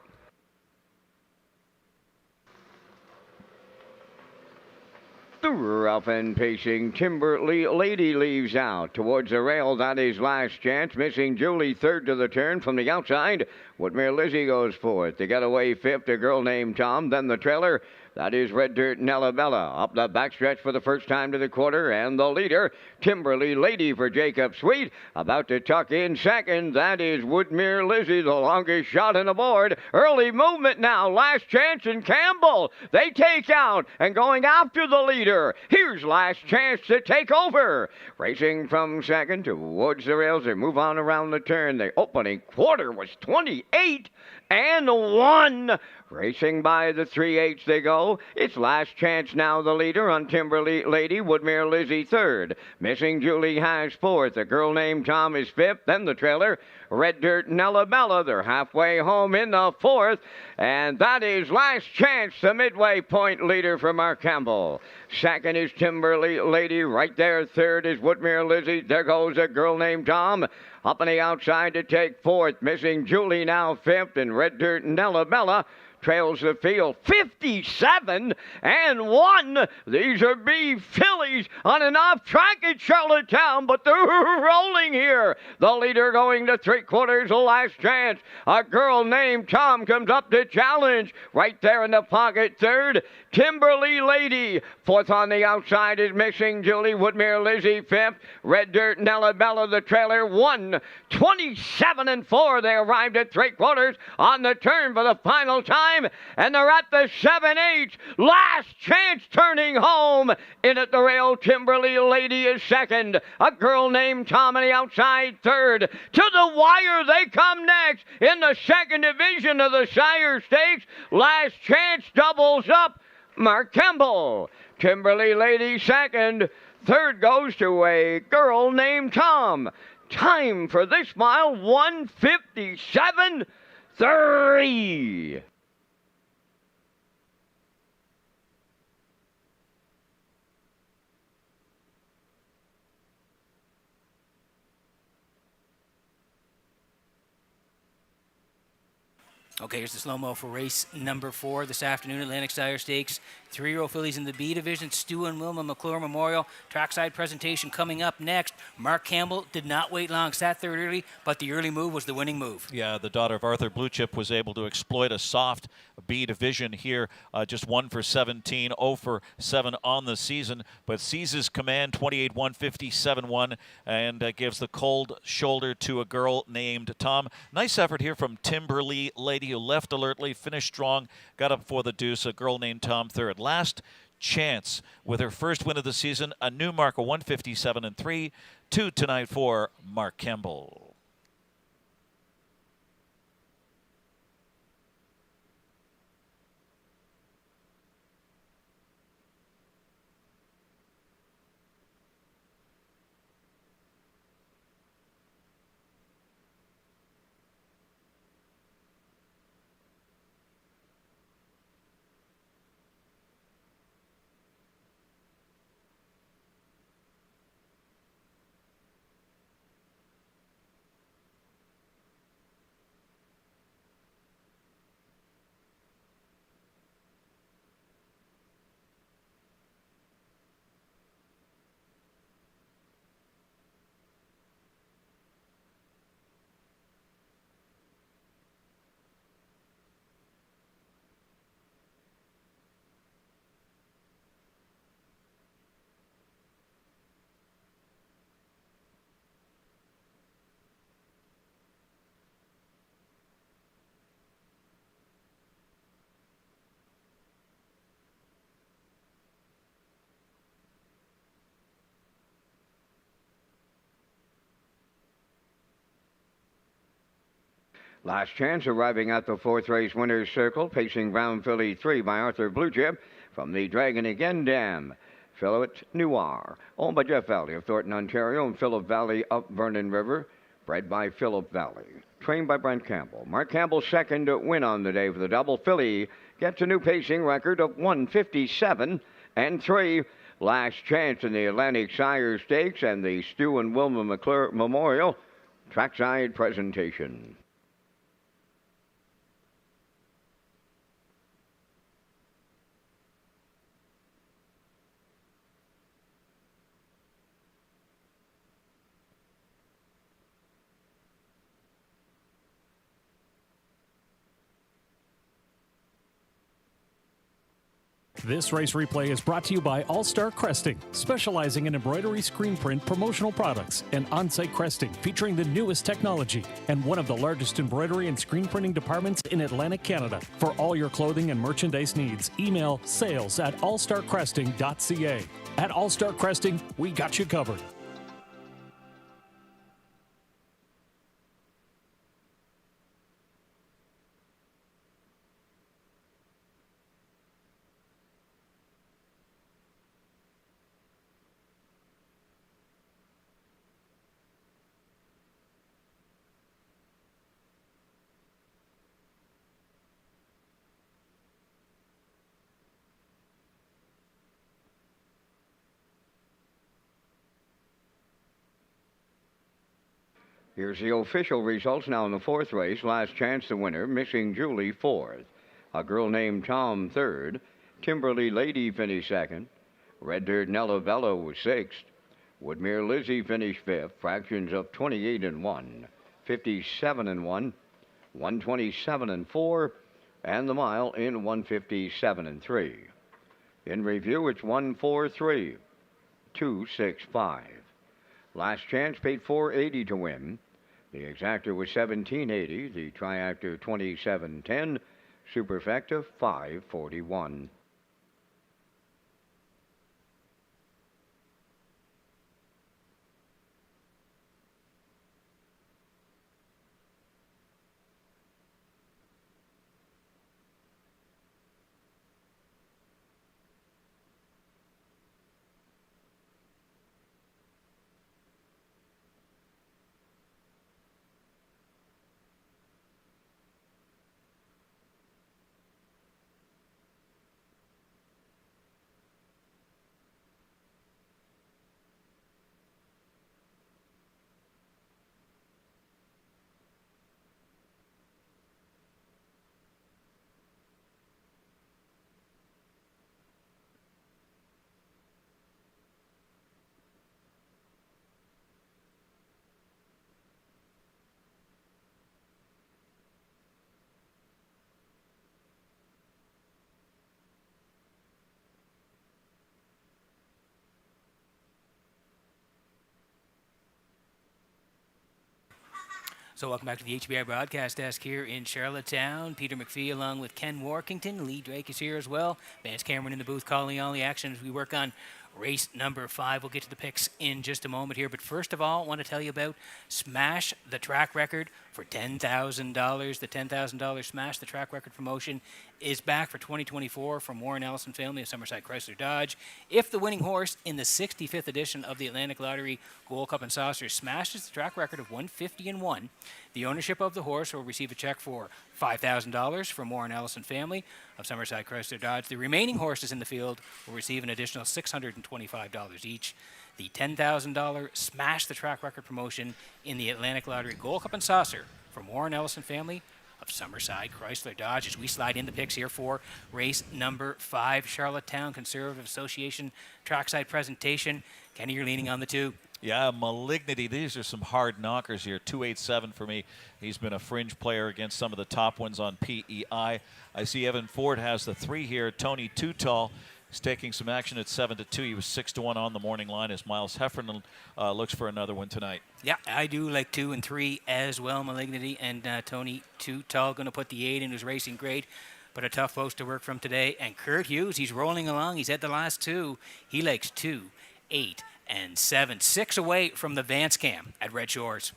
Rough and pacing. Timberley Lady leaves out towards the rail. That is last chance. Missing Julie third to the turn from the outside. Woodmere Lizzie goes fourth. They got away fifth. A girl named Tom. Then the trailer. That is Red Dirt and Bella up the backstretch for the first time to the quarter, and the leader, Timberly Lady for Jacob Sweet, about to tuck in second. That is Woodmere Lizzie, the longest shot on the board. Early movement now. Last Chance and Campbell. They take out and going after the leader. Here's Last Chance to take over. Racing from second towards the rails. They move on around the turn. The opening quarter was 28 and 1. Racing by the 3/8 they go. It's Last Chance now the leader on Timberly Lady. Woodmere Lizzie third. Missing Julie has fourth. A girl named Tom is fifth. Then the trailer, Red Dirt and Bella. They're halfway home in the fourth. And that is Last Chance, the midway point leader for Mark Campbell. Second is Timberly Lady. Right there, third is Woodmere Lizzie. There goes a girl named Tom. Up on the outside to take fourth. Missing Julie now fifth. And Red Dirt and Bella trails the field 57 and 1. These are B fillies on an off track at Charlottetown, but they're rolling here. The leader going to 3/4, the Last Chance. A girl named Tom comes up to challenge. Right there in the pocket, third, Timberly Lady. Fourth on the outside is Missing Julie. Woodmere Lizzie fifth. Red Dirt and Bella, the trailer, 27 and 4. They arrived at 3/4 on the turn for the final time. And they're at the 7/8. Last Chance turning home. In at the rail, Timberly Lady is second. A girl named Tom on the outside third. To the wire they come next. In the second division of the Shire Stakes, Last Chance doubles up Mark Campbell. Timberly Lady second. Third goes to a girl named Tom. Time for this mile, 1:57.3. Okay, here's the slow-mo for race number 4 this afternoon, Atlantic Shire Stakes. 3-year-old fillies in the B division, Stu and Wilma McClure Memorial. Trackside presentation coming up next. Mark Campbell did not wait long, sat third early, but the early move was the winning move. Yeah, the daughter of Arthur Bluechip was able to exploit a soft B division here. Just 1 for 17, 0 for 7 on the season, but seizes command 28-1, 57-1, and gives the cold shoulder to a girl named Tom. Nice effort here from Timberly Lady, who left alertly, finished strong, got up for the deuce. A girl named Tom third. Last Chance with her first win of the season, a new mark of 1:57.3. 2 tonight for Mark Campbell. Last Chance arriving at the fourth race winner's circle, pacing Brown Filly 3 by Arthur Bluechip from the Dragon Again Dam. Philip Noir, owned by Jeff Valley of Thornton, Ontario, and Philip Valley up Vernon River, bred by Philip Valley. Trained by Brent Campbell. Mark Campbell's second win on the day for the double. Filly gets a new pacing record of 1:57.3. Last Chance in the Atlantic Shire Stakes and the Stu and Wilma McClure Memorial trackside presentation. This race replay is brought to you by All Star Cresting, specializing in embroidery, screen print, promotional products, and on-site cresting featuring the newest technology, and one of the largest embroidery and screen printing departments in Atlantic Canada. For all your clothing and merchandise needs, email sales@allstarcresting.ca. At All Star Cresting, we got you covered. Here's the official results now in the fourth race. Last Chance, the winner. Missing Julie, fourth. A girl named Tom, third. Timberly Lady finished second. Red Dirt Nella Bella was sixth. Woodmere Lizzie finished fifth. Fractions of 28 and 1, 57 and 1, 127 and 4, and the mile in 157 and 3. In review, it's 143, 265. Last Chance paid $480 to win. The exactor was $17.80. The triactor $27.10. Superfecta $5.41. So welcome back to the HBR broadcast desk here in Charlottetown. Peter McPhee along with Ken Workington. Lee Drake is here as well. Vance Cameron in the booth calling all the action as we work on race number 5. We'll get to the picks in just a moment here. But first of all, I want to tell you about Smash the Track Record for $10,000. The $10,000 Smash the Track Record promotion is back for 2024 from Warren Ellison family of Summerside Chrysler Dodge. If the winning horse in the 65th edition of the Atlantic Lottery Gold Cup and Saucer smashes the track record of 150-1, the ownership of the horse will receive a check for $5,000 from Warren Ellison family of Summerside Chrysler Dodge. The remaining horses in the field will receive an additional $625 each. The $10,000 Smash the Track Record promotion in the Atlantic Lottery Gold Cup and Saucer from Warren Ellison family of Summerside Chrysler Dodge as we slide in the picks here for race number 5, Charlottetown Conservative Association trackside presentation. Kenny, you're leaning on the 2. Yeah, Malignity. These are some hard knockers here. 287 for me. He's been a fringe player against some of the top ones on PEI. I see Evan Ford has the 3 here. Tony Too Tall is taking some action at 7-2. He was 6-1 on the morning line as Miles Heffernan looks for another one tonight. Yeah, I do like 2 and 3 as well, Malignity. And Tony Too Tall going to put the 8 in, who's racing great. But a tough post to work from today. And Kurt Hughes, he's rolling along. He's at the last 2. He likes 2, 8, and 7. 6 away from the Vance Cam at Red Shores.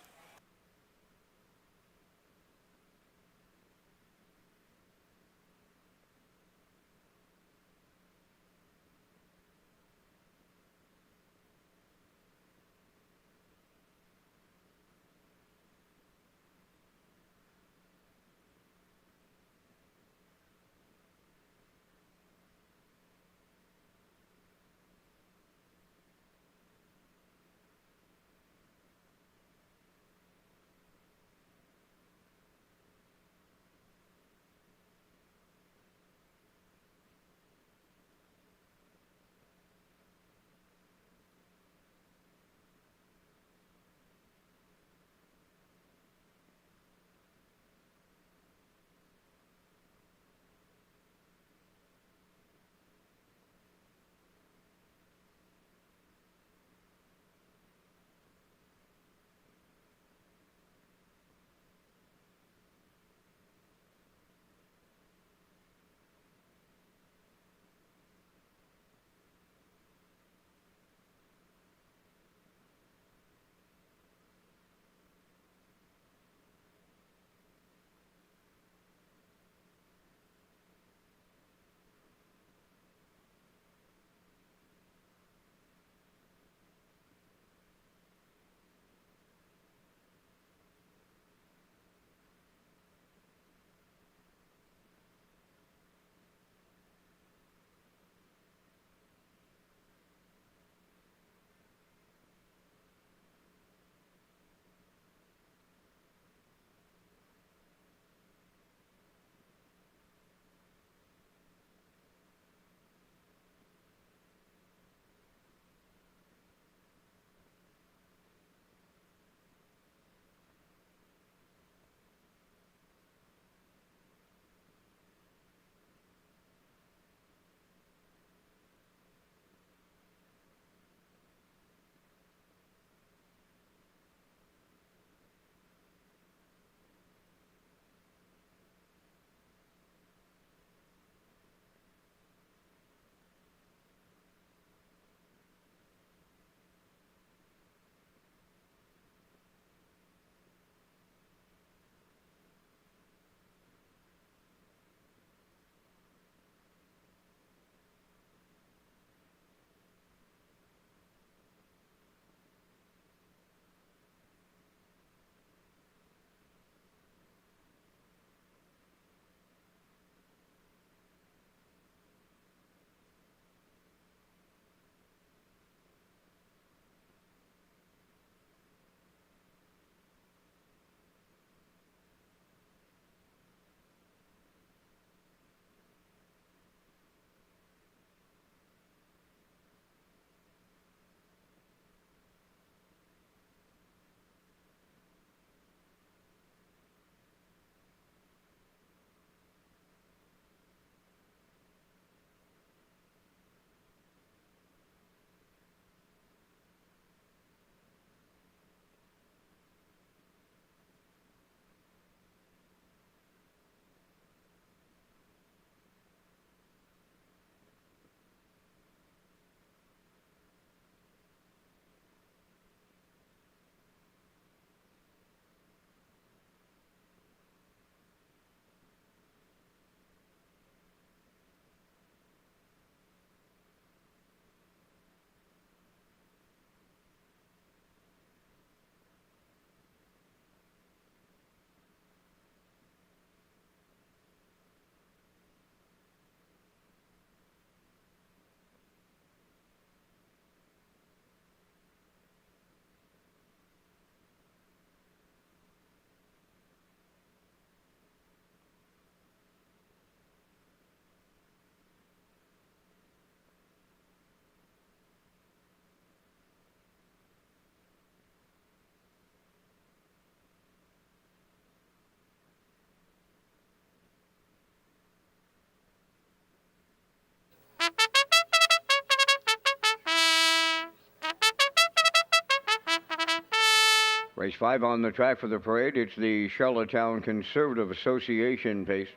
Race 5 on the track for the parade. It's the Charlottetown Conservative Association pace.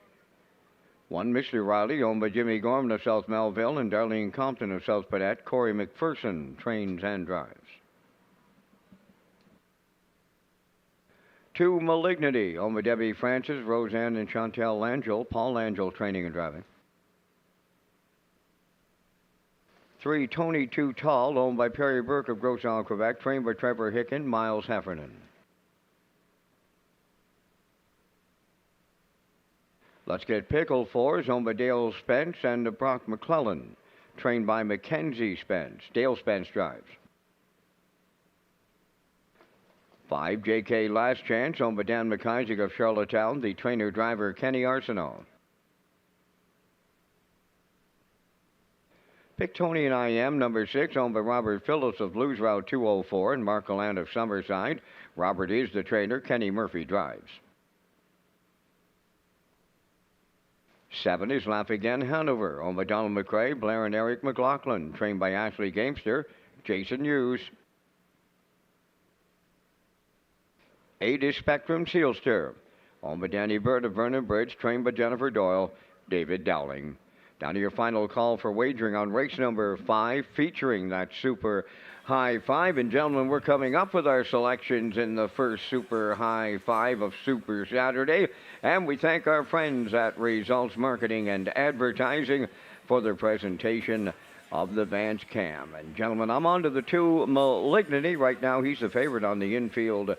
1, Mr. Riley, owned by Jimmy Gorman of South Melville and Darlene Compton of South Padette. Corey McPherson trains and drives. 2, Malignity, owned by Debbie Francis, Roseanne and Chantel Langell. Paul Langell training and driving. 3, Tony Too Tall, owned by Perry Burke of Grosjean, Quebec, trained by Trevor Hicken, Miles Heffernan. Let's Get Pickled 4 is owned by Dale Spence and Brock McClellan, trained by Mackenzie Spence. Dale Spence drives. 5, J.K. Last Chance, owned by Dan McIsaac of Charlottetown, the trainer-driver Kenny Arsenault. Pictonian I Am, number 6, owned by Robert Phillips of Blues Route 204 and Mark Gallant of Summerside. Robert is the trainer. Kenny Murphy drives. 7 is Laugh Again Hanover, owned by Donald McRae, Blair and Eric McLaughlin, trained by Ashley Gamester, Jason Hughes. 8 is Spectrum Sealster, owned by Danny Bird of Vernon Bridge, trained by Jennifer Doyle, David Dowling. Down to your final call for wagering on race number 5, featuring that Super High 5. And gentlemen, we're coming up with our selections in the first Super High 5 of Super Saturday. And we thank our friends at Results Marketing and Advertising for their presentation of the Vance Cam. And gentlemen, I'm on to the 2, Malignity. Right now, he's the favorite on the infield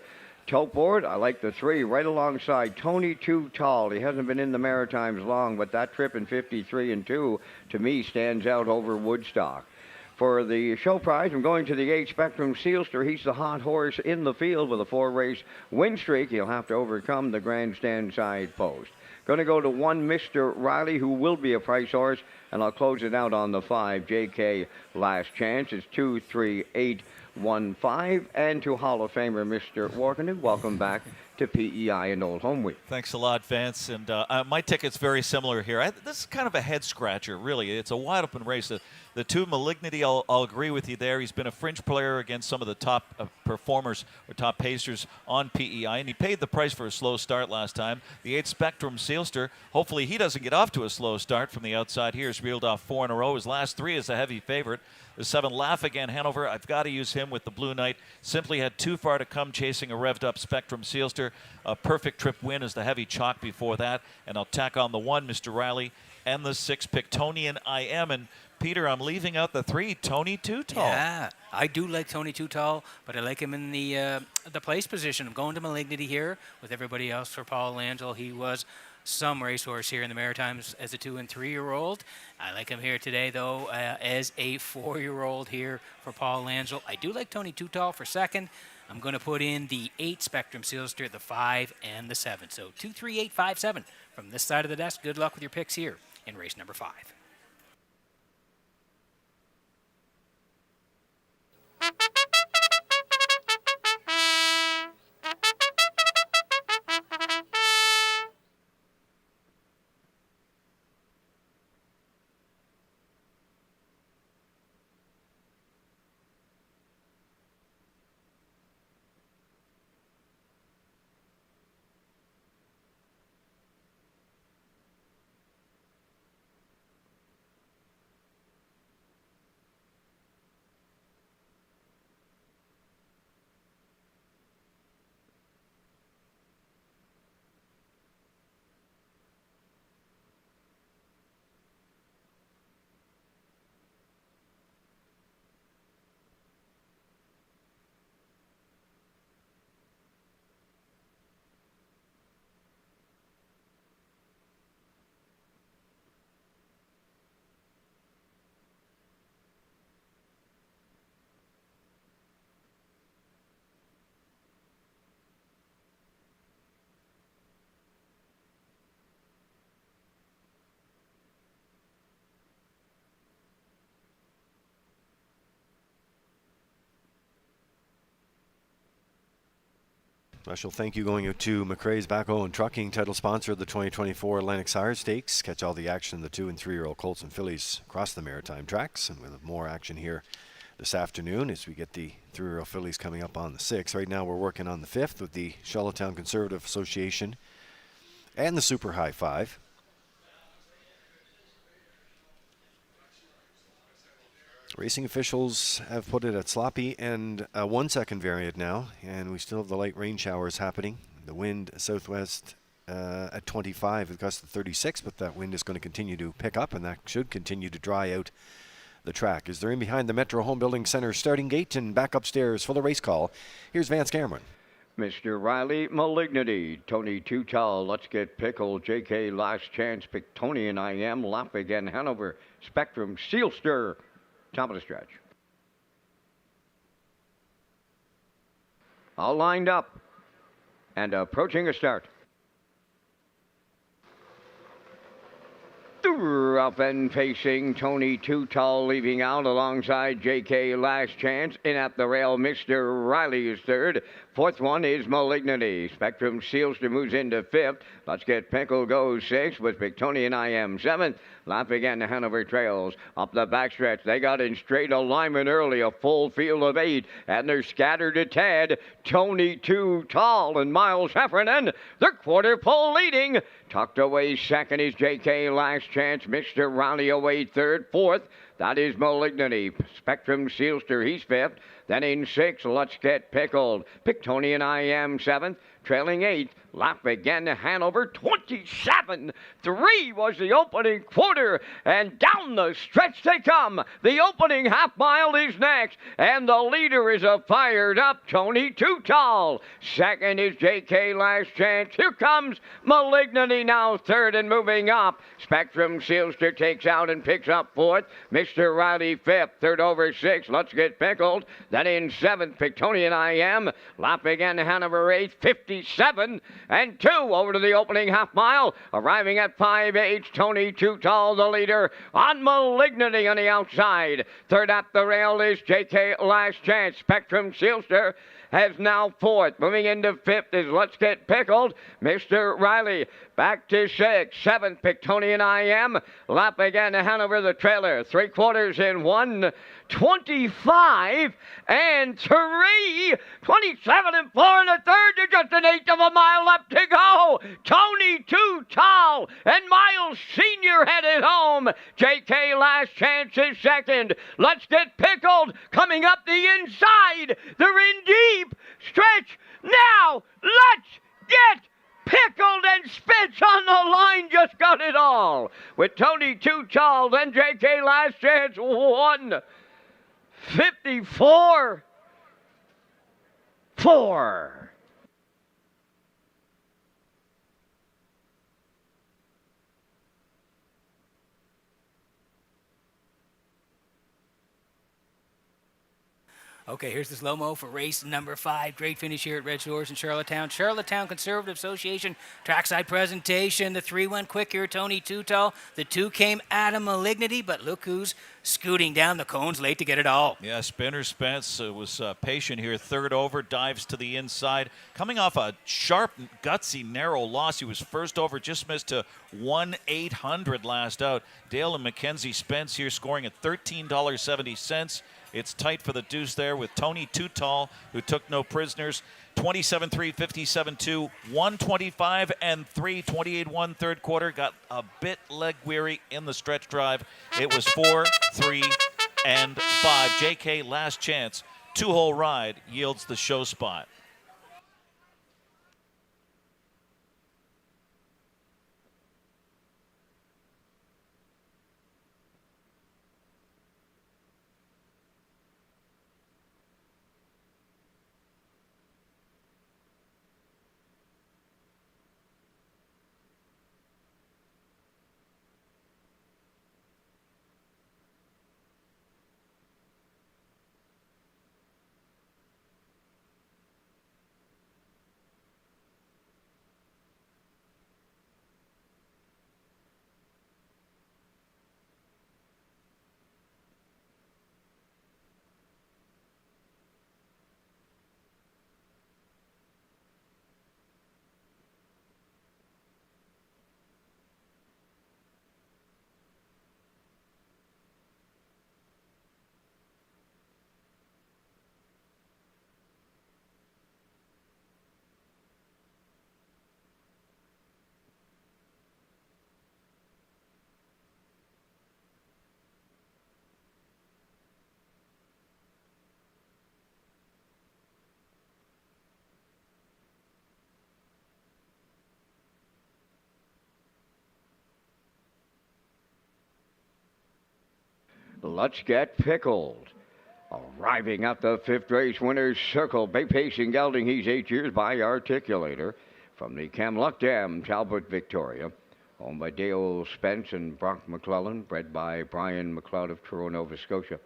tote board. I like the 3 right alongside Tony Too Tall. He hasn't been in the Maritimes long, but that trip in 53 and 2 to me stands out over Woodstock. For the show prize, I'm going to the 8 Spectrum Sealster. He's the hot horse in the field with a 4-race win streak. He'll have to overcome the grandstand side post. Going to go to 1 Mr. Riley, who will be a price horse, and I'll close it out on the 5 J.K. Last Chance. It's 2, 3, 8, 1, 5. And to Hall of Famer Mr. Warkenden, welcome back to PEI and Old Home Week. Thanks a lot, Vance. And my ticket's very similar here. This is kind of a head-scratcher, really. It's a wide-open race. The 2 Malignity, I'll agree with you there. He's been a fringe player against some of the top performers or top pacers on PEI, and he paid the price for a slow start last time. The 8 Spectrum Sealster, hopefully he doesn't get off to a slow start from the outside here. He's reeled off 4 in a row. His last 3 is a heavy favorite. The 7 Laugh Again Hanover, I've got to use him with the Blue Knight. Simply had too far to come chasing a revved-up Spectrum Sealster. A perfect trip win is the heavy chalk before that. And I'll tack on the 1, Mr. Riley, and the 6, Pictonian I Am. And Peter, I'm leaving out the 3, Tony Too Tall. Yeah, I do like Tony Too Tall, but I like him in the place position. I'm going to Malignity here with everybody else for Paul Langell. He was some racehorse here in the Maritimes as a 2- and 3-year-old. I like him here today, though, as a 4-year-old here for Paul Langell. I do like Tony Too Tall for second. I'm going to put in the 8 Spectrum Sealster, the 5, and the 7. So 2, 3, 8, 5, 7 from this side of the desk. Good luck with your picks here in race number 5. Special thank you going out to McRae's Backhoe and Trucking, title sponsor of the 2024 Atlantic Sire Stakes. Catch all the action of the 2- and 3-year-old colts and fillies across the Maritime tracks, and we'll have more action here this afternoon as we get the three-year-old fillies coming up on the 6th. Right now we're working on the 5th with the Charlottetown Conservative Association and the Super High 5. Racing officials have put it at sloppy and a 1-second variant now, and we still have the light rain showers happening. The wind southwest at 25 with gusts of 36, but that wind is going to continue to pick up, and that should continue to dry out the track. As they're in behind the Metro Home Building Center starting gate and back upstairs for the race call, here's Vance Cameron. Mr. Riley, Malignity, Tony Too Tall, Let's Get Pickled, JK Last Chance, Pictonian I Am, Lap Again, Hanover, Spectrum, Sealster, top of the stretch. All lined up and approaching a start. Up and facing Tony Too Tall, leaving out alongside JK Last Chance. In at the rail, Mr. Riley is third. Fourth one is Malignity. Spectrum Sealster moves into fifth. Let's Get Pickle goes sixth with Victonian I Am seventh. Lap Again to Hanover Trails. Up the backstretch, they got in straight alignment early, a full field of 8, and they're scattered a tad. Tony Too Tall and Miles Heffernan, they're quarter pole leading. Tucked away second is JK Last Chance. Mr. Riley away third. Fourth, that is Malignity. Spectrum Sealster, he's fifth. Then in sixth, Let's Get Pickled. Pictonian I Am seventh. Trailing eighth, Lap Again to Hanover, 27-3 was the opening quarter, and down the stretch they come. The opening half mile is next, and the leader is a fired up Tony Too Tall. Second is JK Last Chance. Here comes Malignity now third and moving up. Spectrum Sealster takes out and picks up fourth. Mr. Riley fifth, third over sixth, Let's Get Pickled. Then in seventh, Pictonian I Am. Lap Again to Hanover eighth, 57-2 over to the opening half mile. Arriving at 5-8, Tony Too Tall, the leader, on Malignity on the outside. Third at the rail is JK Last Chance. Spectrum Sealster has now fourth. Moving into fifth is Let's Get Pickled. Mr. Riley back to sixth. Seventh, Pictonian I Am. Lap Again to Hanover, the trailer. 3/4 in 1:25 and 3. 27 and 4 and a third to just an eighth of a mile left to go. Tony Too Tall and Miles Sr. headed home. JK Last Chance is second. Let's Get Pickled coming up the inside. They're in deep stretch now. Let's Get Pickled, and Spitz on the line just got it all. With Tony Too Tall, then JK Last Chance 1:54.4. Okay, here's the slow-mo for race number 5. Great finish here at Redshores in Charlottetown. Charlottetown Conservative Association trackside presentation. The 3 went quick here, Tony Too Tall. The 2 came at a Malignity, but look who's scooting down the cones late to get it all. Yeah, Spinner Spence was patient here. Third over, dives to the inside. Coming off a sharp, gutsy, narrow loss. He was first over, just missed to 1/800 last out. Dale and Mackenzie Spence here scoring at $13.70. It's tight for the deuce there with Tony Too Tall, who took no prisoners. 27-3, 57-2, 125 and 3, 28-1 third quarter. Got a bit leg weary in the stretch drive. It was 4, 3, and 5. JK Last Chance, 2-hole ride, yields the show spot. Let's Get Pickled. Arriving at the fifth race winner's circle, Bay Pacing Gelding, he's 8 years by Articulator. From the Kamluk Dam, Talbot, Victoria. Owned by Dale Spence and Brock McClellan, bred by Brian McLeod of Truro, Nova Scotia.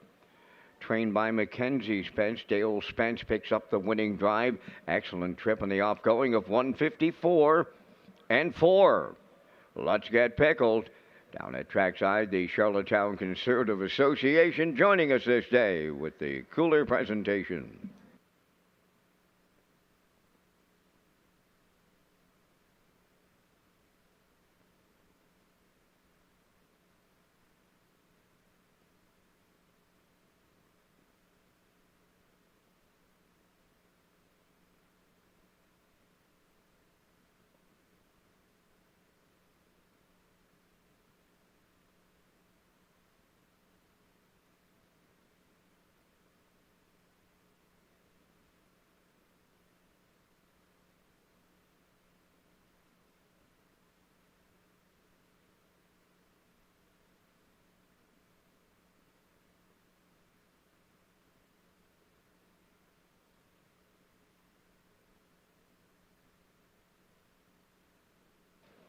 Trained by Mackenzie Spence, Dale Spence picks up the winning drive. Excellent trip in the off-going of 154 and 4. Let's Get Pickled. Down at trackside, the Charlottetown Conservative Association joining us this day with the cooler presentation.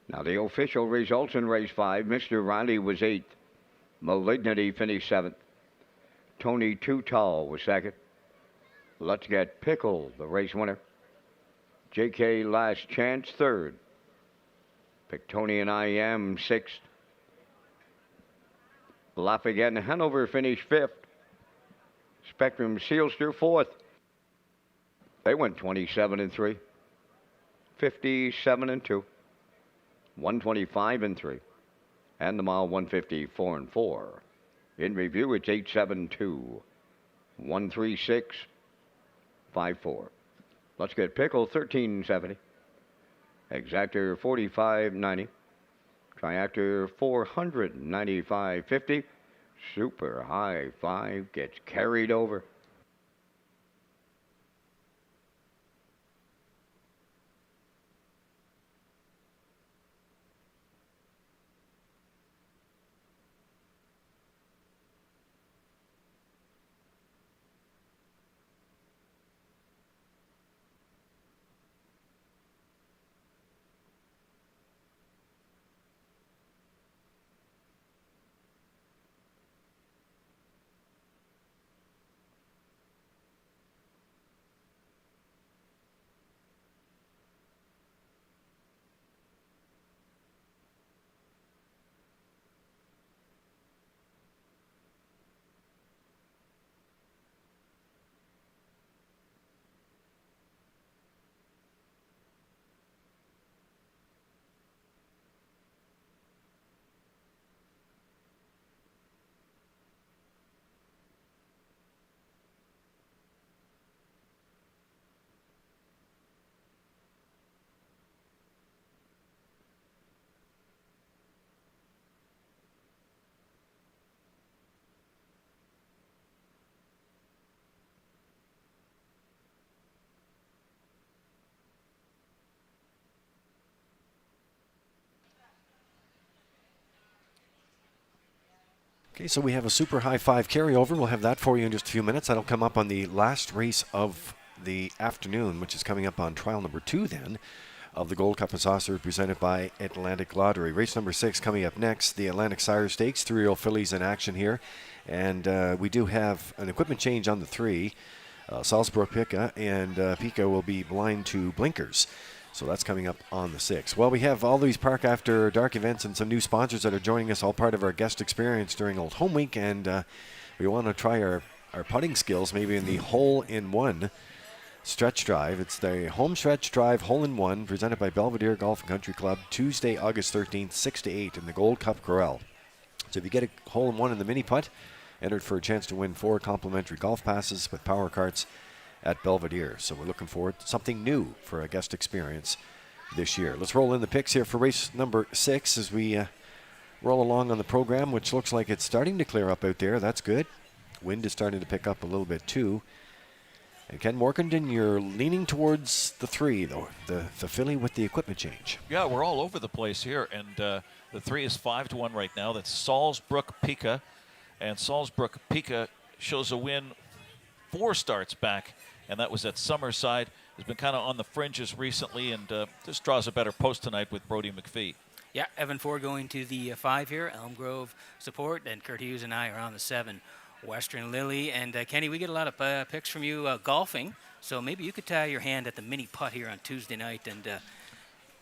Now the official results in race 5. Mr. Riley was 8th. Malignity finished 7th. Tony Too Tall was 2nd. Let's Get Pickled, the race winner. J.K. Last Chance 3rd. Pictonian I Am 6th. Laugh Again Hanover finished 5th. Spectrum Sealster 4th. They went 27 and 3. 57 and 2. 125 and 3. And the mile 154 and 4. In review, it's 872. 136. 54. Let's Get Pickled 1370. Exactor 4590. Triactor 495.50. Super High 5 gets carried over. Okay, so we have a Super High 5 carryover. We'll have that for you in just a few minutes. That'll come up on the last race of the afternoon, which is coming up on trial number 2 then of the Gold Cup and Saucer presented by Atlantic Lottery. Race number 6 coming up next, the Atlantic Sire Stakes. 3-year-old fillies in action here. And we do have an equipment change on the 3. Salzburg Pika and Pika will be blind to blinkers. So that's coming up on the 6th. Well, we have all these Park After Dark events and some new sponsors that are joining us, all part of our guest experience during Old Home Week. And we want to try our putting skills maybe in the hole-in-one stretch drive. It's the home stretch drive hole-in-one presented by Belvedere Golf and Country Club, Tuesday, August 13th, 6 to 8 in the Gold Cup Corral. So if you get a hole-in-one in the mini putt, entered for a chance to win 4 complimentary golf passes with power carts at Belvedere. So we're looking forward to something new for a guest experience this year. Let's roll in the picks here for race number 6 as we roll along on the program, which looks like it's starting to clear up out there. That's good. Wind is starting to pick up a little bit too. And Ken Morkington, you're leaning towards the 3, though, the filly with the equipment change. Yeah, we're all over the place here, and the 3 is 5-1 right now. That's Salzburg Pika. And Salzburg Pika shows a win 4 starts back, and that was at Summerside. Has been kind of on the fringes recently, and just draws a better post tonight with Brody McPhee. Yeah, Evan Ford going to the 5 here. Elm Grove support, and Kurt Hughes and I are on the 7. Western Lily. And Kenny, we get a lot of picks from you golfing, so maybe you could tie your hand at the mini putt here on Tuesday night and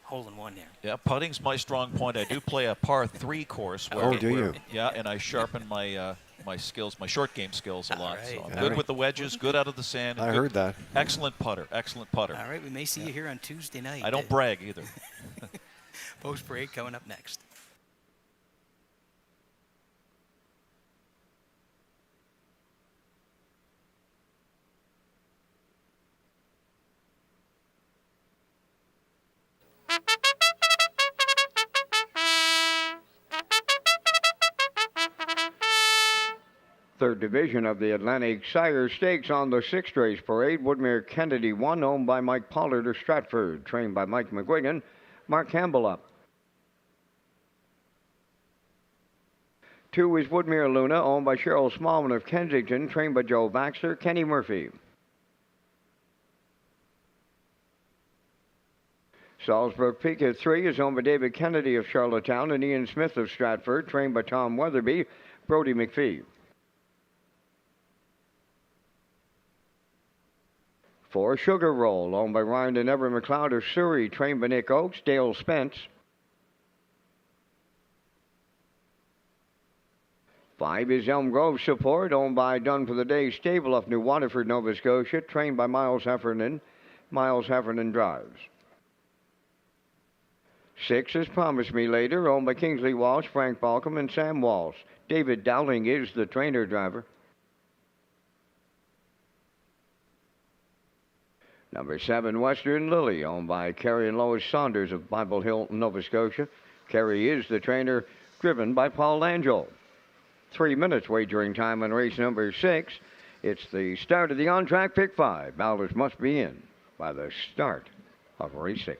hole in one there. Yeah, putting's my strong point. I do play a par 3 course. Where, Oh, do you? Yeah, and I sharpen my my skills, my short game skills a lot. Right. So I'm All good right. with the wedges, good out of the sand. I good- heard that. Excellent putter, excellent putter. All right, we may see you here on Tuesday night. I don't brag either. Post break coming up next. Third division of the Atlantic Sire Stakes on the 6th race parade. Woodmere Kennedy 1, owned by Mike Pollard of Stratford, trained by Mike McGuigan. Mark Campbell up. 2 is Woodmere Luna, owned by Cheryl Smallman of Kensington, trained by Joe Baxter. Kenny Murphy. Salzburg Peak at 3 is owned by David Kennedy of Charlottetown and Ian Smith of Stratford, trained by Tom Weatherby. Brody McPhee. 4, Sugar Roll, owned by Ryan and Ever McLeod of Surrey, trained by Nick Oakes. Dale Spence. 5 is Elm Grove Support, owned by Done for the Day Stable of New Waterford, Nova Scotia, trained by Miles Heffernan. Miles Heffernan drives. 6 is Promise Me Later, owned by Kingsley Walsh, Frank Balcom, and Sam Walsh. David Dowling is the trainer driver. Number 7, Western Lily, owned by Kerry and Lois Saunders of Bible Hill, Nova Scotia. Kerry is the trainer, driven by Paul Angel. 3 minutes wagering time on race number 6. It's the start of the on-track pick 5. Ballers must be in by the start of race 6.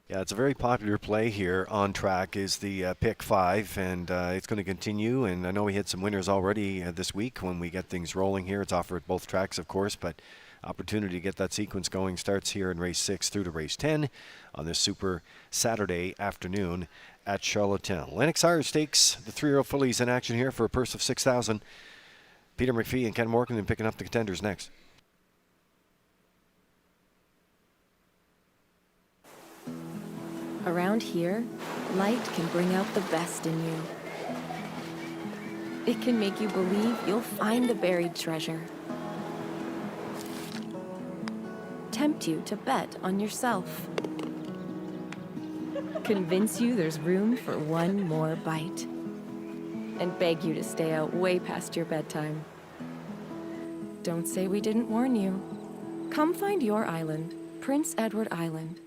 Yeah, it's a very popular play here on track is the pick 5, and it's going to continue. And I know we hit some winners already this week when we get things rolling here. It's offered at both tracks, of course, but opportunity to get that sequence going starts here in race 6 through to race 10 on this super Saturday afternoon at Charlottetown. Atlantic Sire Stakes, the 3-year-old fillies in action here for a purse of $6,000. Peter McPhee and Ken Morgan picking up the contenders next. Around here, light can bring out the best in you. It can make you believe you'll find the buried treasure. Tempt you to bet on yourself. Convince you there's room for one more bite. And beg you to stay out way past your bedtime. Don't say we didn't warn you. Come find your island, Prince Edward Island.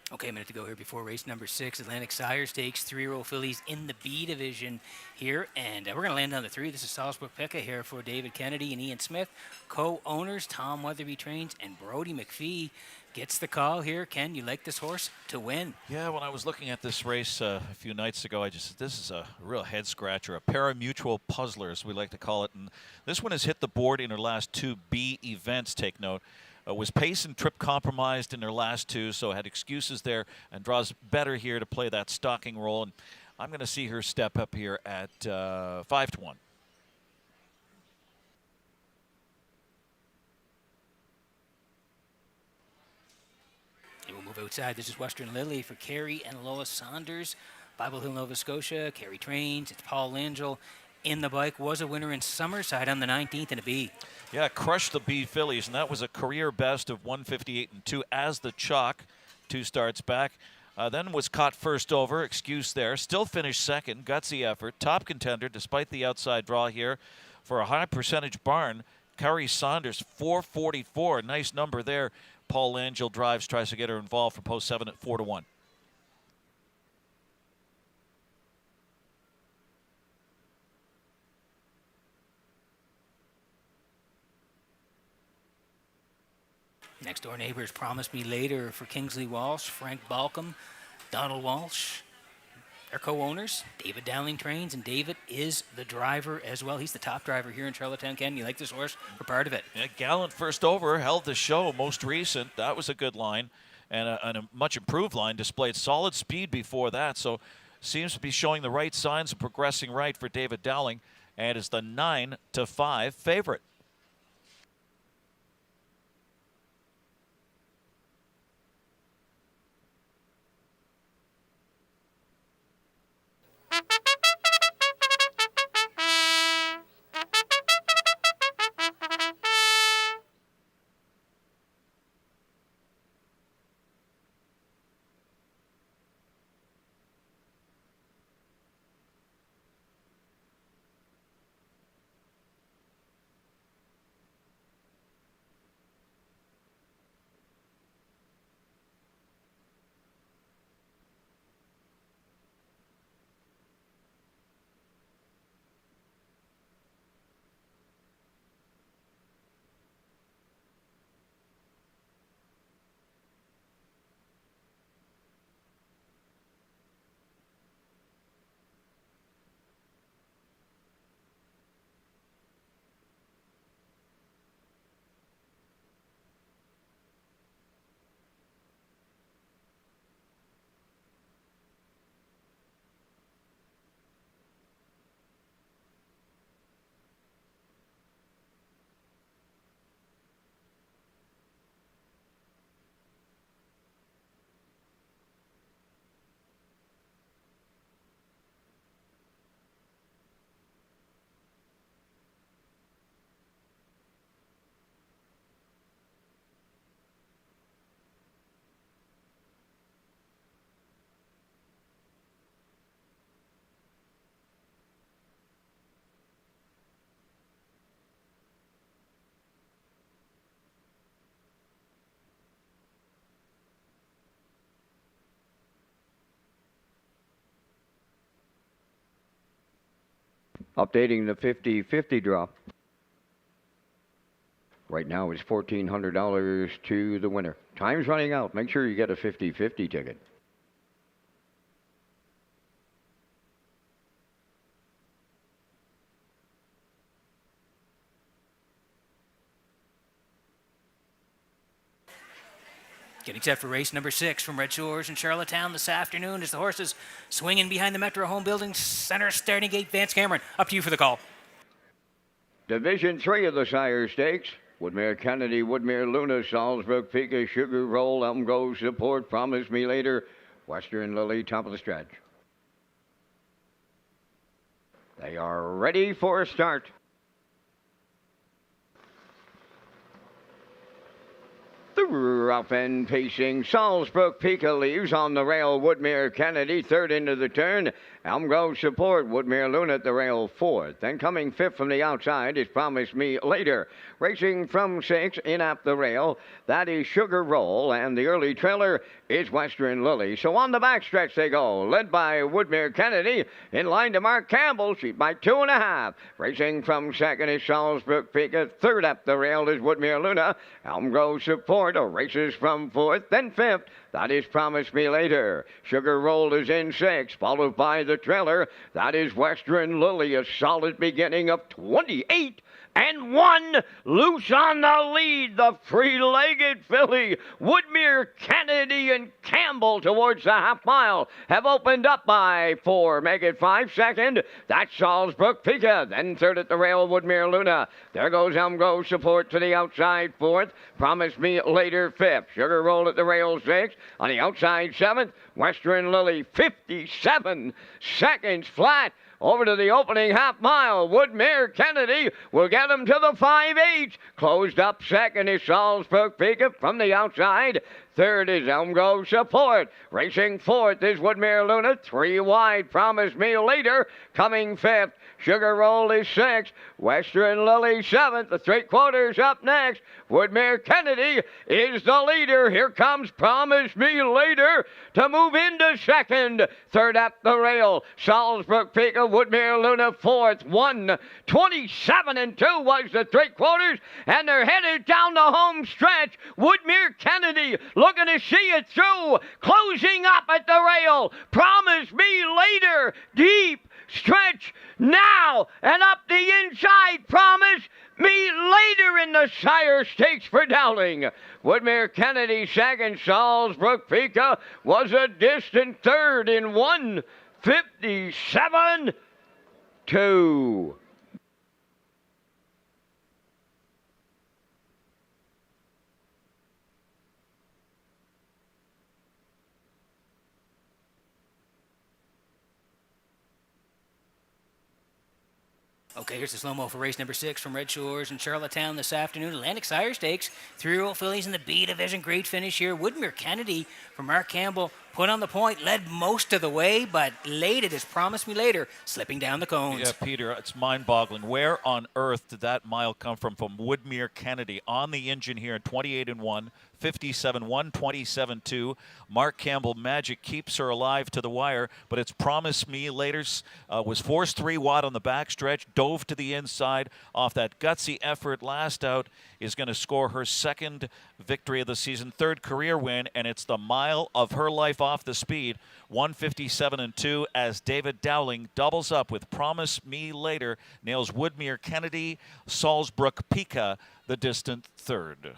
Okay, a minute to go here before race number 6. Atlantic Sire Stakes, 3-year-old fillies in the B division here. And we're going to land on the 3. This is Salzburg Pekka here for David Kennedy and Ian Smith. Co-owners, Tom Weatherby trains, and Brody McPhee gets the call here. Ken, you like this horse to win? Yeah, when I was looking at this race a few nights ago, I just said, this is a real head-scratcher, a pari-mutuel puzzler, as we like to call it. And this one has hit the board in her last 2 B events, take note. Was pace and trip compromised in their last 2, so had excuses there and draws better here to play that stalking role. And I'm going to see her step up here at 5-1. We'll move outside. This is Western Lily for Kerry and Lois Saunders. Bible Hill, Nova Scotia. Kerry trains. It's Paul Angel in the bike. Was a winner in Summerside on the 19th in a B. Yeah, crushed the B fillies, and that was a career best of 158-2 as the chalk 2 starts back. Then was caught first over, excuse there. Still finished second, gutsy effort. Top contender despite the outside draw here for a high percentage barn. Kerry Saunders, 444, nice number there. Paul Angel drives, tries to get her involved for post 7 at 4-1. Next door neighbors Promise Me Later for Kingsley Walsh, Frank Balcom. Donald Walsh. Their co-owners, David Dowling Trains, and David is the driver as well. He's the top driver here in Charlottetown. Ken, you like this horse for part of it? Yeah, gallant first over, held the show, most recent. That was a good line, and a much improved line. Displayed solid speed before that, so seems to be showing the right signs of progressing right for David Dowling, and is the 9-5 favorite. Updating the 50-50 drop. Right now it's $1,400 to the winner. Time's running out. Make sure you get a 50-50 ticket. Getting set for race number 6 from Red Shores in Charlottetown this afternoon as the horses swinging behind the Metro Home Building Center starting gate. Vance Cameron, up to you for the call. Division 3 of the Sire Stakes. Woodmere Kennedy, Woodmere Luna, Salzburg, Pika, Sugar Roll, Elmgrove Support, Promise Me Later, Western Lily, top of the stretch. They are ready for a start. The up and pacing Salzburg Pika leaves on the rail. Woodmere Kennedy third into the turn. Elmgrove Support, Woodmere Luna at the rail fourth. Then coming fifth from the outside is Promise Me Later. Racing from 6 in up the rail. That is Sugar Roll, and the early trailer is Western Lily. So on the backstretch they go, led by Woodmere Kennedy. In line to Mark Campbell, she's by 2.5. Racing from second is Salzburg Pika. Third up the rail is Woodmere Luna. Elmgrove Support races from fourth, then fifth. That is Promise Me Later. Sugar Roll is in 6, followed by the trailer. That is Western Lily, a solid beginning of 28. And 1 loose on the lead, the free-legged filly. Woodmere Kennedy and Campbell towards the half mile have opened up by 4. Make it 5 second. That's Salzburg Pika. Then third at the rail, Woodmere Luna. There goes Elmgrove Support to the outside fourth. Promise Me Later fifth. Sugar Roll at the rail 6. On the outside 7th, Western Lily 57 seconds flat. Over to the opening half mile. Woodmere Kennedy will get him to the 5-8. Closed up second is Salzburg Pika from the outside. Third is Elmgrove Support. Racing fourth is Woodmere Luna. 3 wide. Promise Me Later. Coming fifth. Sugar Roll is 6th. Western Lily 7th. The 3/4 up next. Woodmere Kennedy is the leader. Here comes Promise Me Later to move into second. Third up the rail. Salzburg Pika Woodmere Luna fourth. 1:27 2 was the 3/4, and they're headed down the home stretch. Woodmere Kennedy looking to see it through, closing up at the rail. Promise Me Later, deep stretch now, and up the inside. Promise Me Later in the Sire Stakes for Dowling. Woodmere Kennedy second. Salzbrook Pika was a distant third in 1:57 2. Okay, here's the slow-mo for race number 6 from Red Shores in Charlottetown this afternoon. Atlantic Sire Stakes, 3-year-old fillies in the B division. Great finish here. Woodmere Kennedy from Mark Campbell put on the point, led most of the way, but late it is Promise Me Later, slipping down the cones. Yeah, Peter, it's mind-boggling. Where on earth did that mile come from Woodmere Kennedy? On the engine here, 28-1, 57-1, 27-2. Mark Campbell Magic keeps her alive to the wire, but it's Promise Me Later. Was forced 3 wide on the backstretch, dove to the inside off that gutsy effort. Last out is going to score her second victory of the season, third career win, and it's the mile of her life off the speed. 1:57-2 as David Dowling doubles up with Promise Me Later, nails Woodmere Kennedy, Salzbrook Pika, the distant third.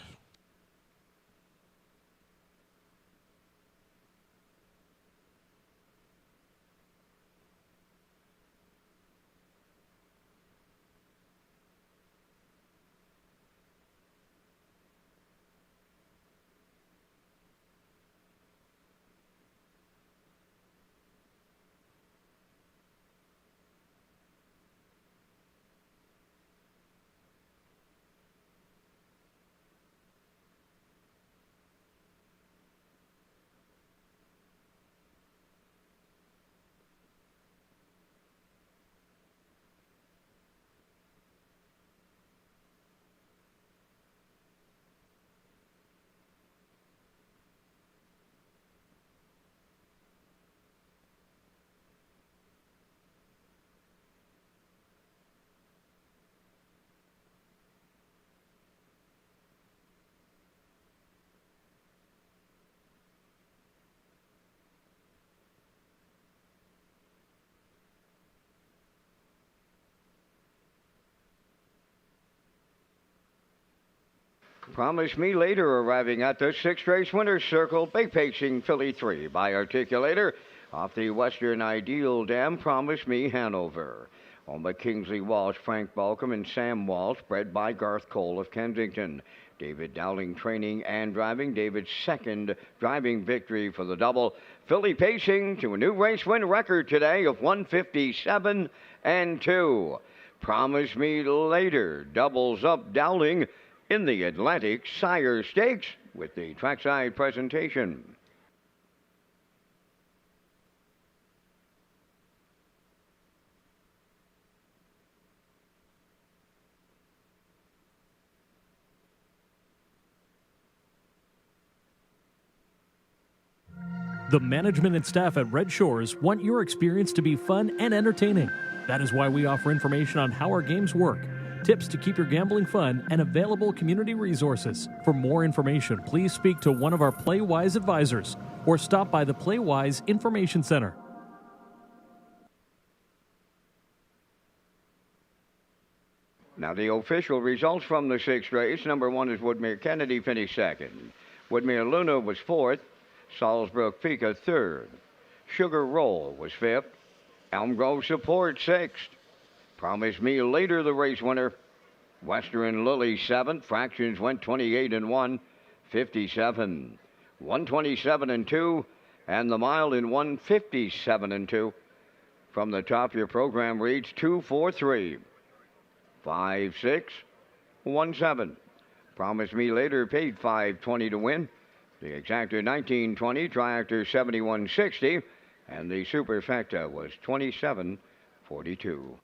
Promise Me Later arriving at the 6th race winner's circle. Big pacing filly 3 by Articulator off the Western Ideal Dam. Promise Me Hanover. On by Kingsley Walsh, Frank Balcom, and Sam Walsh, bred by Garth Cole of Kensington. David Dowling training and driving. David's second driving victory for the double. Filly pacing to a new race win record today of 1:57-2. Promise Me Later doubles up Dowling in the Atlantic Sire Stakes with the trackside presentation. The management and staff at Red Shores want your experience to be fun and entertaining. That is why we offer information on how our games work, tips to keep your gambling fun, and available community resources. For more information, please speak to one of our PlayWise advisors or stop by the PlayWise Information Center. Now the official results from the 6th race. Number 1 is Woodmere Kennedy, finished second. Woodmere Luna was 4th. Salzbrook Pika 3rd. Sugar Roll was 5th. Elm Grove Support 6th. Promise Me Later, the race winner. Western Lily 7th. Fractions went 28-1, 57. 1:27-2, and the mile in 1:57-2. From the top, your program reads 2-4-3, 5-6, 1-7. Promise Me Later paid $5.20 to win. The exactor $19.20, triactor $71.60, and the superfecta was $27.42.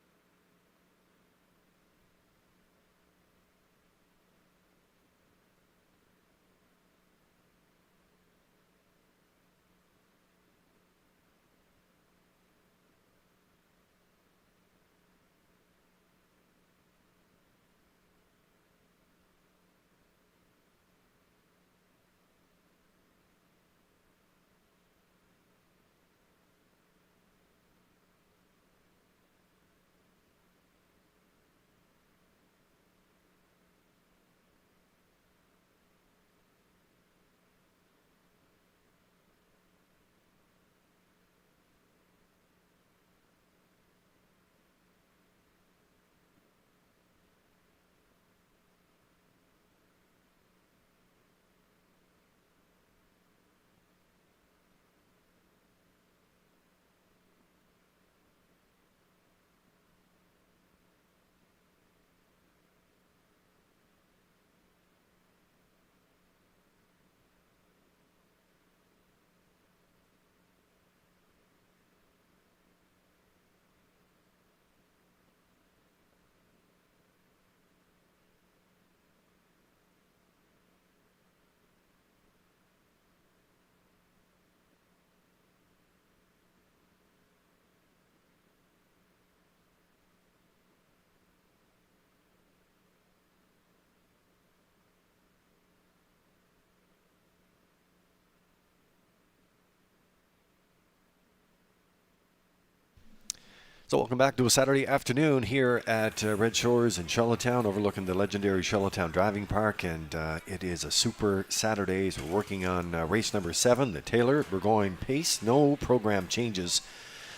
So welcome back to a Saturday afternoon here at Red Shores in Charlottetown, overlooking the legendary Charlottetown Driving Park, and it is a super Saturday. So we're working on race number 7, the Taylor Burgoyne Pace. No program changes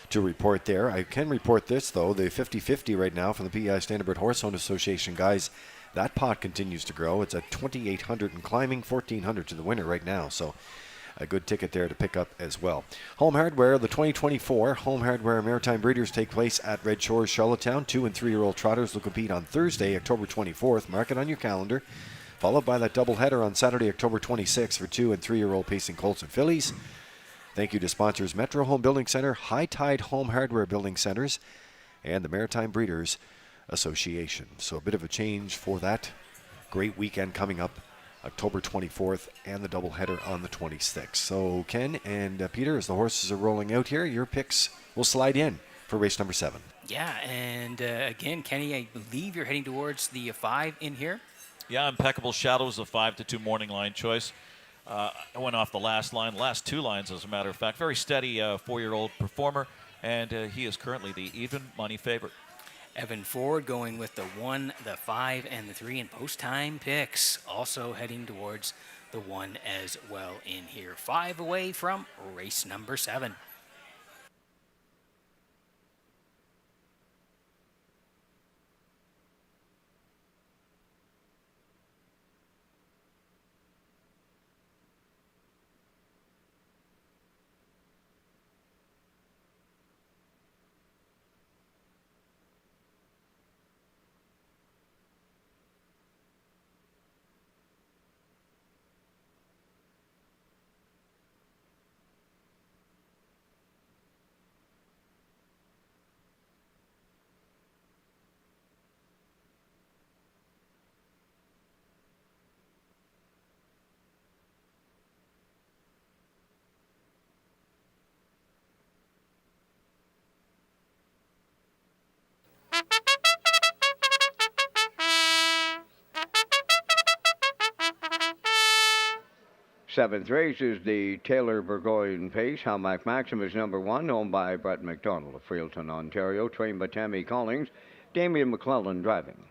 to report there. I can report this, though, the 50-50 right now from the PEI Standardbird Horse Owners Association guys. That pot continues to grow. It's at 2,800 and climbing, 1,400 to the winner right now. So a good ticket there to pick up as well. Home Hardware, the 2024 Home Hardware Maritime Breeders take place at Red Shores, Charlottetown. 2- and 3-year-old trotters will compete on Thursday, October 24th. Mark it on your calendar. Followed by that doubleheader on Saturday, October 26th for 2- and 3-year-old pacing colts and fillies. Thank you to sponsors Metro Home Building Center, High Tide Home Hardware Building Centers, and the Maritime Breeders Association. So a bit of a change for that great weekend coming up, October 24th, and the doubleheader on the 26th. So Ken and Peter, as the horses are rolling out here, your picks will slide in for race number 7. Yeah, and again, Kenny, I believe you're heading towards the 5 in here. Yeah, Impeccable Shadows, a 5-2 morning line choice. I went off the last 2 lines, as a matter of fact. Very steady 4-year-old performer, and he is currently the even money favorite. Evan Ford going with the 1, the 5, and the 3 in post-time picks. Also heading towards the 1 as well in here. 5 away from race number 7. Seventh race is the Taylor Burgoyne Pace. Halmac Maxim is number 1, owned by Brett McDonald of Freelton, Ontario, trained by Tammy Collings, Damian McClellan driving.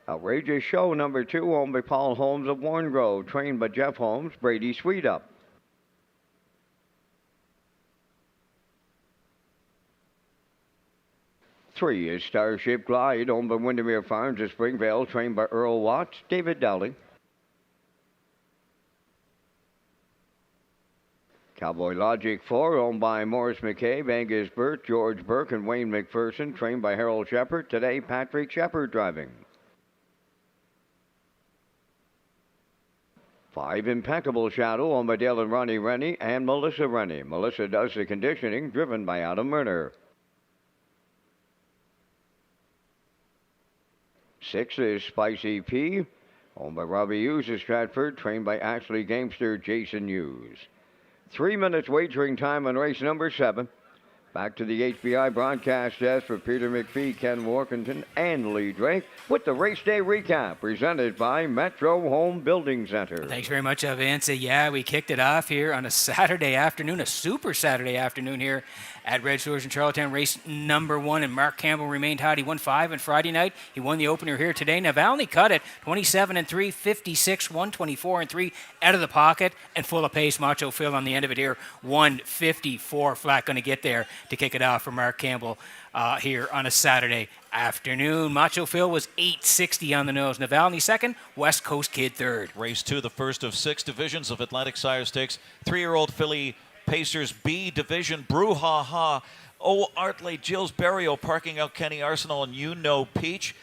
Outrageous Show, number 2, owned by Paul Holmes of Warngrove, trained by Jeff Holmes, Brady Sweetup. Three is Starship Glide, owned by Windermere Farms of Springvale, trained by Earl Watts, David Dowling. Cowboy Logic 4, owned by Morris McCabe, Angus Burt, George Burke, and Wayne McPherson, trained by Harold Shepard. Today, Patrick Shepard driving. 5, Impeccable Shadow, owned by Dale and Ronnie Rennie and Melissa Rennie. Melissa does the conditioning, driven by Adam Murner. 6 is Spicy P, owned by Robbie Hughes of Stratford, trained by Ashley Gamester, Jason Hughes. 3 minutes wagering time on race number 7. Back to the HBI broadcast desk for Peter McPhee, Ken Workington, and Lee Drake with the race day recap presented by Metro Home Building Center. Thanks very much, Vince. Yeah, we kicked it off here on a Saturday afternoon, a super Saturday afternoon here at Red Shores in Charlottetown, race number 1, and Mark Campbell remained hot. He won 5 on Friday night. He won the opener here today. Navalny cut it, 27-3, 56, 124-3, out of the pocket and full of pace. Macho Phil on the end of it here, 154 flat, going to get there to kick it off for Mark Campbell here on a Saturday afternoon. Macho Phil was 860 on the nose. Navalny second, West Coast Kid third. Race 2, the first of 6 divisions of Atlantic Sire Stakes. 3-year-old filly Pacers B division, Brouhaha. O. Artley, Jills Berrio parking out Kenny Arsenal and Peach.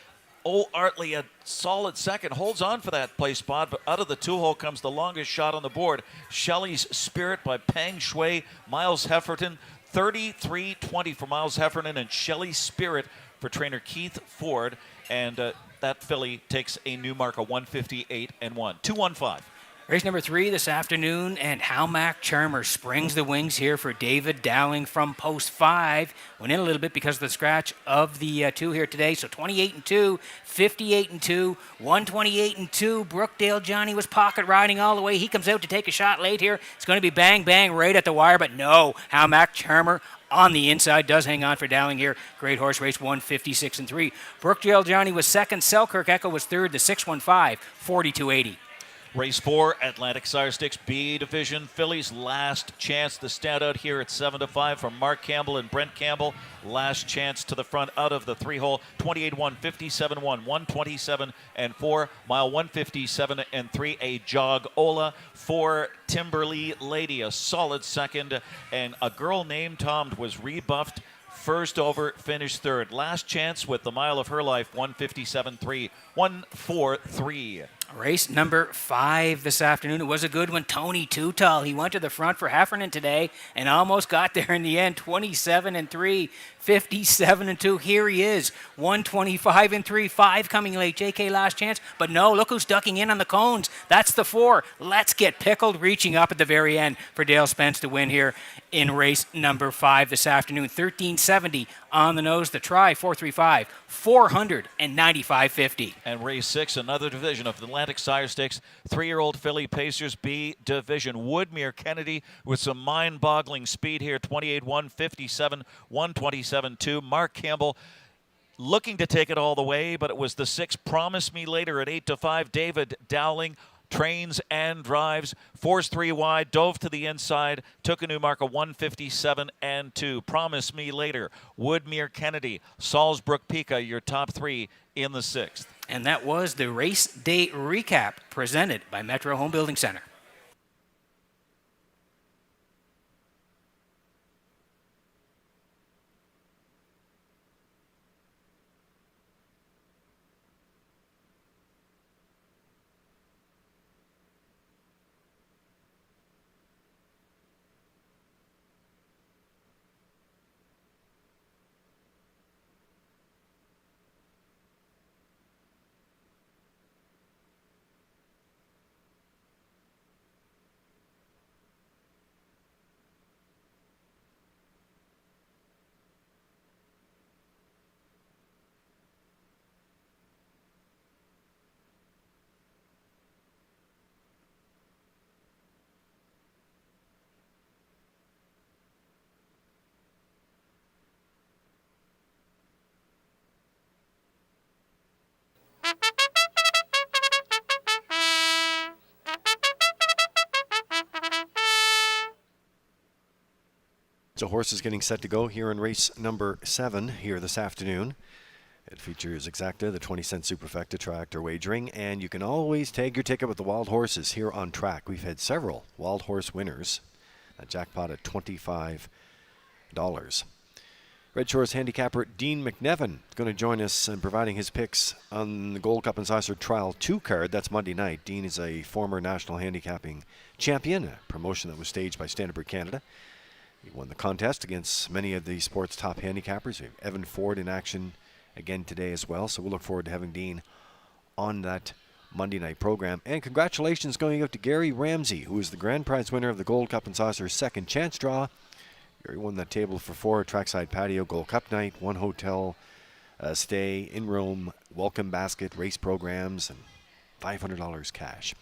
O. Artley, a solid second, holds on for that place spot, but out of the 2-hole comes the longest shot on the board. Shelley's Spirit by Peng Shui, Miles Hefferton. 33-20 for Miles Heffernan and Shelley Spirit for trainer Keith Ford. And that filly takes a new mark of 158-1. 215. Race number 3 this afternoon, and Halmac Charmer springs the wings here for David Dowling from post 5. Went in a little bit because of the scratch of the 2 here today, so 28-2, 58-2, 128-2. Brookdale Johnny was pocket riding all the way. He comes out to take a shot late here. It's going to be bang, bang right at the wire, but no, Halmac Charmer on the inside does hang on for Dowling here. Great horse, race 156-3. Brookdale Johnny was second. Selkirk Echo was third. The 615, 42-80. Race 4, Atlantic Sire Stakes B Division. Fillies last chance. The standout here at 7-5 from Mark Campbell and Brent Campbell. Last chance to the front out of the 3-hole. 28-1, 57-1, 127 and 4. Mile 157 and 3. A jog Ola for Timberly Lady. A solid second. And a girl named Tom was rebuffed. First over, finished third. Last chance with the mile of her life, 157.3, 143. Race number 5 this afternoon. It was a good one. Tony Tootal. He went to the front for Heffernan today and almost got there in the end. 27-3, 57-2. Here he is. 125-3, 5 coming late. JK last chance. But no, look who's ducking in on the cones. That's the 4. Let's Get Pickled reaching up at the very end for Dale Spence to win here in race number 5 this afternoon. 1370 on the nose. The try, 435, 495.50. And race 6, another division of the Atlantic Sire Stakes. 3-year-old filly Pacers B Division. Woodmere Kennedy with some mind-boggling speed here. 28-1, 57, 127-2. Mark Campbell looking to take it all the way, but it was the 6 Promise Me Later at 8-5. David Dowling trains and drives, forced 3 wide, dove to the inside, took a new mark of 157 and 2. Promise Me Later, Woodmere Kennedy, Salzbrook Pika, your top 3 in the 6th. And that was the race day recap presented by Metro Home Building Center. So horses getting set to go here in race number 7 here this afternoon. It features Exacta, the 20-cent superfecta tractor wagering, and you can always tag your ticket with the wild horses here on track. We've had several wild horse winners. A jackpot at $25. Redshores handicapper Dean McNevin is going to join us in providing his picks on the Gold Cup and Saucer Trial 2 card. That's Monday night. Dean is a former national handicapping champion, a promotion that was staged by Standard Canada. He won the contest against many of the sport's top handicappers. We have Evan Ford in action again today as well, so we'll look forward to having Dean on that Monday night program. And congratulations going out to Gary Ramsey, who is the grand prize winner of the Gold Cup and Saucer second chance draw. Gary won that table for 4, trackside patio, Gold Cup night, 1 hotel stay in Rome, welcome basket, race programs, and $500 cash.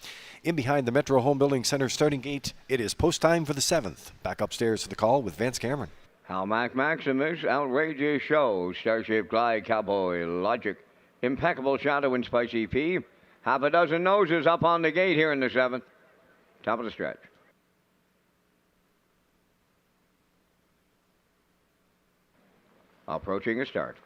In behind the Metro Home Building Center starting gate, it is post time for the 7th. Back upstairs to the call with Vance Cameron. Halmac Maximus, Outrageous Show, Starship Glide, Cowboy Logic, Impeccable Shadow, and Spicy P. Half a dozen noses up on the gate here in the 7th. Top of the stretch. Approaching a start.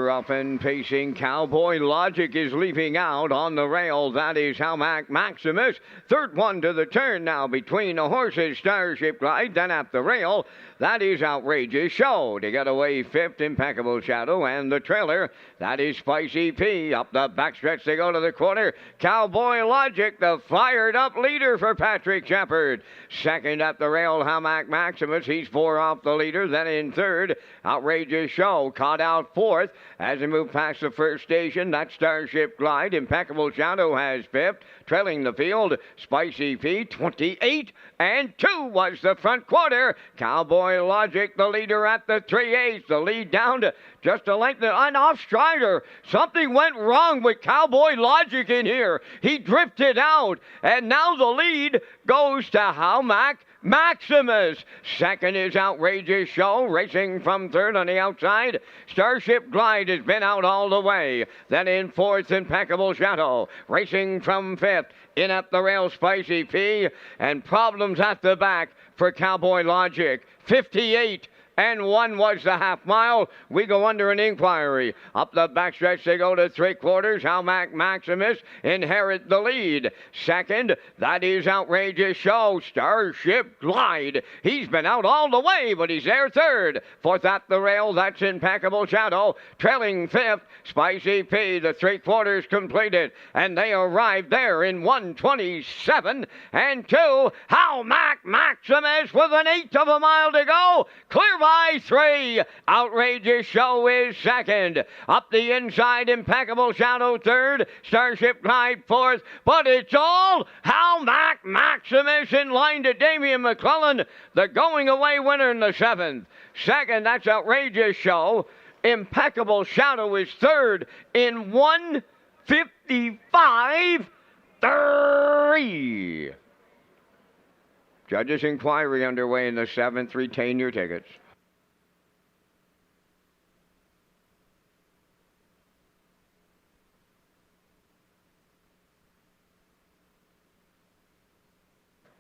Up and pacing, Cowboy Logic is leaping out on the rail. That is Halmac Maximus. Third one to the turn now between the horses. Starship Glide, then at the rail. That is Outrageous Show. To get away 5th, Impeccable Shadow, and the trailer. That is Spicy P. Up the backstretch they go to the quarter. Cowboy Logic, the fired up leader for Patrick Shepard. Second at the rail, Halmac Maximus. He's 4 off the leader. Then in third, Outrageous Show caught out 4. fourth. As we move past the first station, that Starship Glide. Impeccable Shadow has fifth. Trailing the field, Spicy P, 28 and 2 was the front quarter. Cowboy Logic, the leader at the 3/8. The lead down to just a length and off Strider. Something went wrong with Cowboy Logic in here. He drifted out, and now the lead goes to Howmack Maximus. Second is Outrageous Show, racing from third on the outside. Starship Glide has been out all the way. Then in fourth, Impeccable Shadow, racing from fifth. In at the rail, Spicy P, and problems at the back for Cowboy Logic. 58 and 1 was the half mile. We go under an inquiry. Up the backstretch they go to 3/4. Howmack Maximus inherit the lead. Second, that is Outrageous Show. Starship Glide. He's been out all the way, but he's there third. Fourth at the rail, that's Impeccable Shadow. Trailing fifth, Spicy P. The 3/4 completed, and they arrived there in 1:27 and 2. Howmack Maximus with an eighth of a mile to go. Clear by 3. Outrageous Show is second. Up the inside, Impeccable Shadow third. Starship Glide fourth. But it's all Howmack Maximus in line to Damian McClellan, the going away winner in the 7th. Second, that's Outrageous Show. Impeccable Shadow is third in 1:55.3. Judges' inquiry underway in the 7th. Retain your tickets.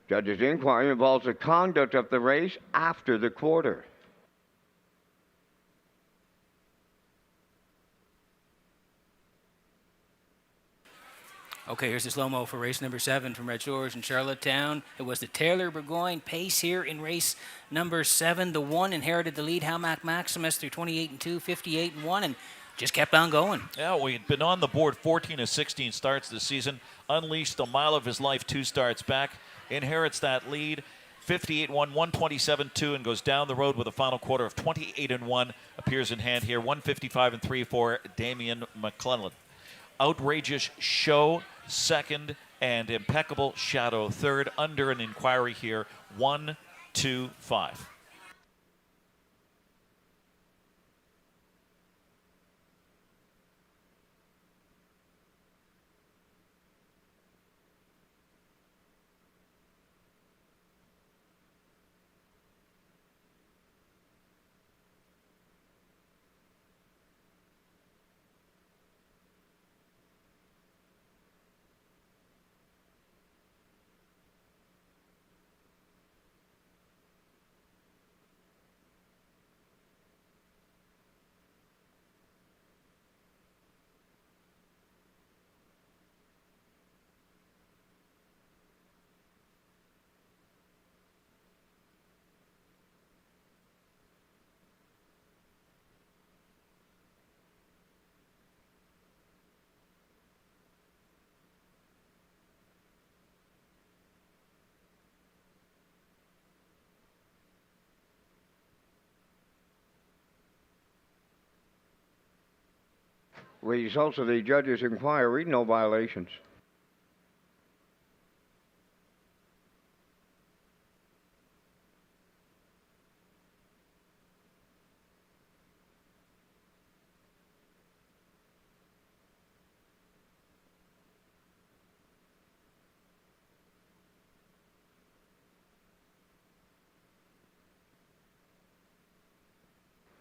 Judges' inquiry involves the conduct of the race after the quarter. Okay, here's the slow-mo for race number 7 from Red Shores in Charlottetown. It was the Taylor Burgoyne pace here in race number 7. The 1 inherited the lead, Howmack Maximus, through 28 and 2, 58 and 1, and just kept on going. Yeah, we'd been on the board 14 of 16 starts this season. Unleashed a mile of his life 2 starts back. Inherits that lead. 58-1, 127-2, and goes down the road with a final quarter of 28-1. Appears in hand here, 155-3 for Damian McClellan. Outrageous Show second, and Impeccable Shadow third. Under an inquiry here, 1-2-5. Results of the judge's inquiry, no violations.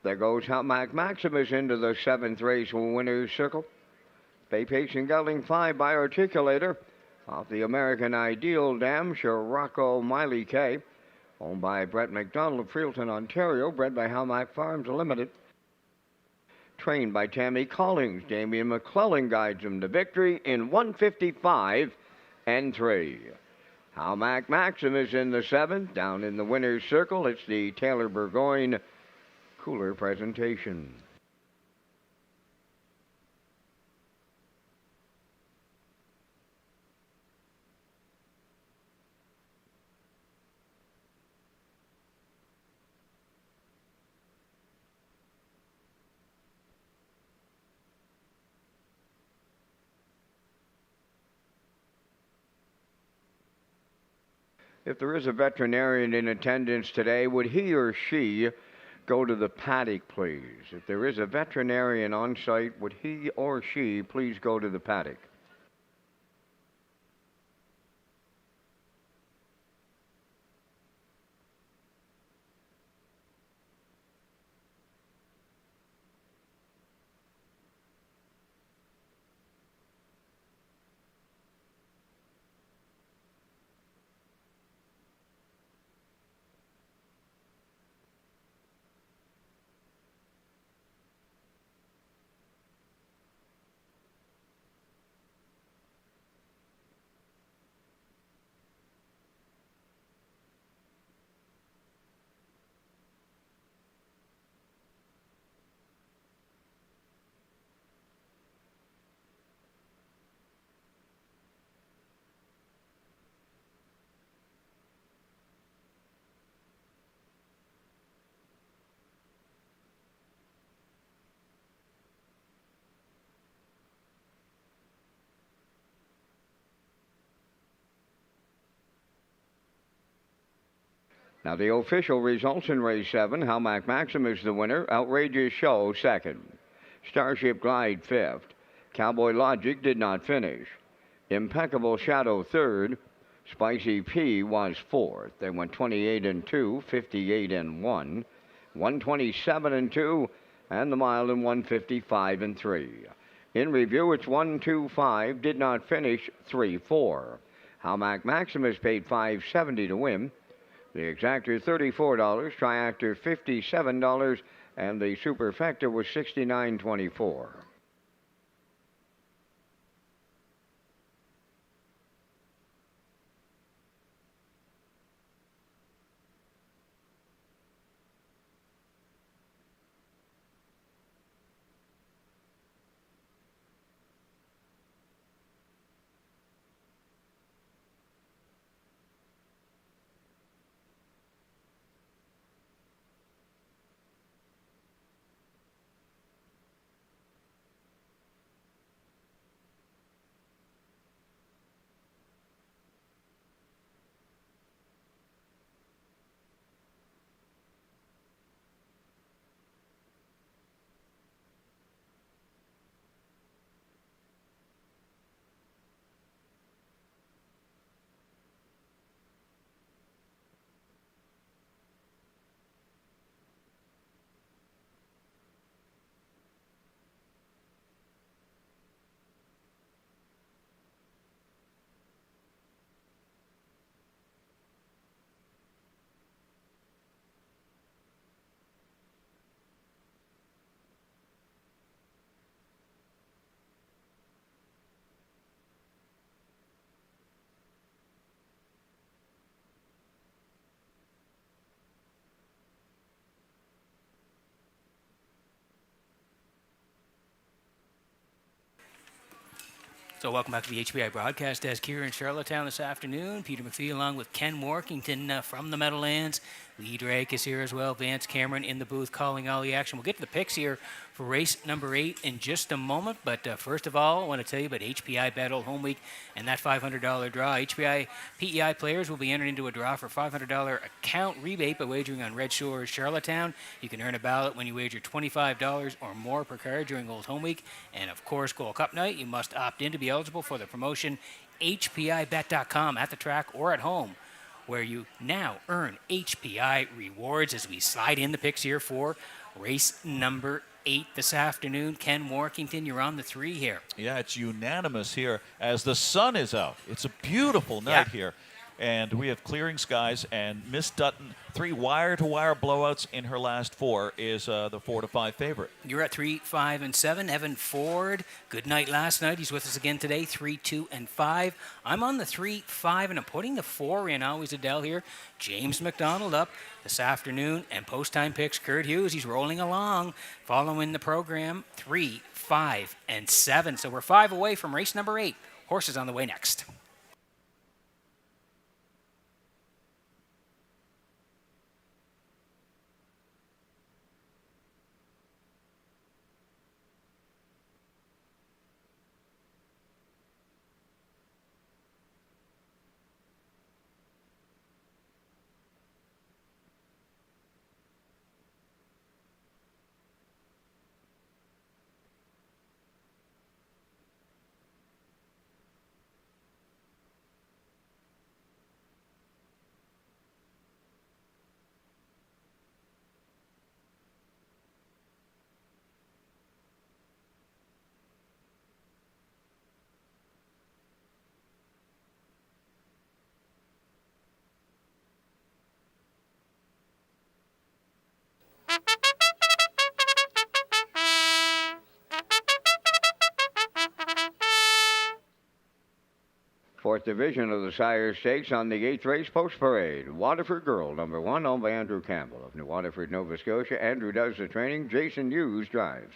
There goes Howmack Maximus into the 7th race winner's circle. Bay Pacing Gelding 5 by Articulator off the American Ideal Dam, Scirocco Miley K. Owned by Brett McDonald of Freelton, Ontario. Bred by Howmack Farms Limited. Trained by Tammy Collings. Damian McClellan guides him to victory in 1:55 and 3. Howmack Maximus in the 7th. Down in the winner's circle, it's the Taylor Burgoyne cooler presentation. If there is a veterinarian in attendance today, would he or she go to the paddock, please? If there is a veterinarian on site, would he or she please go to the paddock? Now, the official results in race 7, Halmac Maximus the winner, Outrageous Show second, Starship Glide fifth, Cowboy Logic did not finish, Impeccable Shadow third, Spicy P was fourth. They went 28 and 2, 58 and 1, 127 and 2, and the mile in 155 and 3. In review, it's 125, did not finish 3-4. Halmac Maximus paid $5.70 to win. The exactor $34, triactor $57, and the superfecta was $69.24. So welcome back to the HBI broadcast desk here in Charlottetown this afternoon. Peter McPhee along with Ken Workington from the Meadowlands. Lee Drake is here as well. Vance Cameron in the booth calling all the action. We'll get to the picks here for race number 8 in just a moment. But first of all, I want to tell you about HPI Bet Old Home Week and that $500 draw. HPI PEI players will be entered into a draw for $500 account rebate by wagering on Red Shores Charlottetown. You can earn a ballot when you wager $25 or more per card during Old Home Week. And of course, Gold Cup night, you must opt in to be eligible for the promotion. HPIBet.com at the track or at home, where you now earn HPI rewards as we slide in the picks here for race number 8 this afternoon. Ken Workington, you're on the 3 here. Yeah, it's unanimous here as the sun is out. It's a beautiful night here. And we have clearing skies, and Miss Dutton, 3 wire-to-wire blowouts in her last 4, is the 4-5 favorite. You're at 3, 5, and 7. Evan Ford, good night last night. He's with us again today, 3, 2, and 5. I'm on the 3, 5, and I'm putting the 4 in. Always Adele here. James McDonald up this afternoon, and post-time picks, Kurt Hughes. He's rolling along, following the program, 3, 5, and 7. So we're 5 away from race number 8. Horses on the way next. Fourth division of the Sire Stakes on the 8th race post parade. Waterford Girl, number 1, owned by Andrew Campbell of New Waterford, Nova Scotia. Andrew does the training. Jason Hughes drives.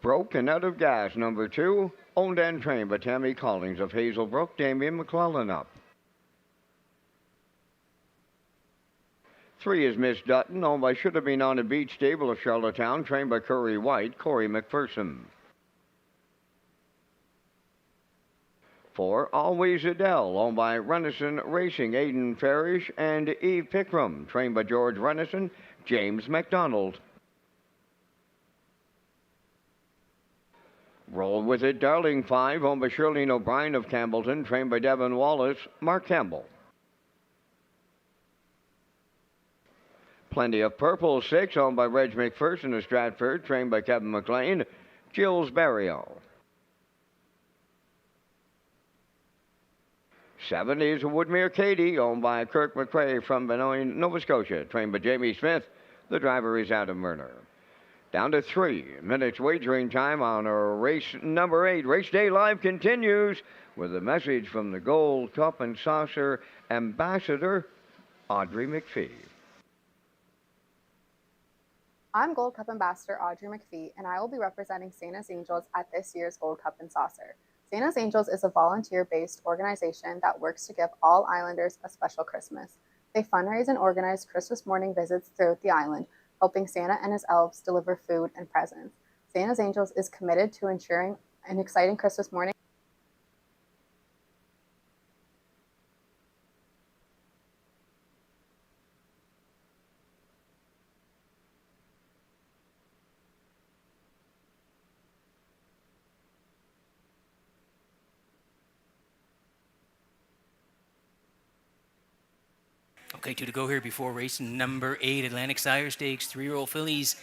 Broken Out of Gas, number 2, owned and trained by Tammy Collins of Hazelbrook. Damien McClellan up. 3 is Miss Dutton, owned by Should Have Been on a Beach Stable of Charlottetown, trained by Curry White, Corey McPherson. 4, Always Adele, owned by Renison Racing, Aidan Farish and Eve Pickram, trained by George Renison, James McDonald. Roll With It, Darling 5, owned by Shirlene O'Brien of Campbellton, trained by Devin Wallace, Mark Campbell. Plenty of Purple 6, owned by Reg McPherson of Stratford, trained by Kevin McLean, Jill's Burial. 7 is Woodmere Katie, owned by Kirk McRae from Benoit, Nova Scotia, trained by Jamie Smith. The driver is Adam Werner. Down to 3 minutes wagering time on our race number 8. Race Day Live continues with a message from the Gold Cup and Saucer Ambassador, Audrey McPhee. I'm Gold Cup Ambassador Audrey McPhee, and I will be representing Santa's Angels at this year's Gold Cup and Saucer. Santa's Angels is a volunteer-based organization that works to give all islanders a special Christmas. They fundraise and organize Christmas morning visits throughout the island, helping Santa and his elves deliver food and presents. Santa's Angels is committed to ensuring an exciting Christmas morning. Okay, 2 to go here before race number 8, Atlantic Sire Stakes, 3-year-old fillies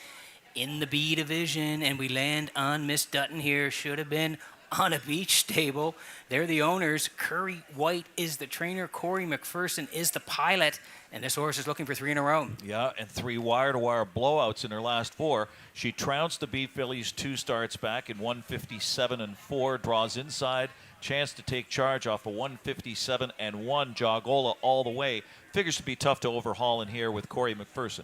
in the B division, and we land on Miss Dutton here. Should have been on a beach stable. They're the owners. Curry White is the trainer. Corey McPherson is the pilot, and this horse is looking for 3 in a row. Yeah, and 3 wire-to-wire blowouts in her last 4. She trounced the B fillies 2 starts back in 157 and 4, draws inside. Chance to take charge off a 157 and 1, Jogola all the way. Figures to be tough to overhaul in here with Corey McPherson.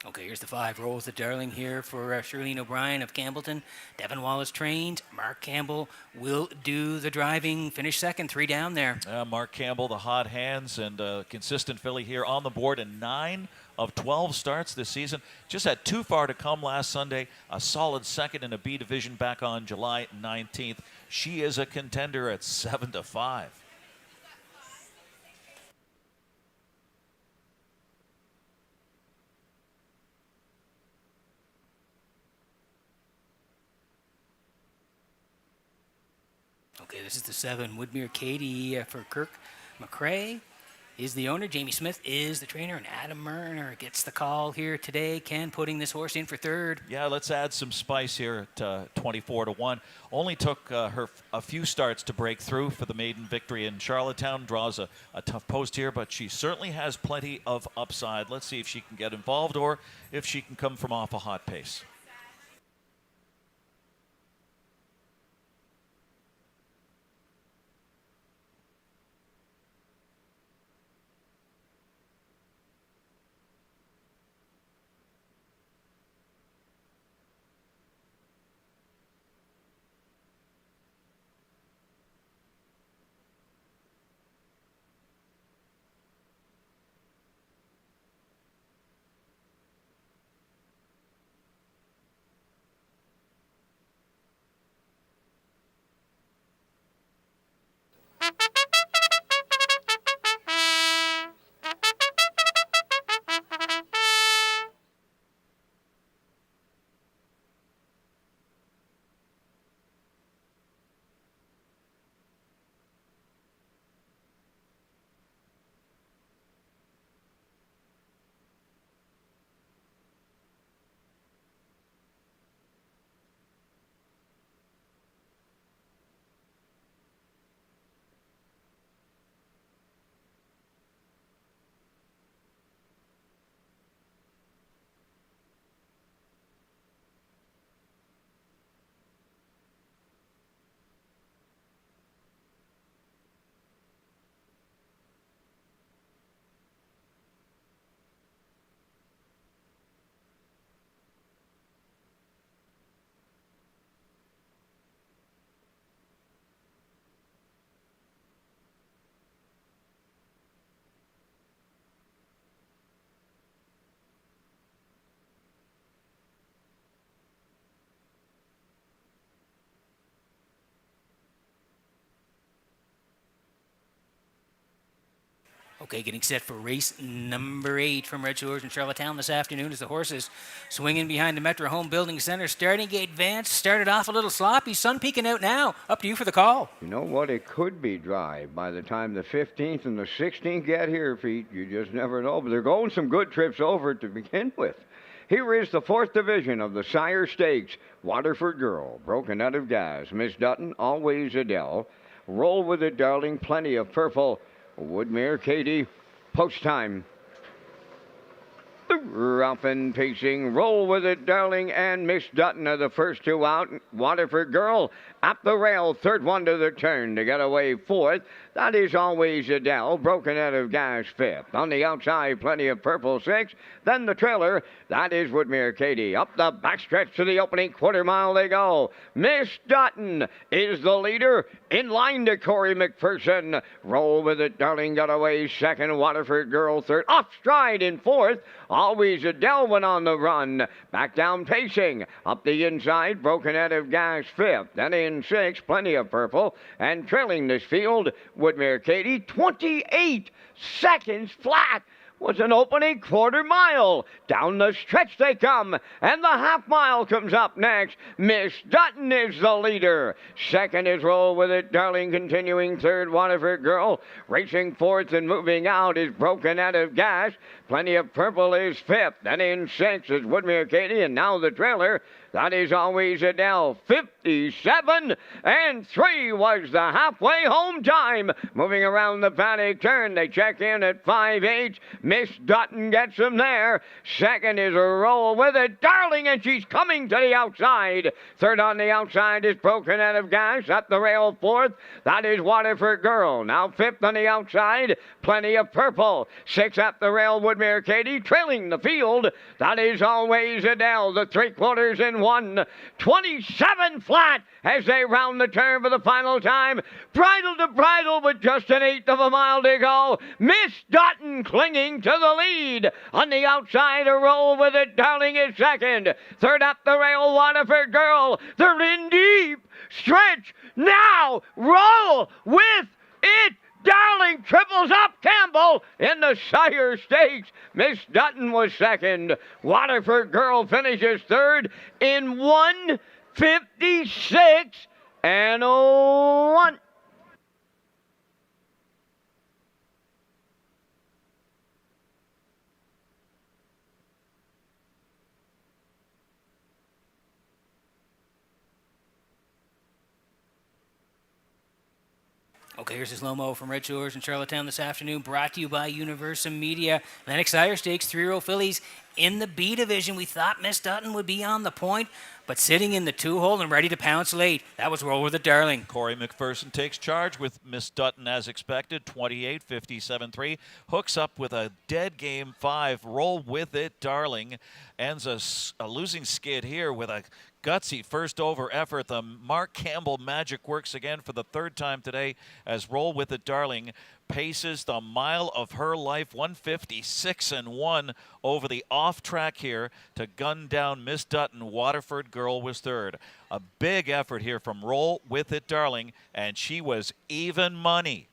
Okay, here's the 5. Rolls the Darling here for Shirlene O'Brien of Campbellton. Devin Wallace trained. Mark Campbell will do the driving. Finish second, 3 down there. Mark Campbell, the hot hands, and consistent filly here on the board in 9 of 12 starts this season. Just had too far to come last Sunday. A solid second in a B division back on July 19th. She is a contender at 7 to 5. Okay, this is the 7. Woodmere Katie for Kirk McRae is the owner. Jamie Smith is the trainer, and Adam Murner gets the call here today. Ken putting this horse in for 3rd. Yeah, let's add some spice here at 24 to 1. Only took her a few starts to break through for the maiden victory in Charlottetown. Draws a tough post here, but she certainly has plenty of upside. Let's see if she can get involved or if she can come from off a hot pace. Okay, getting set for race number 8 from Redshores in Charlottetown this afternoon as the horses swinging behind the Metro Home Building Center. Starting gate Vance started off a little sloppy. Sun peeking out now. Up to you for the call. You know what? It could be dry by the time the 15th and the 16th get here, Pete. You just never know. But they're going some good trips over to begin with. Here is the 4th division of the Sire Stakes. Waterford Girl, broken out of gas. Miss Dutton, always Adele. Roll with it, darling. Plenty of purple. Woodmere Katie, post time. Rough and pacing, roll with it, darling, and Miss Dutton are the first two out. Waterford Girl up the rail, third one to the turn to get away fourth. That is always Adele, broken out of gas fifth. On the outside, plenty of purple sixth. Then the trailer, that is Woodmere Katie. Up the backstretch to the opening quarter mile they go. Miss Dutton is the leader, in line to Corey McPherson. Roll with it, darling, got away second. Waterford Girl third. Off stride in fourth. Always Adele went on the run. Back down pacing. Up the inside, broken out of gas fifth. Then in sixth, plenty of purple. And trailing this field, Woodmere Katie, 28 seconds flat. Was an opening quarter mile. Down the stretch they come, and the half mile comes up next. Miss Dutton is the leader. Second is Roll with it, darling, continuing third. Waterford Girl racing fourth and moving out is broken out of gas. Plenty of purple is fifth. Then in sixth is Woodmere Katie, and now the trailer. That is always Adele. 57 and 3 was the halfway home time. Moving around the paddock turn, they check in at 5-8. Miss Dutton gets them there. Second is a Roll with it, darling, and she's coming to the outside. Third on the outside is broken out of gas. At the rail fourth, that is Waterford Girl. Now fifth on the outside, plenty of purple. Sixth at the rail, Woodmere Katie, trailing the field. That is always Adele. The three quarters in 1:27 flat as they round the turn for the final time. Bridle to bridle with just an eighth of a mile to go. Miss Dutton clinging to the lead. On the outside, a Roll with it, darling, is second. Third up the rail, Waterford Girl. They're in deep stretch now. Roll with it, darling, triples up Campbell in the Sire Stakes. Miss Dutton was second. Waterford Girl finishes third in 1:56 and 1. Okay, here's a slow-mo from Red Shores in Charlottetown this afternoon, brought to you by Universum Media. Atlantic Sire Stakes, 3-year-old fillies in the B division. We thought Miss Dutton would be on the point, but sitting in the two-hole and ready to pounce late. That was Roll with it, darling. Corey McPherson takes charge with Miss Dutton as expected, 28, 57-3. Hooks up with a dead game 5. Roll with it, darling. Ends a losing skid here with a gutsy first over effort. The Mark Campbell magic works again for the third time today as Roll with it, darling paces the mile of her life, 156 and 1 over the off track here to gun down Miss Dutton. Waterford Girl was third. A big effort here from Roll with it, darling, and she was even money.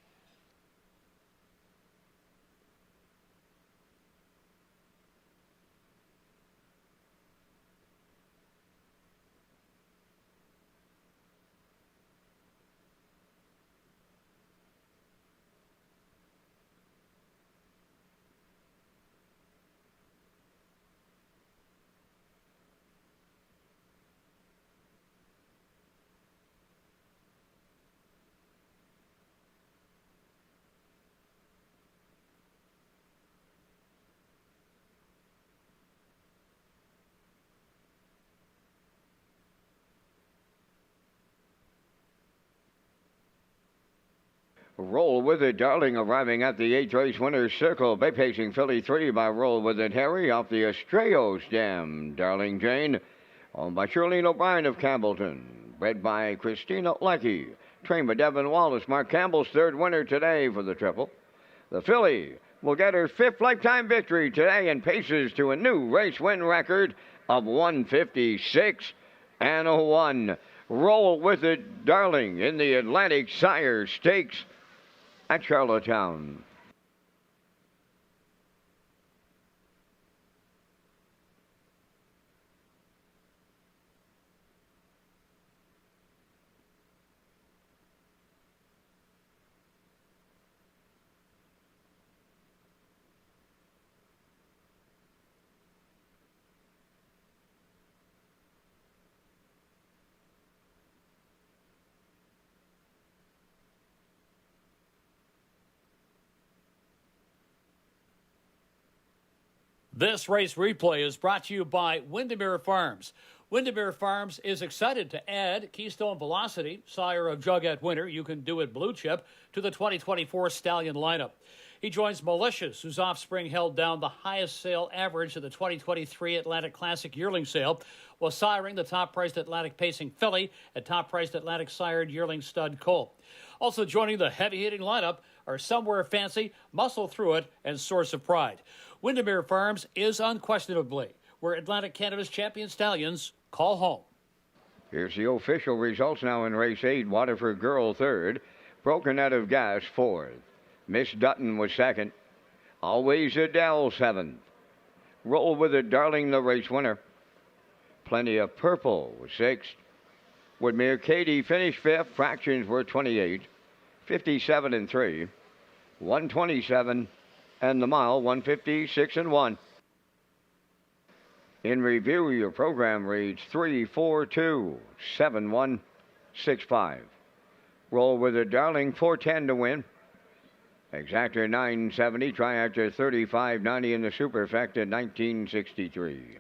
Roll with it, darling, arriving at the 8th race winner's circle. Bay pacing filly 3 by Roll with it, Harry, off the Estrellos Dam. Darling Jane, owned by Shirlene O'Brien of Campbellton. Bred by Christina Leckie. Trained by Devin Wallace. Mark Campbell's third winner today for the triple. The filly will get her 5th lifetime victory today and paces to a new race win record of 156 and 1. Roll with it, darling, in the Atlantic Sire Stakes at Charlottetown. This race replay is brought to you by Windermere Farms. Windermere Farms is excited to add Keystone Velocity, sire of Jughead Winter, You Can Do It Blue Chip, to the 2024 Stallion lineup. He joins Malicious, whose offspring held down the highest sale average of the 2023 Atlantic Classic yearling sale, while siring the top-priced Atlantic Pacing filly and top-priced Atlantic sired yearling stud colt. Also joining the heavy-hitting lineup are Somewhere Fancy, Muscle Through It, and Source of Pride. Windermere Farms is unquestionably where Atlantic Canada's champion stallions call home. Here's the official results now in race 8. Waterford Girl third. Broken Out of Gas fourth. Miss Dutton was second. Always Adele seventh. Roll with It Darling, the race winner. Plenty of Purple was sixth. Woodmere Katie finished fifth. Fractions were 28, 57 and 3, 127, and the mile 156 and 1. In review, your program reads 3-4-2-7-1-6-5. Roll with It Darling 410 to win. Exactor 970, Triactor 3590 in the Superfecta 1963.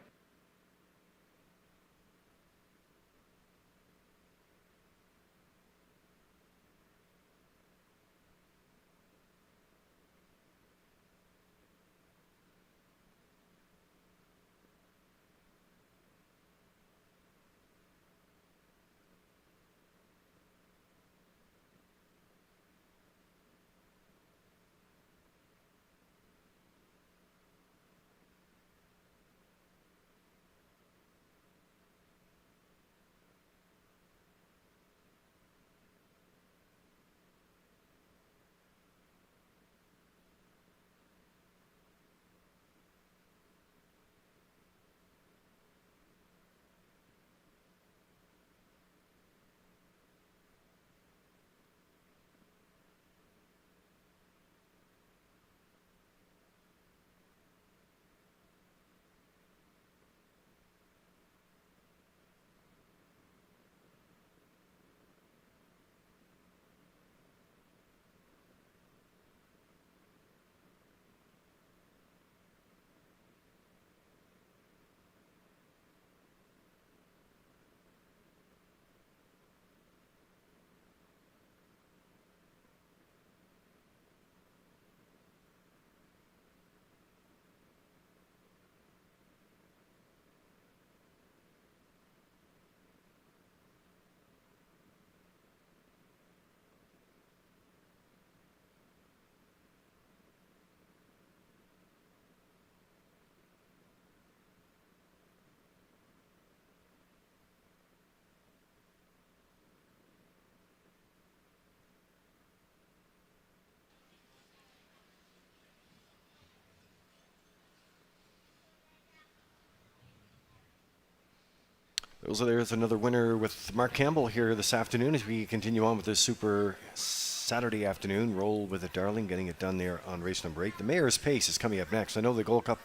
There's another winner with Mark Campbell here this afternoon as we continue on with this Super Saturday afternoon. Roll with It Darling, getting it done there on race number 8. The Mayor's Pace is coming up next. I know the Gold Cup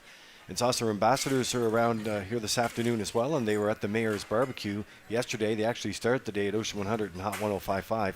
and Saucer ambassadors are around here this afternoon as well, and they were at the Mayor's Barbecue yesterday. They actually started the day at Ocean 100 and Hot 105.5.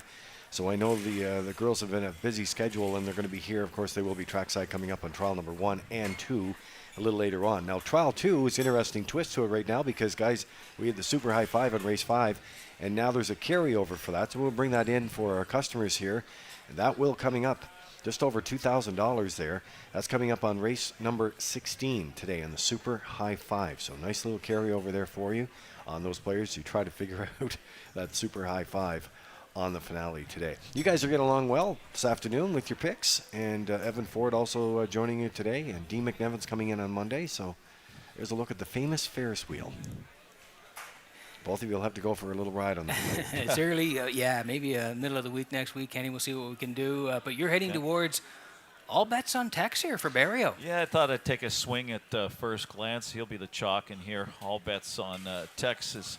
So I know the girls have been a busy schedule, and they're going to be here. Of course, they will be trackside coming up on trial number 1 and 2 a little later on. Now, trial 2 is an interesting twist to it right now because, guys, we had the Super High 5 on race 5, and now there's a carryover for that. So we'll bring that in for our customers here, and that will coming up just over $2,000 there. That's coming up on race number 16 today on the Super High 5. So nice little carryover there for you on those players who try to figure out that Super High 5 on the finale today. You guys are getting along well this afternoon with your picks, and Evan Ford also joining you today, and Dean McNevin's coming in on Monday. So there's a look at the famous Ferris wheel. Both of you will have to go for a little ride on that. It's early, yeah, maybe middle of the week next week. Kenny, we'll see what we can do. But you're heading towards all bets on Tex here for Barrio. Yeah, I thought I'd take a swing at first glance. He'll be the chalk in here. All bets on Tex.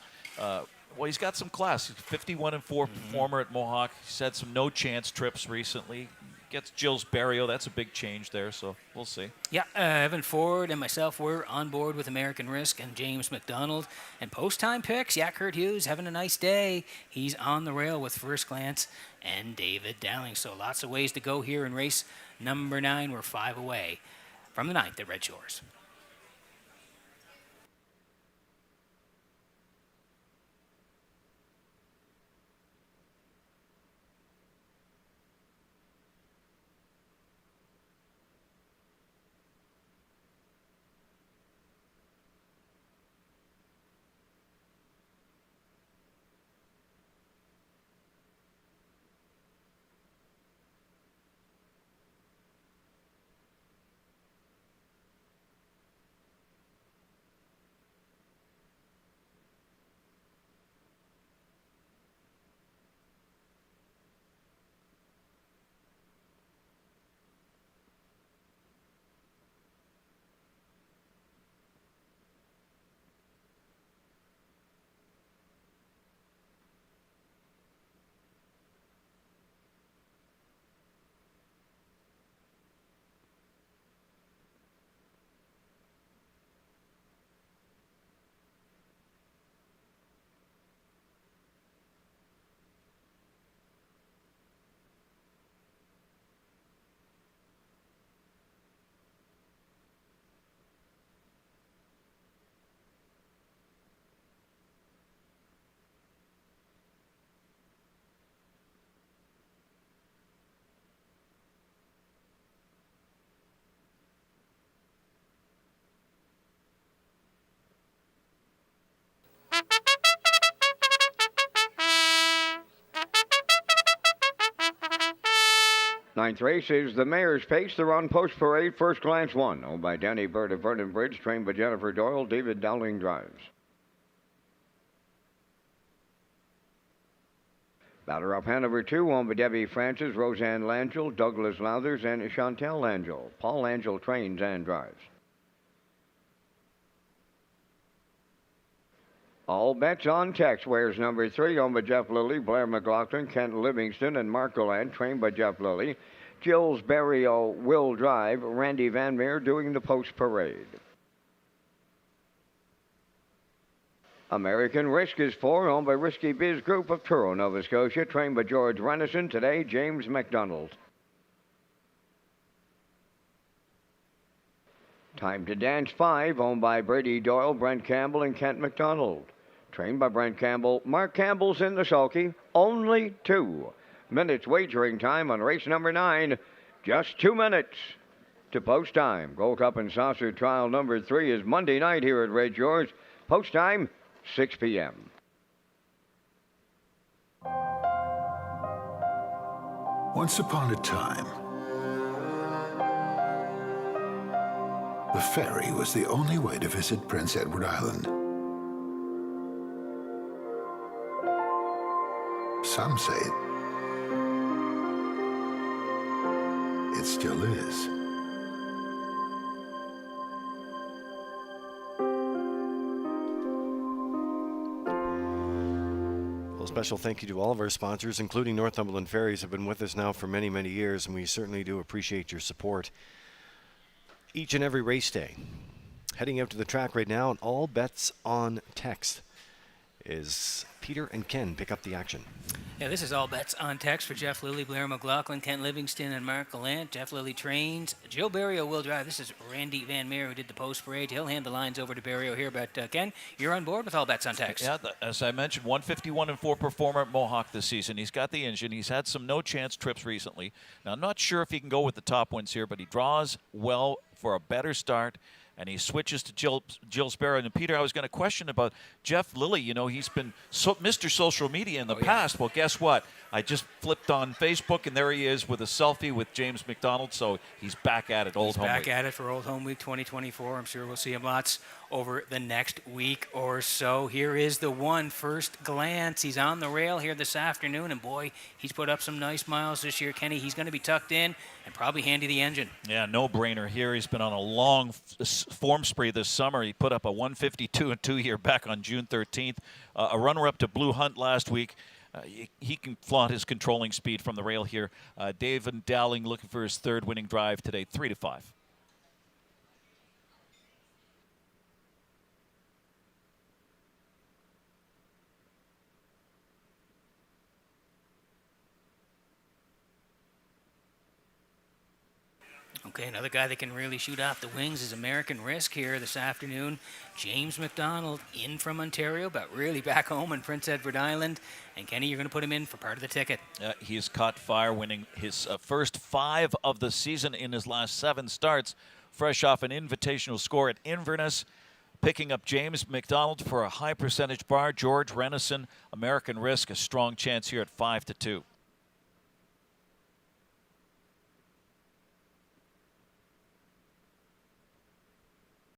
Well, he's got some class. He's a 51-4 performer at Mohawk. He's had some no-chance trips recently. Gets Jill's Barrio. That's a big change there, so we'll see. Yeah, Evan Ford and myself, we're on board with American Risk and James McDonald. And post-time picks, yeah, Kurt Hughes having a nice day. He's on the rail with First Glance and David Dowling. So lots of ways to go here in race number 9. We're 5 away from the 9th at Red Shores. Ninth race is the Mayor's Pace, the Run Post Parade, First Glance 1, owned by Danny Bird of Vernon Bridge, trained by Jennifer Doyle. David Dowling drives. Batter up Hanover 2, owned by Debbie Francis, Roseanne Langell, Douglas Lauthers, and Chantel Langell. Paul Langell trains and drives. All Bets on Text wears number 3, owned by Jeff Lilly, Blair McLaughlin, Kent Livingston, and Mark Gallant, trained by Jeff Lilly. Jill's Barrio will drive, Randy Van Meer doing the post parade. American Risk is 4, owned by Risky Biz Group of Truro, Nova Scotia, trained by George Renison. Today, James McDonald. Time to Dance 5, owned by Brady Doyle, Brent Campbell, and Kent McDonald. Trained by Brent Campbell. Mark Campbell's in the sulky. Only 2 minutes wagering time on race number 9. Just 2 minutes to post time. Gold Cup and Saucer Trial number 3 is Monday night here at Red Shores. Post time, 6 p.m. Once upon a time, the ferry was the only way to visit Prince Edward Island. Some say it still is. Well, a special thank you to all of our sponsors, including Northumberland Ferries, have been with us now for many, many years, and we certainly do appreciate your support each and every race day. Heading out to the track right now, and All Bets on Text is Peter and Ken pick up the action. Yeah, this is All Bets on Text for Jeff Lilly, Blair McLaughlin, Kent Livingston, and Mark Gallant. Jeff Lilly trains. Joe Barrio will drive. This is Randy Van Meer, who did the post parade. He'll hand the lines over to Barrio here. But Ken, you're on board with All Bets on Text. Yeah, as I mentioned, 151-4 performer at Mohawk this season. He's got the engine. He's had some no-chance trips recently. Now, I'm not sure if he can go with the top wins here, but he draws well for a better start. And he switches to Jill Sparrow. And Peter, I was going to question about Jeff Lilly. You know, he's been Mr. Social Media in the past. Well, guess what? I just flipped on Facebook, and there he is with a selfie with James McDonald. So he's back at it, Old Home Week. Back at it for Old Home Week 2024. I'm sure we'll see him lots over the next week or so. Here is the one, First Glance. He's on the rail here this afternoon, and boy, he's put up some nice miles this year, Kenny. He's going to be tucked in and probably handy the engine. Yeah, no-brainer here. He's been on a long form spree this summer. He put up a 152-2 here back on June 13th. A runner-up to Blue Hunt last week. He can flaunt his controlling speed from the rail here. David Dowling looking for his third winning drive today, 3-5. Okay, another guy that can really shoot off the wings is American Risk here this afternoon. James McDonald in from Ontario, but really back home in Prince Edward Island. And Kenny, you're going to put him in for part of the ticket. He has caught fire, winning his first 5 of the season in his last 7 starts, fresh off an invitational score at Inverness. Picking up James McDonald for a high percentage bar. George Renison, American Risk, a strong chance here at 5-2.